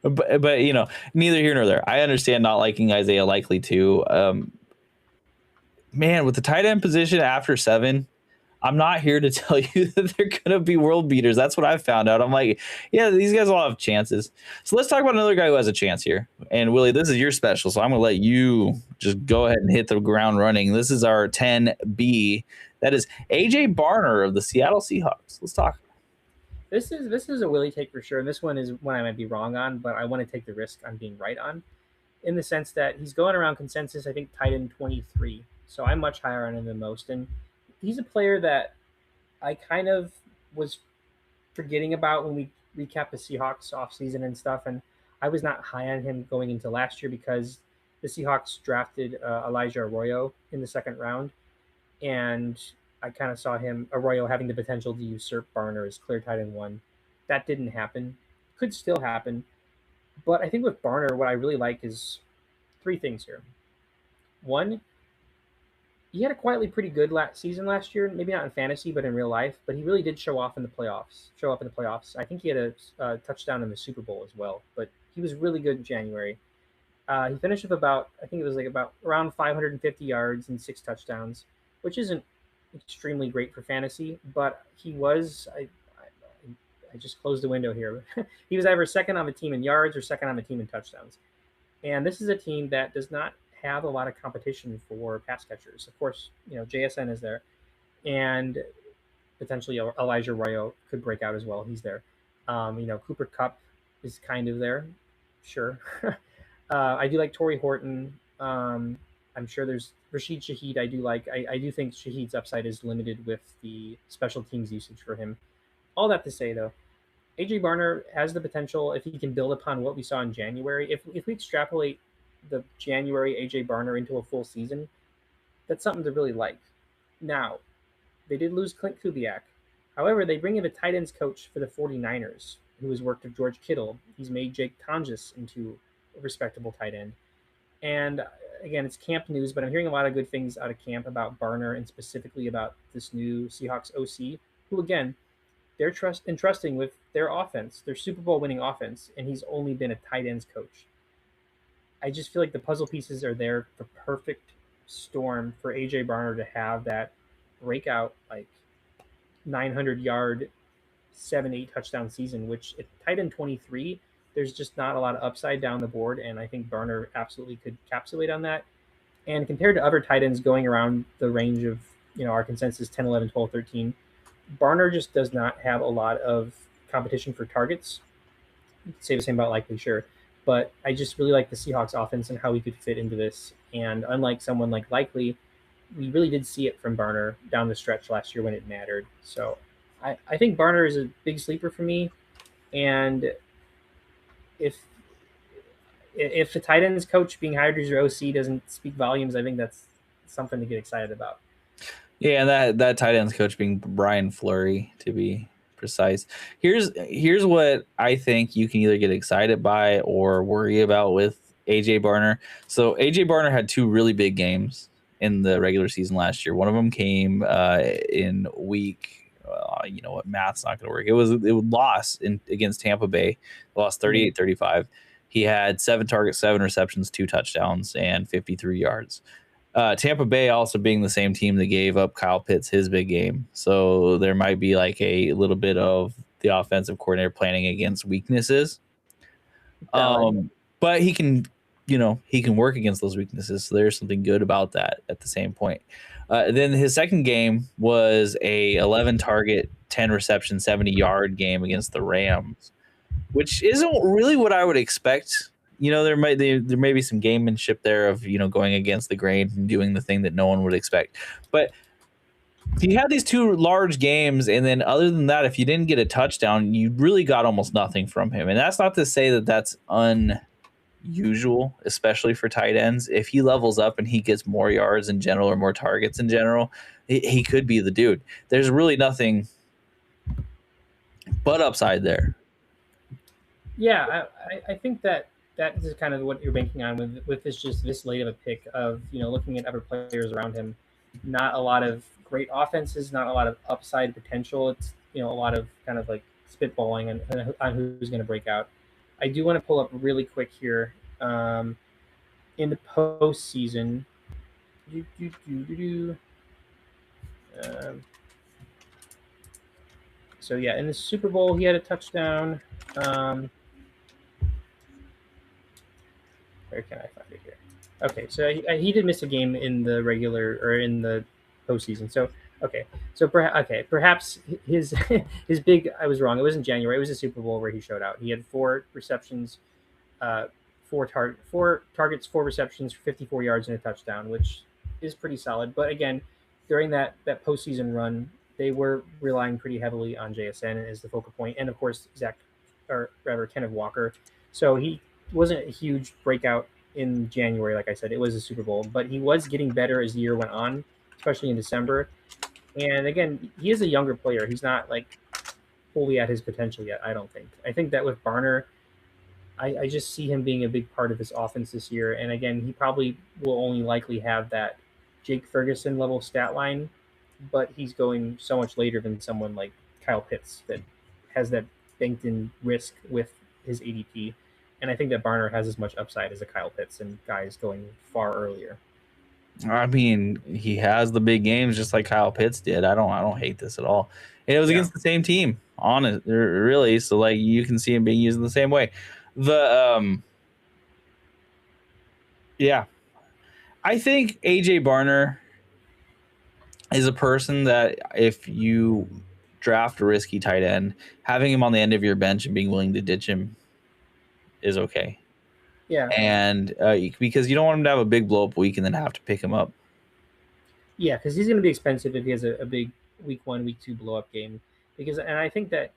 But neither here nor there. I understand not liking Isaiah Likely too. Man, with the tight end position after 7, I'm not here to tell you that they're going to be world beaters. That's what I've found out. I'm like, yeah, these guys all have chances. So let's talk about another guy who has a chance here. And Willie, this is your special, so I'm going to let you just go ahead and hit the ground running. This is our 10B. That is AJ Barner of the Seattle Seahawks. Let's talk. This is a Willie take for sure. And this one is one I might be wrong on, but I want to take the risk on being right on, in the sense that he's going around consensus, I think, tight end 23. So I'm much higher on him than most. And he's a player that I kind of was forgetting about when we recap the Seahawks offseason and stuff. And I was not high on him going into last year because the Seahawks drafted Elijah Arroyo in the second round. And I kind of saw Arroyo, having the potential to usurp Barner as clear tight end 1. That didn't happen. Could still happen. But I think with Barner, what I really like is 3 things here. 1, he had a quietly pretty good season last year. Maybe not in fantasy, but in real life. But he really did show up in the playoffs. I think he had a touchdown in the Super Bowl as well. But he was really good in January. He finished with I think it was like about around 550 yards and 6 touchdowns, which isn't extremely great for fantasy, but he was. I just closed the window here. He was either second on the team in yards or second on the team in touchdowns. And this is a team that does not have a lot of competition for pass catchers. Of course, JSN is there, and potentially Elijah Arroyo could break out as well. He's there. Cooper Kupp is kind of there. Sure. I do like Torrey Horton. I'm sure there's Rashid Shaheed. I do like. I do think Shaheed's upside is limited with the special teams usage for him. All that to say, though, AJ Barner has the potential, if he can build upon what we saw in January. If we extrapolate the January AJ Barner into a full season, that's something to really like. Now, they did lose Clint Kubiak. However, they bring in a tight ends coach for the 49ers who has worked with George Kittle. He's made Jake Tonjes into a respectable tight end. And again, it's camp news, but I'm hearing a lot of good things out of camp about Barner and specifically about this new Seahawks OC, who, again, they're entrusting with their offense, their Super Bowl winning offense, and he's only been a tight ends coach. I just feel like the puzzle pieces are there, the perfect storm for AJ Barner to have that breakout, like 900-yard, 7-8 touchdown season, which at tight end 23, there's just not a lot of upside down the board, and I think Barner absolutely could capsulate on that. And compared to other tight ends going around the range of, our consensus 10, 11, 12, 13, Barner just does not have a lot of competition for targets. You could say the same about Likely, sure. But I just really like the Seahawks offense and how he could fit into this. And unlike someone like Likely, we really did see it from Barner down the stretch last year when it mattered. So I think Barner is a big sleeper for me. And if the tight ends coach being hired as your OC doesn't speak volumes, I think that's something to get excited about. Yeah, and that tight ends coach being Brian Fleury, to be precise. Here's what I think you can either get excited by or worry about with AJ Barner. So AJ Barner had 2 really big games, in the regular season last year. One of them came in week. You know what? Math's not going to work. It was loss against Tampa Bay. They lost 38-35. He had 7 targets, 7 receptions, 2 touchdowns, and 53 yards. Tampa Bay also being the same team that gave up Kyle Pitts his big game. So there might be like a little bit of the offensive coordinator planning against weaknesses. But he can, he can work against those weaknesses. So there's something good about that at the same point. Then his second game was a 11 target, 10 reception, 70-yard game against the Rams, which isn't really what I would expect. There may be some gamemanship there of, going against the grain and doing the thing that no one would expect. But he had these 2 large games, and then other than that, if you didn't get a touchdown, you really got almost nothing from him. And that's not to say that that's unusual, especially for tight ends. If he levels up and he gets more yards in general or more targets in general, he could be the dude. There's really nothing but upside there. Yeah, I think that is kind of what you're banking on with this late of a pick of, looking at other players around him. Not a lot of great offenses, not a lot of upside potential. It's, a lot of kind of like spitballing on who's going to break out. I do want to pull up really quick here. In the postseason, so yeah, in the Super Bowl, he had a touchdown. Where can I find it here? Okay, so he did miss a game in the regular or in the postseason. So perhaps his big. I was wrong. It wasn't January. It was a Super Bowl where he showed out. He had 4 receptions, 4 targets, 4 receptions, 54 yards and a touchdown, which is pretty solid. But again, during that postseason run, they were relying pretty heavily on JSN as the focal point, and of course Kenneth Walker. So he wasn't a huge breakout in January, like I said. It was a Super Bowl, but he was getting better as the year went on, especially in December. And again, he is a younger player. He's not like fully at his potential yet, I don't think. I think that with Barner, I just see him being a big part of this offense this year. And again, he probably will only likely have that Jake Ferguson level stat line, but he's going so much later than someone like Kyle Pitts that has that banked in risk with his ADP. And I think that Barner has as much upside as a Kyle Pitts and guys going far earlier. I mean, he has the big games just like Kyle Pitts did. I don't hate this at all. And it was against the same team, on it, really. So like you can see him being used in the same way. I think AJ Barner is a person that if you draft a risky tight end, having him on the end of your bench and being willing to ditch him is okay. Yeah. And because you don't want him to have a big blow up week and then have to pick him up. Yeah, because he's going to be expensive if he has a big week 1, week 2 blow up game. And I think that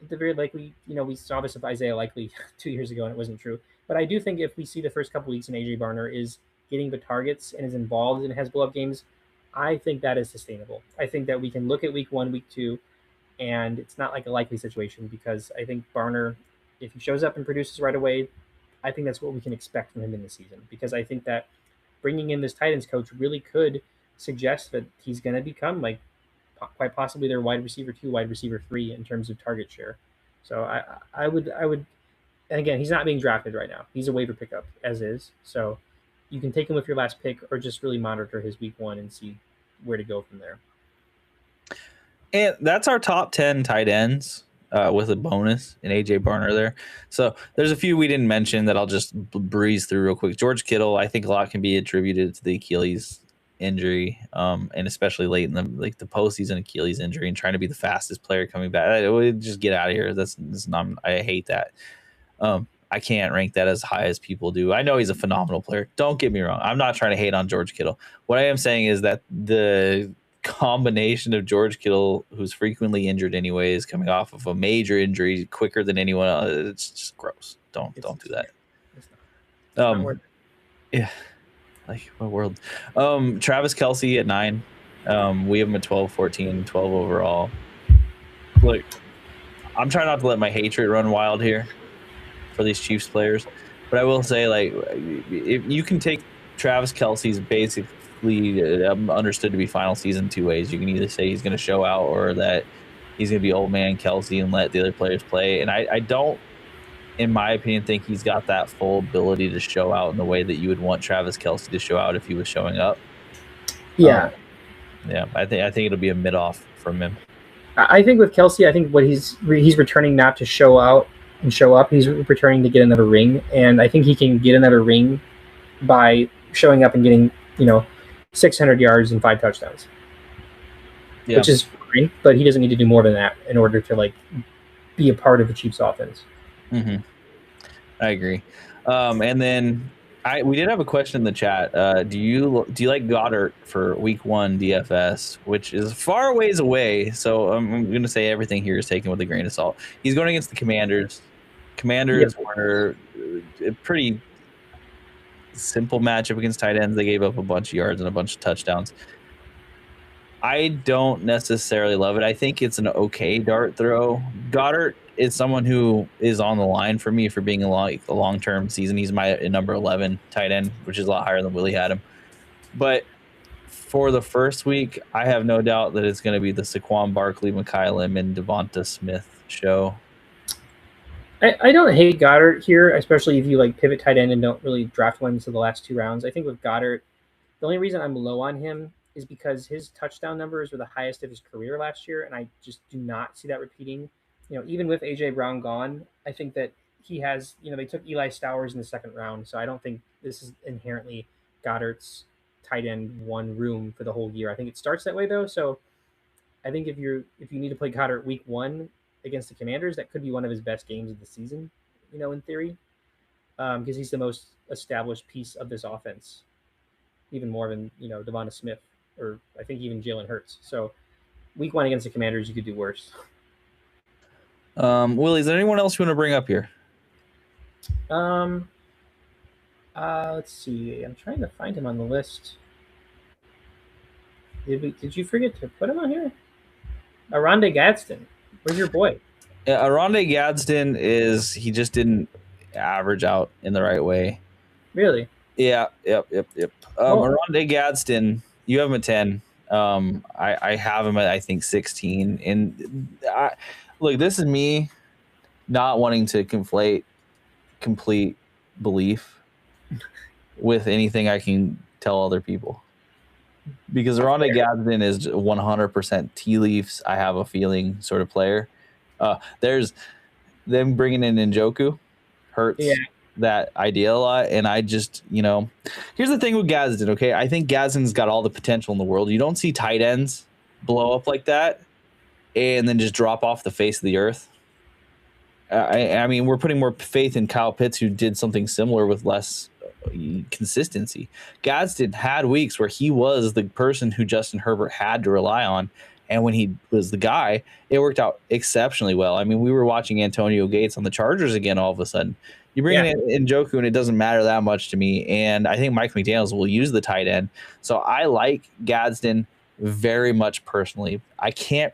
at the very likely, we saw this with Isaiah Likely 2 years ago and it wasn't true. But I do think if we see the first couple weeks and AJ Barner is getting the targets and is involved and has blow up games, I think that is sustainable. I think that we can look at week 1, week 2, and it's not like a likely situation because I think Barner, if he shows up and produces right away, I think that's what we can expect from him in the season. Because I think that bringing in this tight ends coach really could suggest that he's going to become like quite possibly their wide receiver 2, wide receiver 3 in terms of target share. So I would, and again, he's not being drafted right now. He's a waiver pickup as is. So you can take him with your last pick or just really monitor his week 1 and see where to go from there. And that's our top 10 tight ends with a bonus in AJ Barner there. So there's a few we didn't mention that I'll just breeze through real quick. George Kittle, I think a lot can be attributed to the Achilles injury, and especially late in the postseason Achilles injury and trying to be the fastest player coming back. I would just get out of here. That's not. I hate that. I can't rank that as high as people do. I know he's a phenomenal player. Don't get me wrong. I'm not trying to hate on George Kittle. What I am saying is that the combination of George Kittle, who's frequently injured anyways, coming off of a major injury quicker than anyone else, it's just gross. Don't do that. Yeah. Like what world? Travis Kelce at 9. We have him at 12, 14, 12 overall. Look, I'm trying not to let my hatred run wild here for these Chiefs players, but I will say, like, if you can take Travis Kelce's basic typically understood to be final season two ways. You can either say he's going to show out or that he's going to be old man Kelsey and let the other players play. And I don't, in my opinion, think he's got that full ability to show out in the way that you would want Travis Kelsey to show out if he was showing up. Yeah. Yeah, I think it'll be a mid off from him. I think with Kelsey, I think what he's returning not to show out and show up. He's returning to get another ring, and I think he can get another ring by showing up and getting 600 yards and 5 touchdowns, which is fine. But he doesn't need to do more than that in order to be a part of the Chiefs' offense. Mm-hmm. I agree. And then we did have a question in the chat. Do you like Goddard for week 1 DFS, which is far ways away? So I'm going to say everything here is taken with a grain of salt. He's going against the Commanders. Commanders were a pretty simple matchup against tight ends. They gave up a bunch of yards and a bunch of touchdowns. I don't necessarily love it. I think it's an okay dart throw. Goddard is someone who is on the line for me for being a long-term season. He's my number 11 tight end, which is a lot higher than Willie had him. But for the first week, I have no doubt that it's going to be the Saquon Barkley, Mekhi Lim, and Devonta Smith show. I don't hate Goddard here, especially if you pivot tight end and don't really draft one to the last 2 rounds. I think with Goddard, the only reason I'm low on him is because his touchdown numbers were the highest of his career last year, and I just do not see that repeating. Even with AJ Brown gone, I think that he has. They took Eli Stowers in the 2nd round, so I don't think this is inherently Goddard's tight end 1 room for the whole year. I think it starts that way though. So I think if you need to play Goddard week 1 against the Commanders, that could be one of his best games of the season. In theory, because he's the most established piece of this offense, even more than Devonta Smith. Or I think even Jalen Hurts. So week 1 against the Commanders, you could do worse. Willie, is there anyone else you want to bring up here? Let's see. I'm trying to find him on the list. Did you forget to put him on here? Oronde Gadsden. Where's your boy? Yeah, Oronde Gadsden he just didn't average out in the right way. Really? Yeah. Yep. Oronde Gadsden, you have him at 10. I have him at, I think, 16. And look, this is me not wanting to conflate complete belief with anything I can tell other people. Because Oronde Gadsden is 100% tea leaves, I have a feeling, sort of player. There's them bringing in Njoku hurts. Yeah. That idea a lot, and I just, here's the thing with Gadsden, okay? I think Gadsden's got all the potential in the world. You don't see tight ends blow up like that and then just drop off the face of the earth. I mean, we're putting more faith in Kyle Pitts, who did something similar with less consistency. Gadsden had weeks where he was the person who Justin Herbert had to rely on, and when he was the guy, it worked out exceptionally well. I mean, we were watching Antonio Gates on the Chargers again all of a sudden. You bring in Njoku, and it doesn't matter that much to me. And I think Mike McDaniels will use the tight end. So I like Gadsden very much personally. I can't,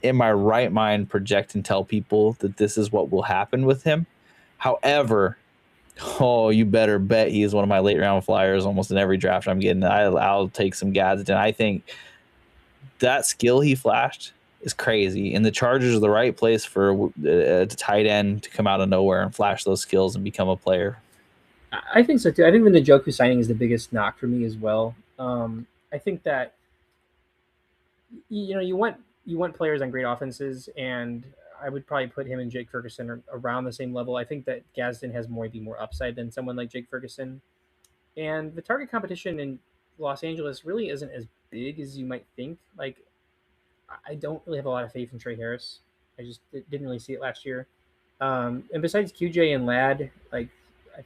in my right mind, project and tell people that this is what will happen with him. However, you better bet he is one of my late round flyers almost in every draft I'm getting. I'll take some Gadsden. I think that skill he flashed is crazy, and the Chargers are the right place for a tight end to come out of nowhere and flash those skills and become a player. I think so too. I think the Njoku signing is the biggest knock for me as well. I think that you want players on great offenses, and I would probably put him and Jake Ferguson around the same level. I think that Gadsden has more upside than someone like Jake Ferguson, and the target competition in Los Angeles really isn't as big as you might think. I don't really have a lot of faith in Trey Harris. I just didn't really see it last year. And besides QJ and Ladd, I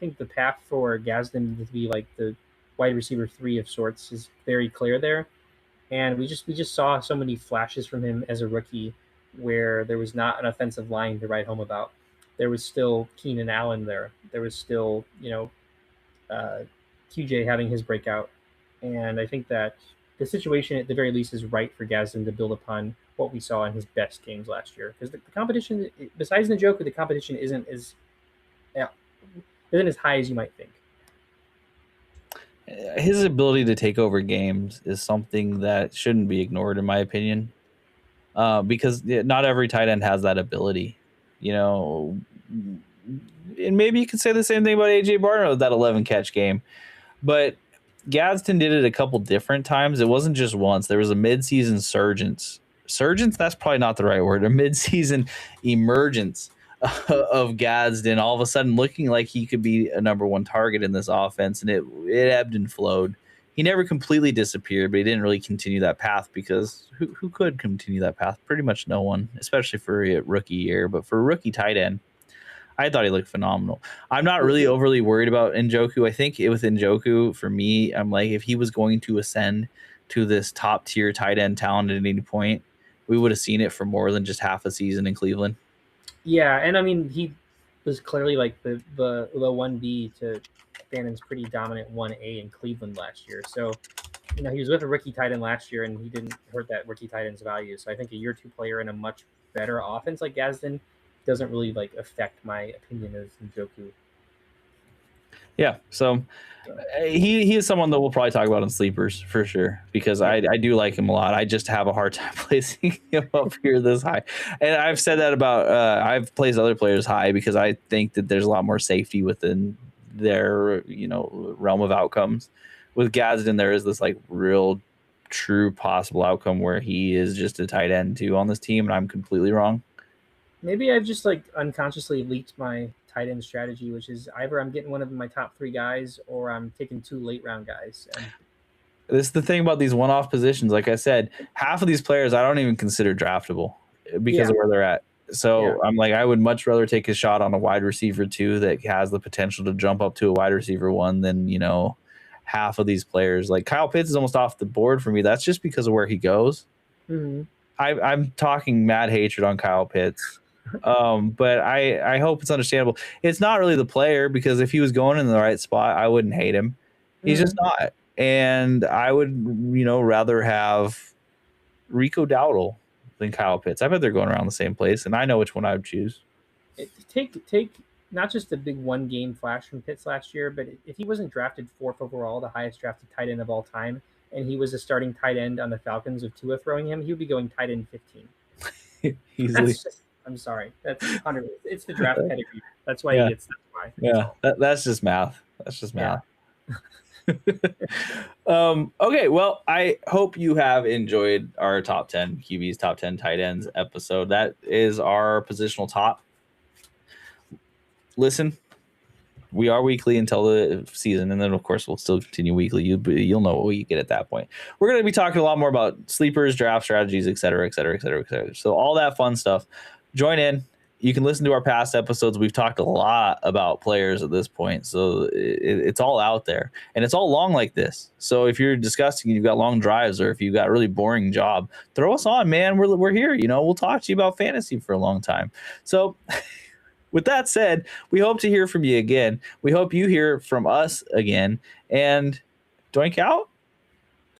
think the path for Gadsden to be the wide receiver 3 of sorts is very clear there. And we just saw so many flashes from him as a rookie where there was not an offensive line to write home about. There was still Keenan Allen there. There was still, QJ having his breakout. And I think that the situation at the very least is right for Gadsden to build upon what we saw in his best games last year. Because the competition, besides Njoku, the competition isn't as high as you might think. his ability to take over games is something that shouldn't be ignored, in my opinion, because not every tight end has that ability. You know, and maybe you could say the same thing about AJ Barner with that 11 catch game, but Gadsden did it a couple different times. It wasn't just once. There was a midseason surgence. That's probably not the right word. A midseason emergence of Gadsden, all of a sudden looking like he could be a number one target in this offense, and it ebbed and flowed. He never completely disappeared, but he didn't really continue that path because who could continue that path? Pretty much no one, especially for a rookie year. But for a rookie tight end, I thought he looked phenomenal. I'm not really overly worried about Njoku. I think with Njoku, for me, I'm like, if he was going to ascend to this top tier tight end talent at any point, we would have seen it for more than just half a season in Cleveland. Yeah, and I mean, he was clearly like the 1B to Fannon's pretty dominant 1A in Cleveland last year. So, you know, he was with a rookie tight end last year, and he didn't hurt that rookie tight end's value. So I think a year two player in a much better offense like Gadsden doesn't really like affect my opinion of Njoku. Yeah, so he is someone that we'll probably talk about in sleepers for sure, because I do like him a lot. I just have a hard time placing him up here this high, and I've said that about I've placed other players high because I think that there's a lot more safety within their realm of outcomes. With Gadsden, there is this like real true possible outcome where he is just a tight end too on this team, and I'm completely wrong. Maybe I've just like unconsciously leaked my tight end strategy, which is either I'm getting one of my top three guys or I'm taking two late round guys. And this is the thing about these one-off positions. Like I said, half of these players I don't even consider draftable because of where they're at. So I'm like, I would much rather take a shot on a wide receiver 2 that has the potential to jump up to a wide receiver 1 than, half of these players. Like Kyle Pitts is almost off the board for me. That's just because of where he goes. Mm-hmm. I'm talking mad hatred on Kyle Pitts. But I hope it's understandable. It's not really the player, because if he was going in the right spot, I wouldn't hate him. He's just not. And I would, rather have Rico Dowdle than Kyle Pitts. I bet they're going around the same place, and I know which one I would choose. Take not just the big one game flash from Pitts last year, but if he wasn't drafted 4th overall, the highest drafted tight end of all time, and he was a starting tight end on the Falcons with Tua throwing him, he would be going tight end 15. Easily. I'm sorry. That's 100. It's the draft pedigree. That's why he gets that. Why. Yeah, that's just math. That's just math. Okay, well, I hope you have enjoyed our top 10 QBs, top 10 tight ends episode. That is our positional top. Listen, we are weekly until the season, and then of course we'll still continue weekly. You'll know what you get at that point. We're going to be talking a lot more about sleepers, draft strategies, et cetera, et cetera, et cetera, et cetera. So all that fun stuff. Join in. You can listen to our past episodes. We've talked a lot about players at this point, so it's all out there, and it's all long like this. So if you're disgusting and you've got long drives, or if you've got a really boring job, throw us on, man. We're here. We'll talk to you about fantasy for a long time. So with that said, we hope to hear from you again. We hope you hear from us again, and doink out.